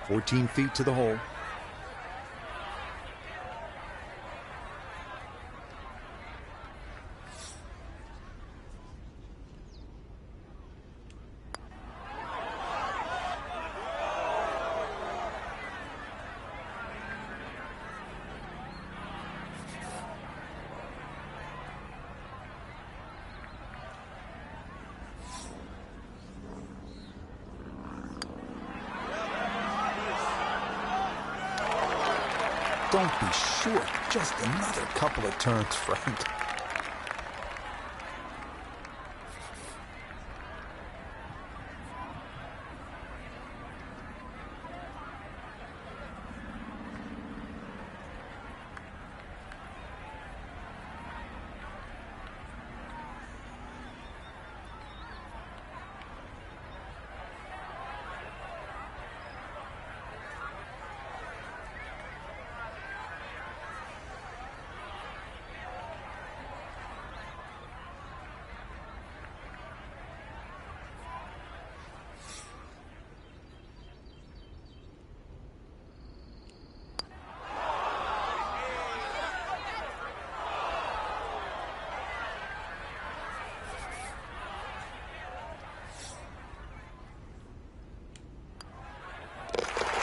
$14 to the hole. Don't be short. Just another couple of turns, Frank.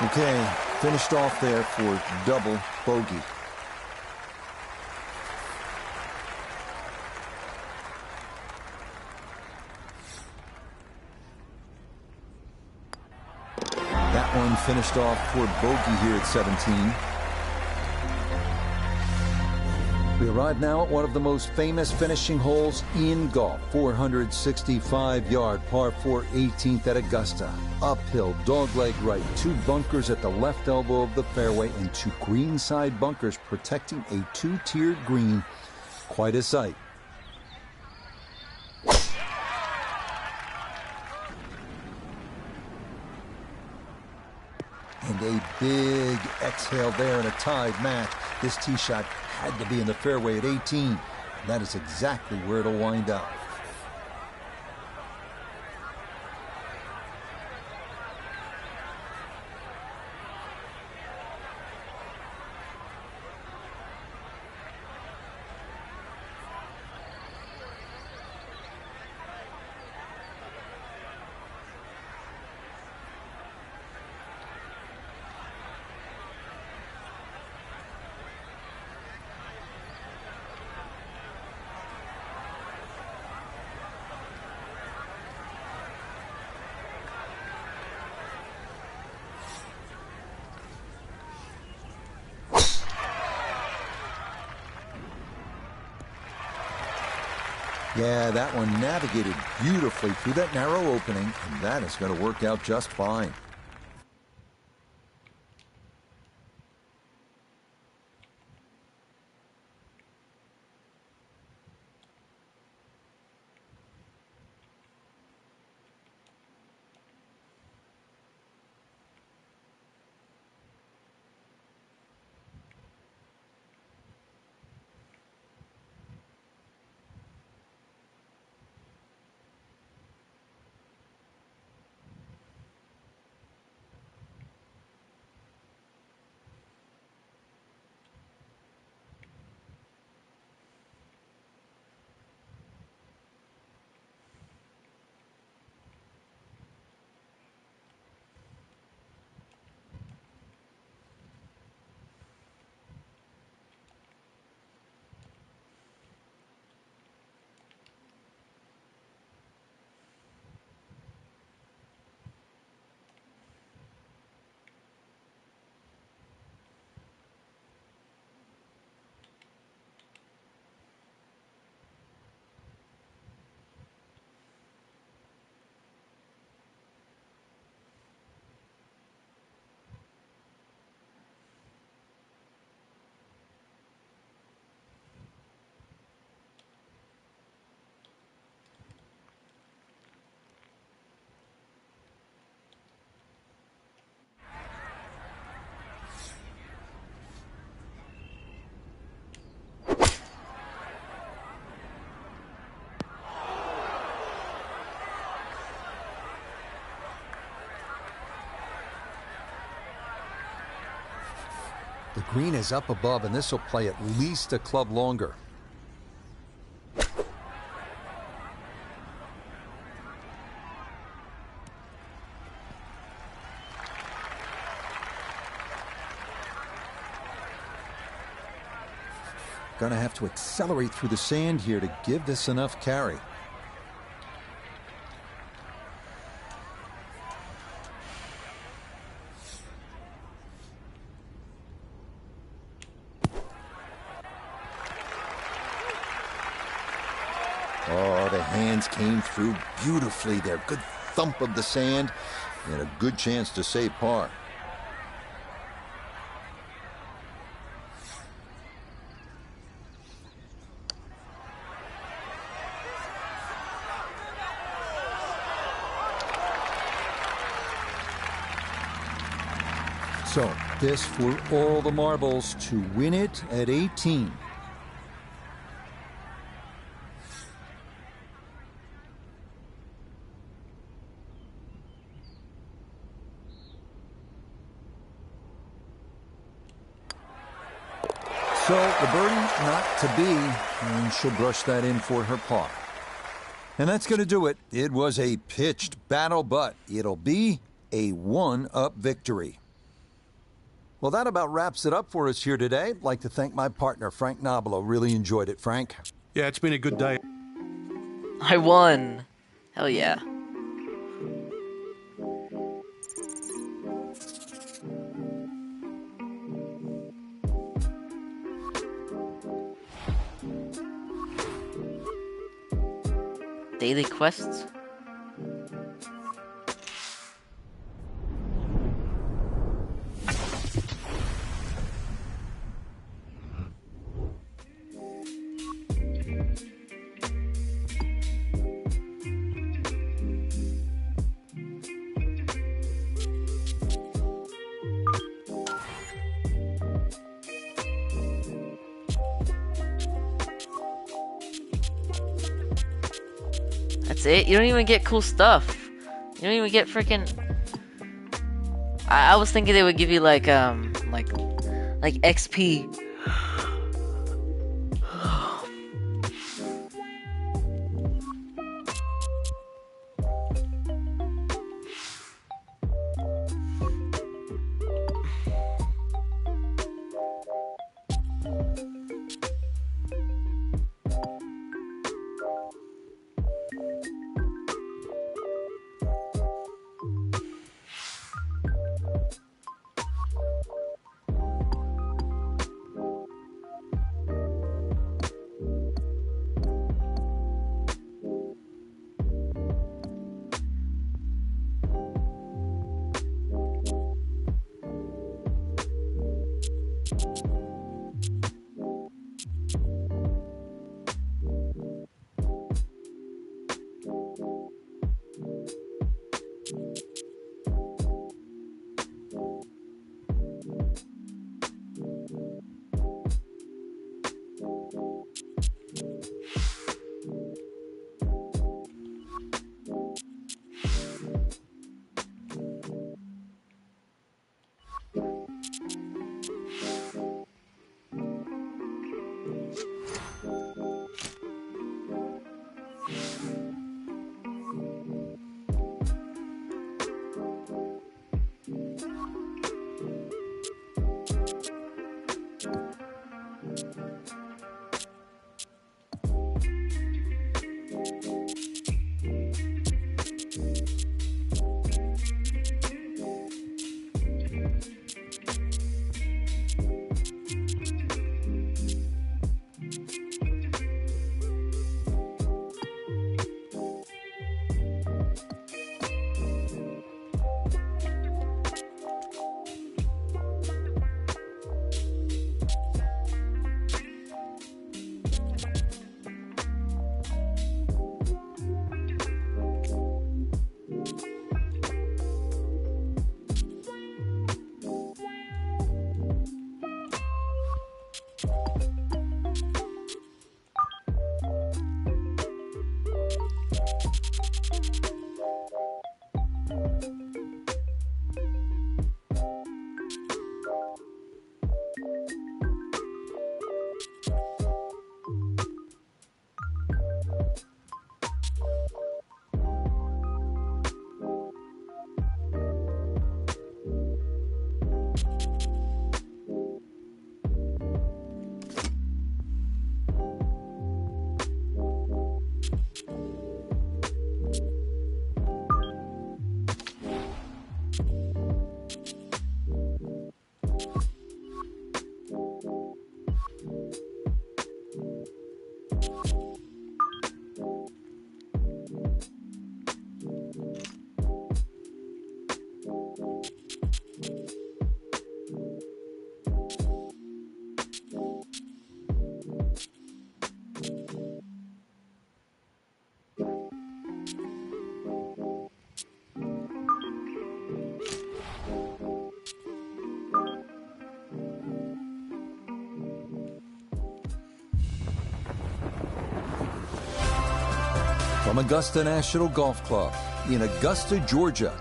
Okay, finished off there for double bogey. That one finished off for bogey here at 17. We arrive now at one of the most famous finishing holes in golf. 465-yard par 4 18th at Augusta. Uphill, dogleg right, 2 bunkers at the left elbow of the fairway and 2 greenside bunkers protecting a 2-tiered green. Quite a sight. And a big exhale there in a tied match. This tee shot had to be in the fairway at 18. That is exactly where it'll wind up. Yeah, that one navigated beautifully through that narrow opening, and that is going to work out just fine. The green is up above, and this will play at least a club longer. Gonna have to accelerate through the sand here to give this enough carry. Oh, the hands came through beautifully there. Good thump of the sand and a good chance to save par. So, this for all the marbles to win it at 18. So, the birdie not to be, and she'll brush that in for her par. And that's going to do it. It was a pitched battle, but it'll be a one-up victory. Well, that about wraps it up for us here today. I'd like to thank my partner, Frank Nobilo. Really enjoyed it, Frank. Yeah, it's been a good day. I won. Hell yeah. Daily quests? That's it? You don't even get cool stuff. You don't even get freaking... I was thinking they would give you like XP. From Augusta National Golf Club in Augusta, Georgia,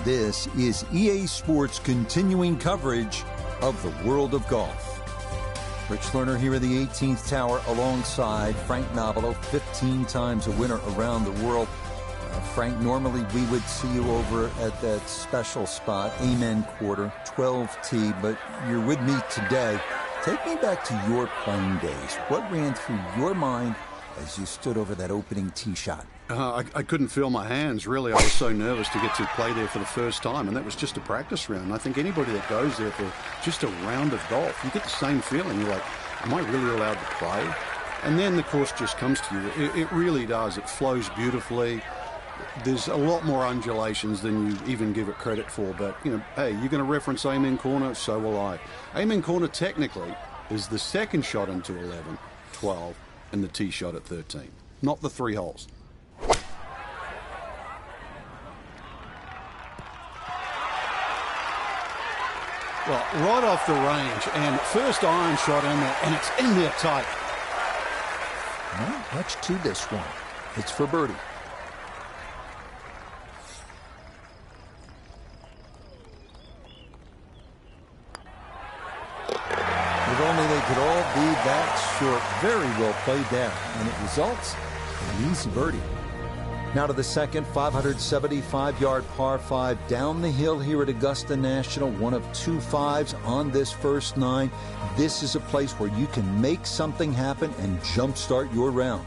this is EA Sports' continuing coverage of the world of golf. Rich Lerner here at the 18th Tower alongside Frank Nobilo, 15 times a winner around the world. Frank, normally we would see you over at that special spot, Amen Quarter, 12T, but you're with me today. Take me back to your playing days. What ran through your mind as you stood over that opening tee shot? I couldn't feel my hands, really. I was so nervous to get to play there for the first time, and that was just a practice round. I think anybody that goes there for just a round of golf, you get the same feeling. You're like, am I really allowed to play? And then the course just comes to you. It really does. It flows beautifully. There's a lot more undulations than you even give it credit for, but, you know, hey, you're going to reference Amen Corner, so will I. Amen Corner technically is the second shot into 11, 12, and the tee shot at 13, not the 3 holes. Well, right off the range, and first iron shot in there, and it's in there tight. Not much to this one. It's for birdie. sure very well played there, and it results in an easy birdie. Now to the second 575-yard par 5 down the hill here at Augusta National. One of 2 5s on this first 9. This is a place where you can make something happen and jumpstart your round.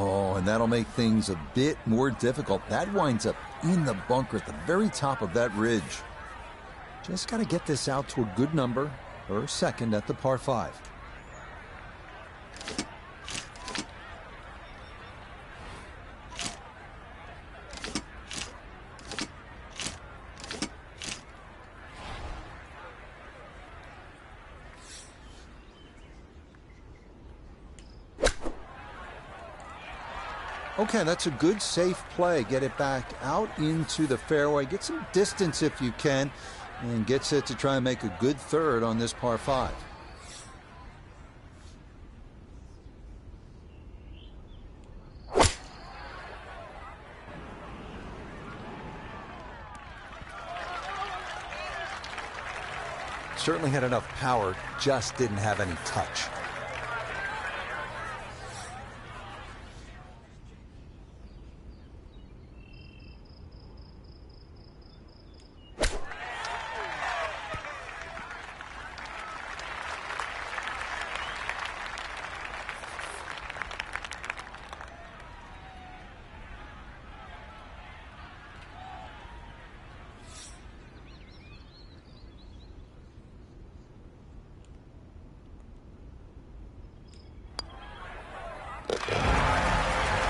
Oh, and that'll make things a bit more difficult. That winds up in the bunker at the very top of that ridge. Just got to get this out to a good number, or second at the par 5. Okay, that's a good, safe play. Get it back out into the fairway. Get some distance if you can, and gets it to try and make a good third on this par 5. Certainly had enough power, just didn't have any touch.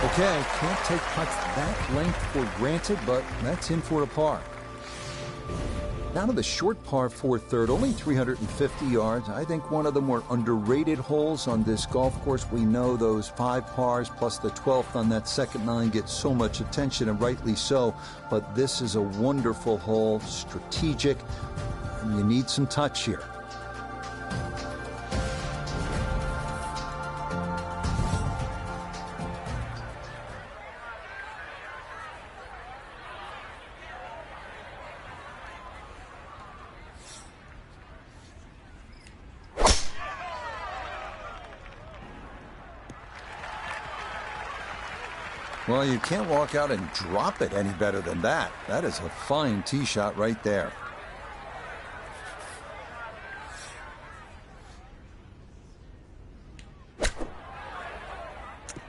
Okay, can't take putts that length for granted, but that's in for a par. Now to the short par 4 third, only 350 yards. I think one of the more underrated holes on this golf course. We know those 5 pars plus the 12th on that second 9 get so much attention, and rightly so. But this is a wonderful hole, strategic, and you need some touch here. Well, you can't walk out and drop it any better than that. That is a fine tee shot right there.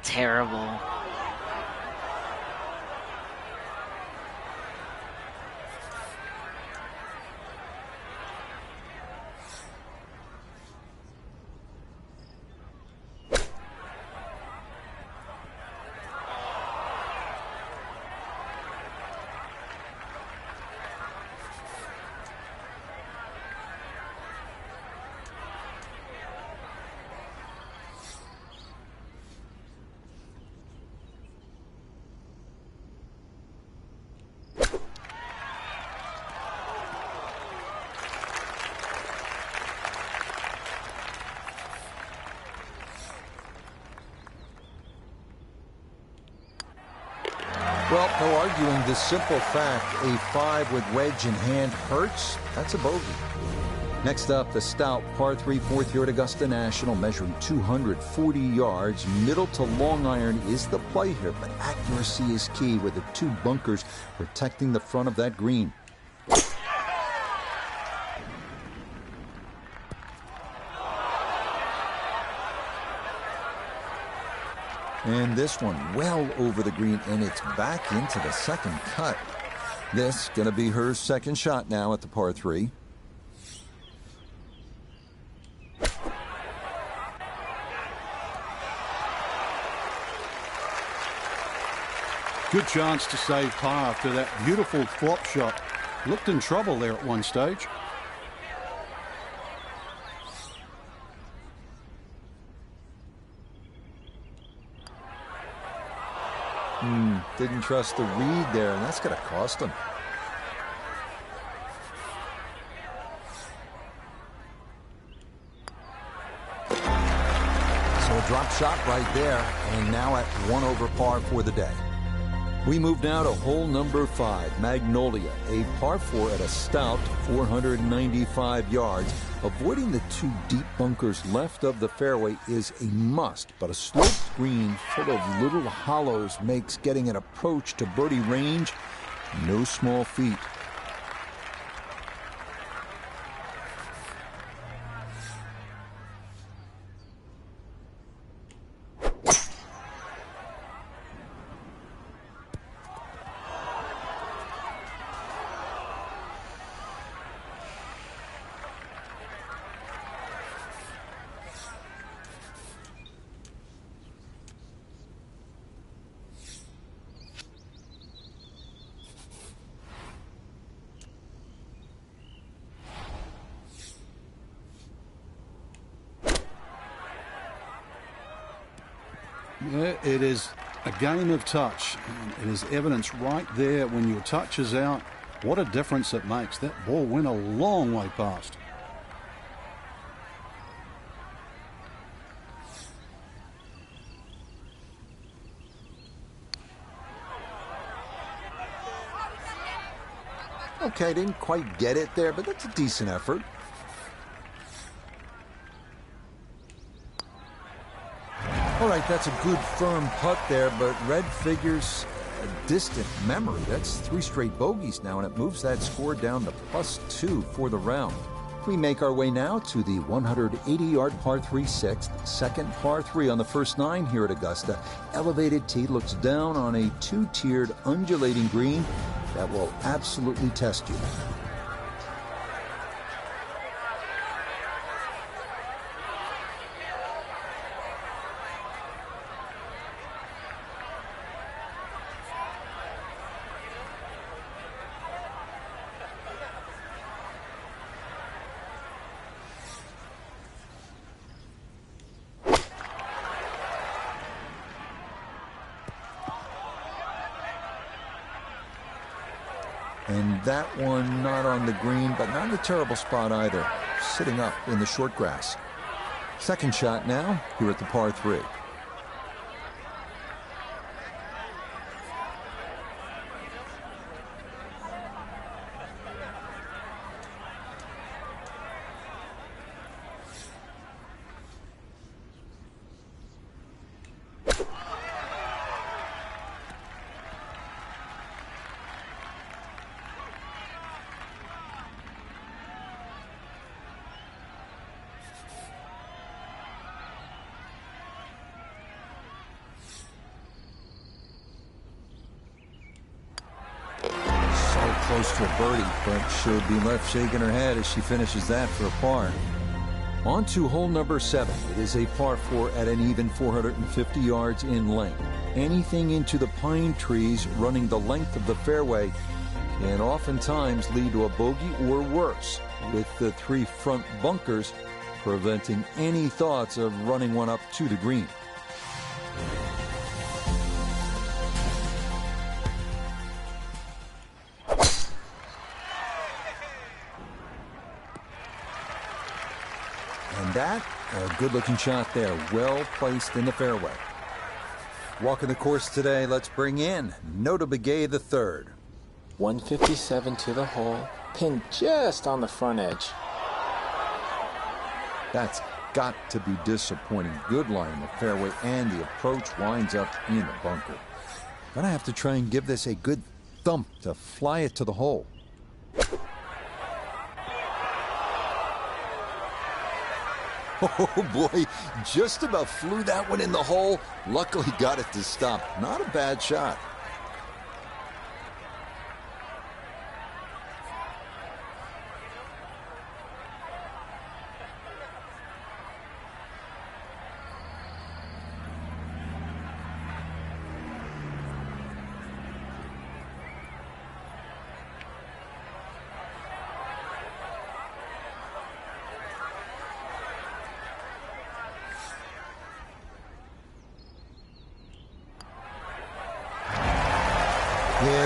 Terrible. Well, no arguing the simple fact a 5 with wedge in hand hurts. That's a bogey. Next up, the stout par 3 fourth here at Augusta National, measuring 240 yards. Middle to long iron is the play here, but accuracy is key with the 2 bunkers protecting the front of that green. And this one well over the green, and it's back into the second cut. This going to be her second shot now at the par 3. Good chance to save par after that beautiful flop shot. Looked in trouble there at one stage. Didn't trust the read there, and that's going to cost him. So a drop shot right there, and now at 1 over par for the day. We move now to hole number 5, Magnolia, a par 4 at a stout 495 yards. Avoiding the 2 deep bunkers left of the fairway is a must, but a sloped green full of little hollows makes getting an approach to birdie range no small feat. Yeah, it is a game of touch. It is evidence right there when your touch is out. What a difference it makes. That ball went a long way past. Okay, didn't quite get it there, but that's a decent effort. All right, that's a good firm putt there, but red figures a distant memory. That's 3 straight bogeys now, and it moves that score down to +2 for the round. We make our way now to the 180-yard par 3 6th, second par 3 on the first 9 here at Augusta. Elevated tee looks down on a 2-tiered undulating green that will absolutely test you. And that one not on the green, but not in a terrible spot either. Sitting up in the short grass. Second shot now here at the par 3. Close to a birdie, but she'll be left shaking her head as she finishes that for a par. On to hole number 7. It is a par 4 at an even 450 yards in length. Anything into the pine trees running the length of the fairway can oftentimes lead to a bogey or worse, with the 3 front bunkers preventing any thoughts of running one up to the green. And that, a good-looking shot there, well placed in the fairway. Walking the course today, let's bring in Notah Begay III. 157 to the hole, pinned just on the front edge. That's got to be disappointing. Good line in the fairway, and the approach winds up in the bunker. Gonna have to try and give this a good thump to fly it to the hole. Oh boy, just about flew that one in the hole. Luckily got it to stop. Not a bad shot.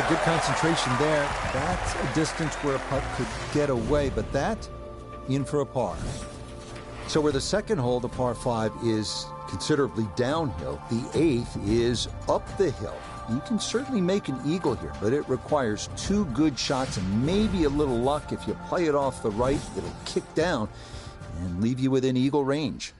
Yeah, good concentration there. That's a distance where a putt could get away, but that in for a par. So where the second hole, the par 5, is considerably downhill, the 8th is up the hill. You can certainly make an eagle here, but it requires 2 good shots and maybe a little luck. If you play it off the right, it'll kick down and leave you within eagle range.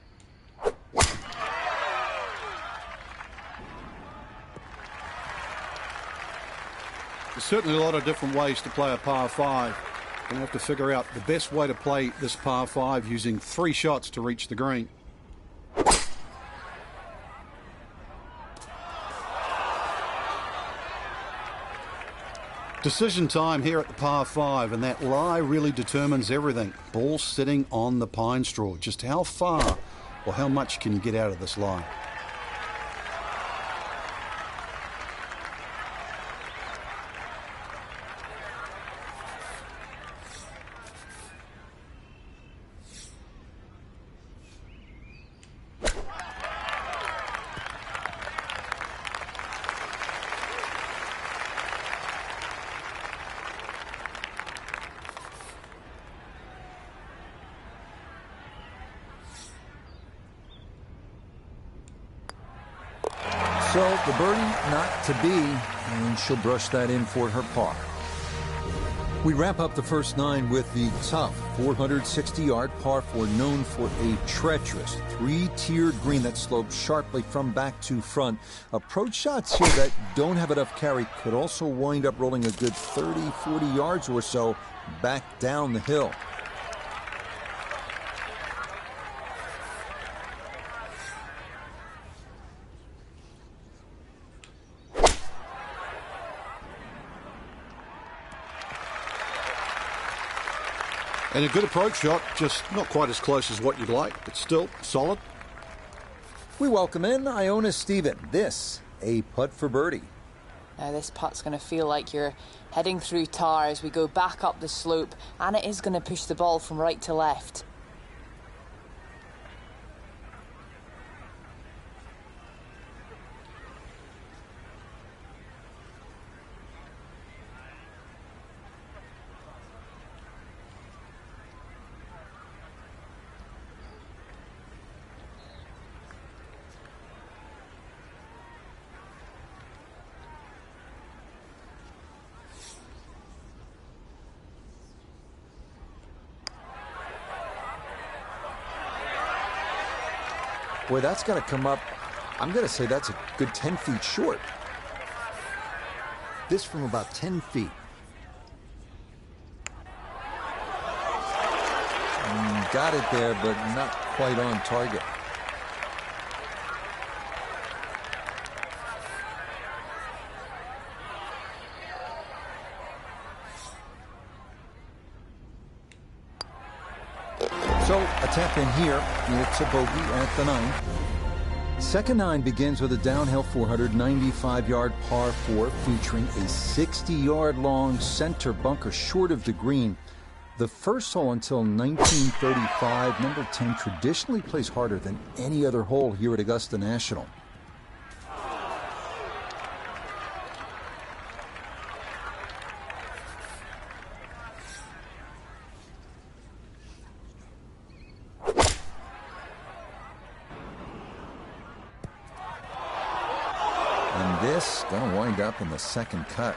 There's certainly a lot of different ways to play a par 5. You're going to have to figure out the best way to play this par 5 using 3 shots to reach the green. Decision time here at the par 5, and that lie really determines everything. Ball sitting on the pine straw. Just how far or how much can you get out of this lie? So the birdie not to be, and she'll brush that in for her par. We wrap up the first 9 with the tough 460-yard par 4, known for a treacherous 3-tiered green that slopes sharply from back to front. Approach shots here that don't have enough carry could also wind up rolling a good 30, 40 yards or so back down the hill. And a good approach shot, just not quite as close as what you'd like, but still solid. We welcome in Iona Stephen. This, a putt for birdie. Now this putt's going to feel like you're heading through tar as we go back up the slope, and it is going to push the ball from right to left. Boy, that's got to come up. I'm going to say that's a good 10 feet short. This from about 10 feet. Got it there, but not quite on target. So a tap in here. It's a bogey at the 9th. Second 9 begins with a downhill 495-yard par 4 featuring a 60-yard long center bunker short of the green. The first hole until 1935, number 10 traditionally plays harder than any other hole here at Augusta National. And this going to wind up in the second cut.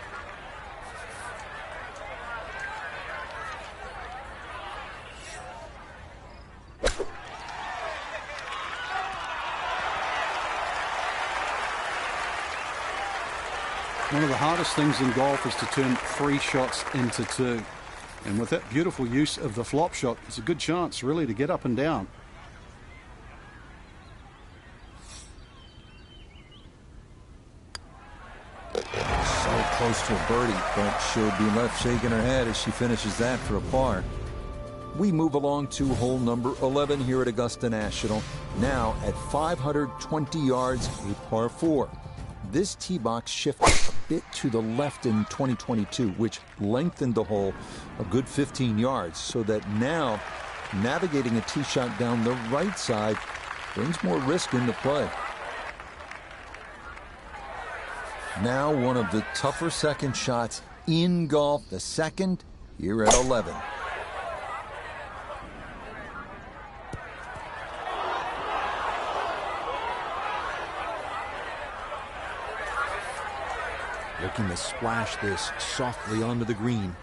One of the hardest things in golf is to turn 3 shots into 2. And with that beautiful use of the flop shot, it's a good chance really to get up and down. So close to a birdie, but she'll be left shaking her head as she finishes that for a par. We move along to hole number 11 here at Augusta National, now at 520 yards, a par 4. This tee box shifted a bit to the left in 2022, which lengthened the hole a good 15 yards, so that now navigating a tee shot down the right side brings more risk into play. Now one of the tougher second shots in golf, the second here at 11. Looking to splash this softly onto the green.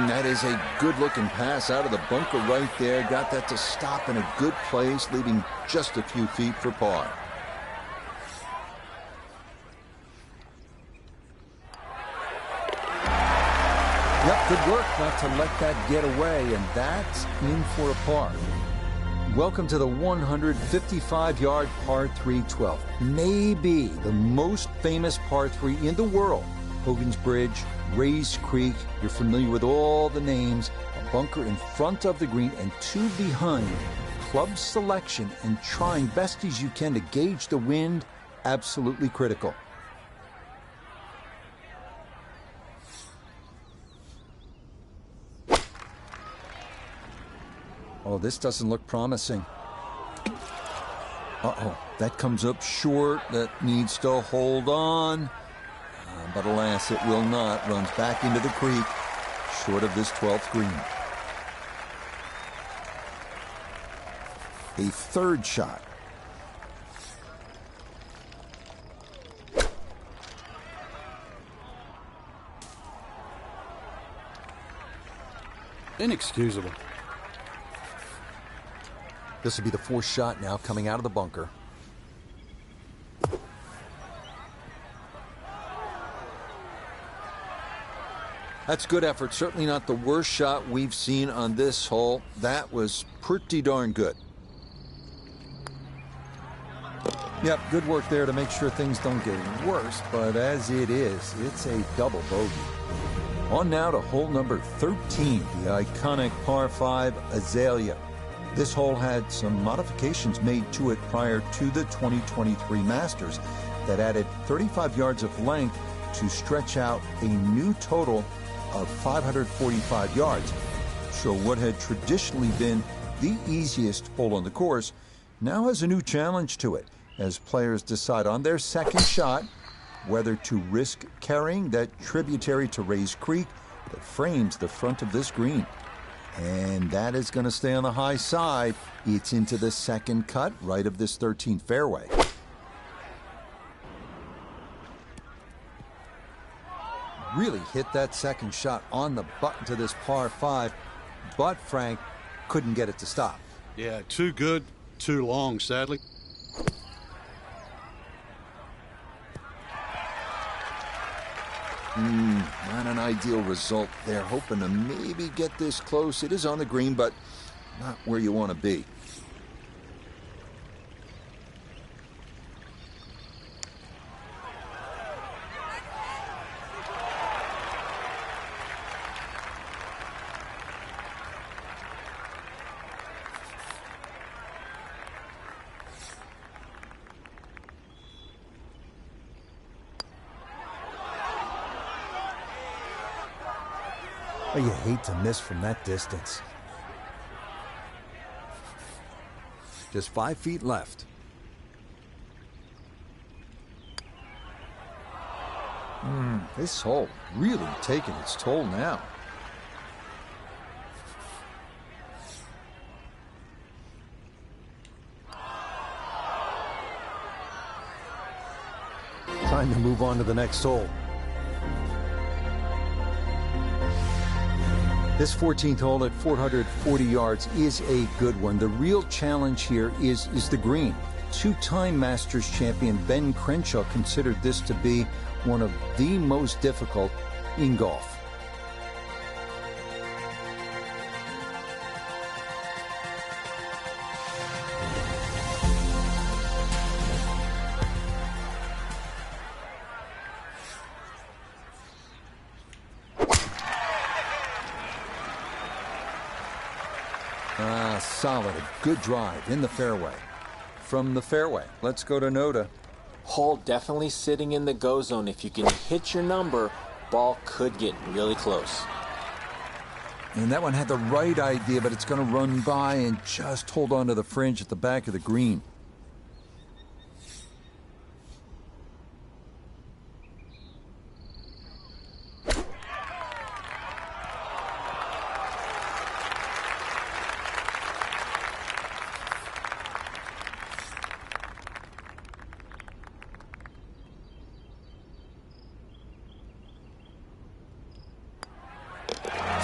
That is a good-looking pass out of the bunker right there. Got that to stop in a good place, leaving just a few feet for par. Yep, good work not to let that get away, and that's in for a par. Welcome to the 155-yard par 3 12th. Maybe the most famous par 3 in the world. Hogan's Bridge, Rays Creek, you're familiar with all the names. A bunker in front of the green and two behind. Club selection and trying best as you can to gauge the wind, absolutely critical. Oh, this doesn't look promising. Uh-oh, that comes up short. That needs to hold on. But alas, it will not. Runs back into the creek, short of this 12th green. A third shot. Inexcusable. This will be the fourth shot now coming out of the bunker. That's good effort. Certainly not the worst shot we've seen on this hole. That was pretty darn good. Yep, good work there to make sure things don't get worse. But as it is, it's a double bogey. On now to hole number 13, the iconic par 5 Azalea. This hole had some modifications made to it prior to the 2023 Masters that added 35 yards of length to stretch out a new total of 545 yards. So what had traditionally been the easiest hole on the course now has a new challenge to it as players decide on their second shot whether to risk carrying that tributary to Rays Creek that frames the front of this green. And that is going to stay on the high side. It's into the second cut right of this 13th fairway. Really hit that second shot on the button to this par 5, but Frank couldn't get it to stop. Yeah, too good, too long, sadly. Not an ideal result there. Hoping to maybe get this close. It is on the green, but not where you want to be. Oh, you hate to miss from that distance. Just 5 feet left. This hole really taking its toll now. Time to move on to the next hole. This 14th hole at 440 yards is a good one. The real challenge here is the green. Two-time Masters champion Ben Crenshaw considered this to be one of the most difficult in golf. Solid, a good drive in the fairway. From the fairway, let's go to Noda. Hole definitely sitting in the go zone. If you can hit your number, ball could get really close. And that one had the right idea, but it's going to run by and just hold on to the fringe at the back of the green.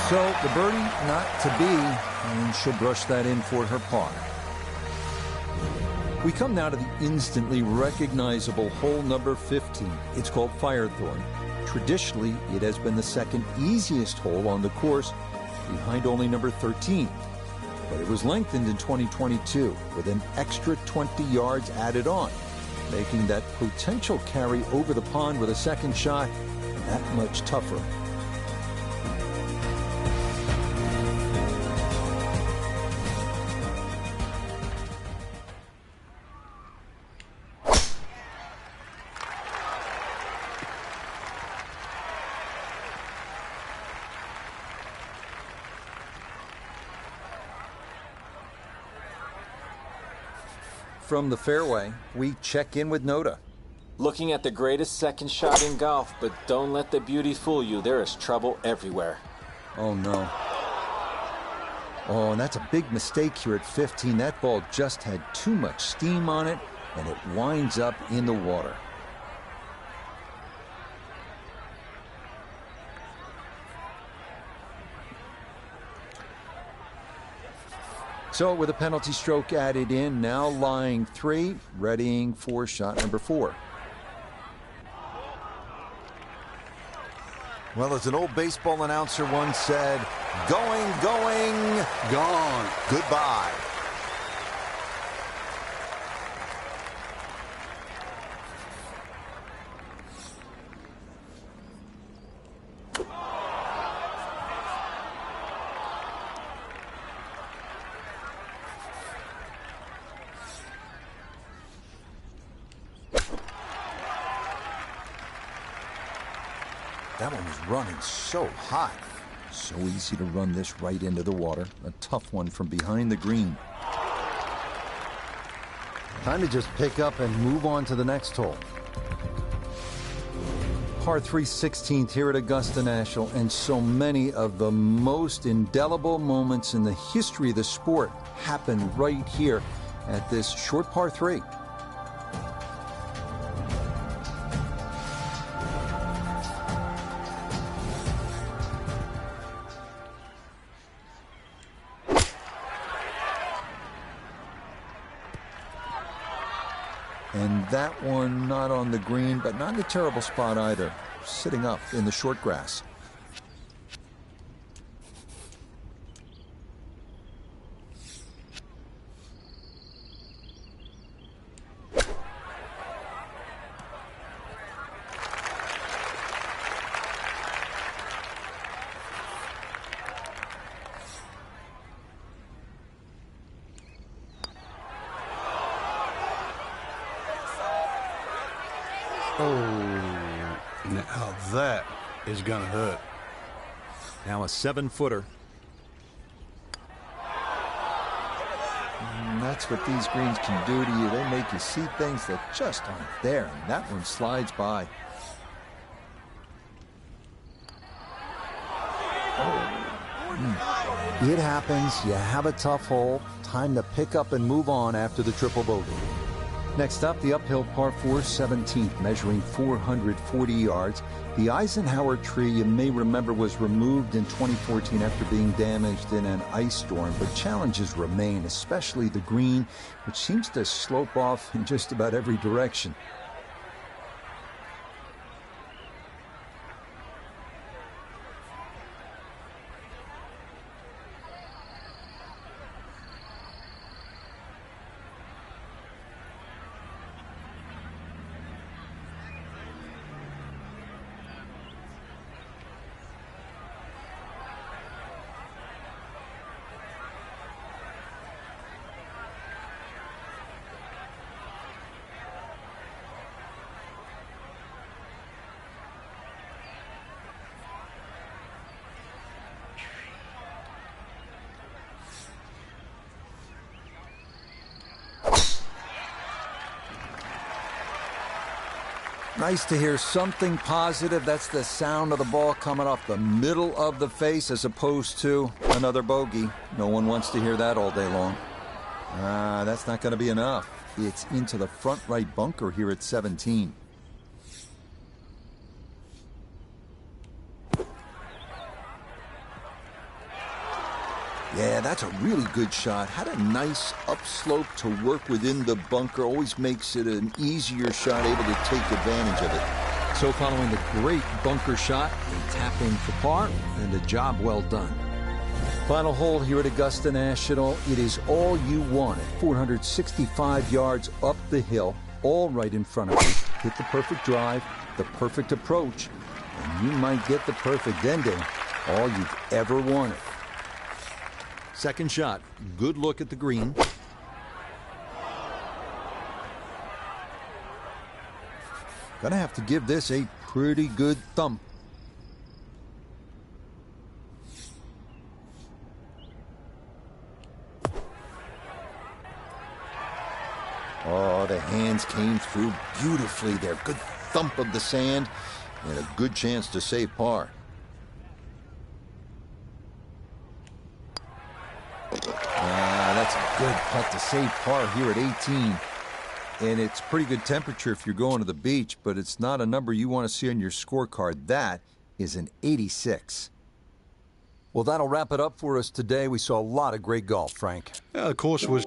So the birdie not to be, and she'll brush that in for her par. We come now to the instantly recognizable hole number 15. It's called Firethorn. Traditionally, it has been the second easiest hole on the course, behind only number 13. But it was lengthened in 2022 with an extra 20 yards added on, making that potential carry over the pond with a second shot that much tougher. From the fairway, we check in with Notah. Looking at the greatest second shot in golf, but don't let the beauty fool you. There is trouble everywhere. Oh, no. Oh, and that's a big mistake here at 15. That ball just had too much steam on it, and it winds up in the water. So with a penalty stroke added in, now lying 3, readying for shot number 4. Well, as an old baseball announcer once said, going, going, gone, goodbye. That one was running so hot. So easy to run this right into the water. A tough one from behind the green. Time to just pick up and move on to the next hole. Par 3 16th here at Augusta National, and so many of the most indelible moments in the history of the sport happen right here at this short par 3. And that one not on the green, but not in a terrible spot either. Sitting up in the short grass. Oh, now that is going to hurt. Now a 7-footer. And that's what these greens can do to you. They make you see things that just aren't there. And that one slides by. It happens. You have a tough hole. Time to pick up and move on after the triple bogey. Next up, the uphill par 4 17th, measuring 440 yards. The Eisenhower tree, you may remember, was removed in 2014 after being damaged in an ice storm, but challenges remain, especially the green, which seems to slope off in just about every direction. Nice to hear something positive. That's the sound of the ball coming off the middle of the face as opposed to another bogey. No one wants to hear that all day long. That's not going to be enough. It's into the front right bunker here at 17. Yeah, that's a really good shot. Had a nice upslope to work within the bunker. Always makes it an easier shot, able to take advantage of it. So following the great bunker shot, a tap in for par, and a job well done. Final hole here at Augusta National. It is all you want at 465 yards up the hill, all right in front of you. Hit the perfect drive, the perfect approach, and you might get the perfect ending, all you've ever wanted. Second shot, good look at the green. Gonna have to give this a pretty good thump. Oh, the hands came through beautifully there. Good thump of the sand and a good chance to save par. That's a good putt to save par here at 18. And it's pretty good temperature if you're going to the beach, but it's not a number you want to see on your scorecard. That is an 86. Well, that'll wrap it up for us today. We saw a lot of great golf, Frank. The course was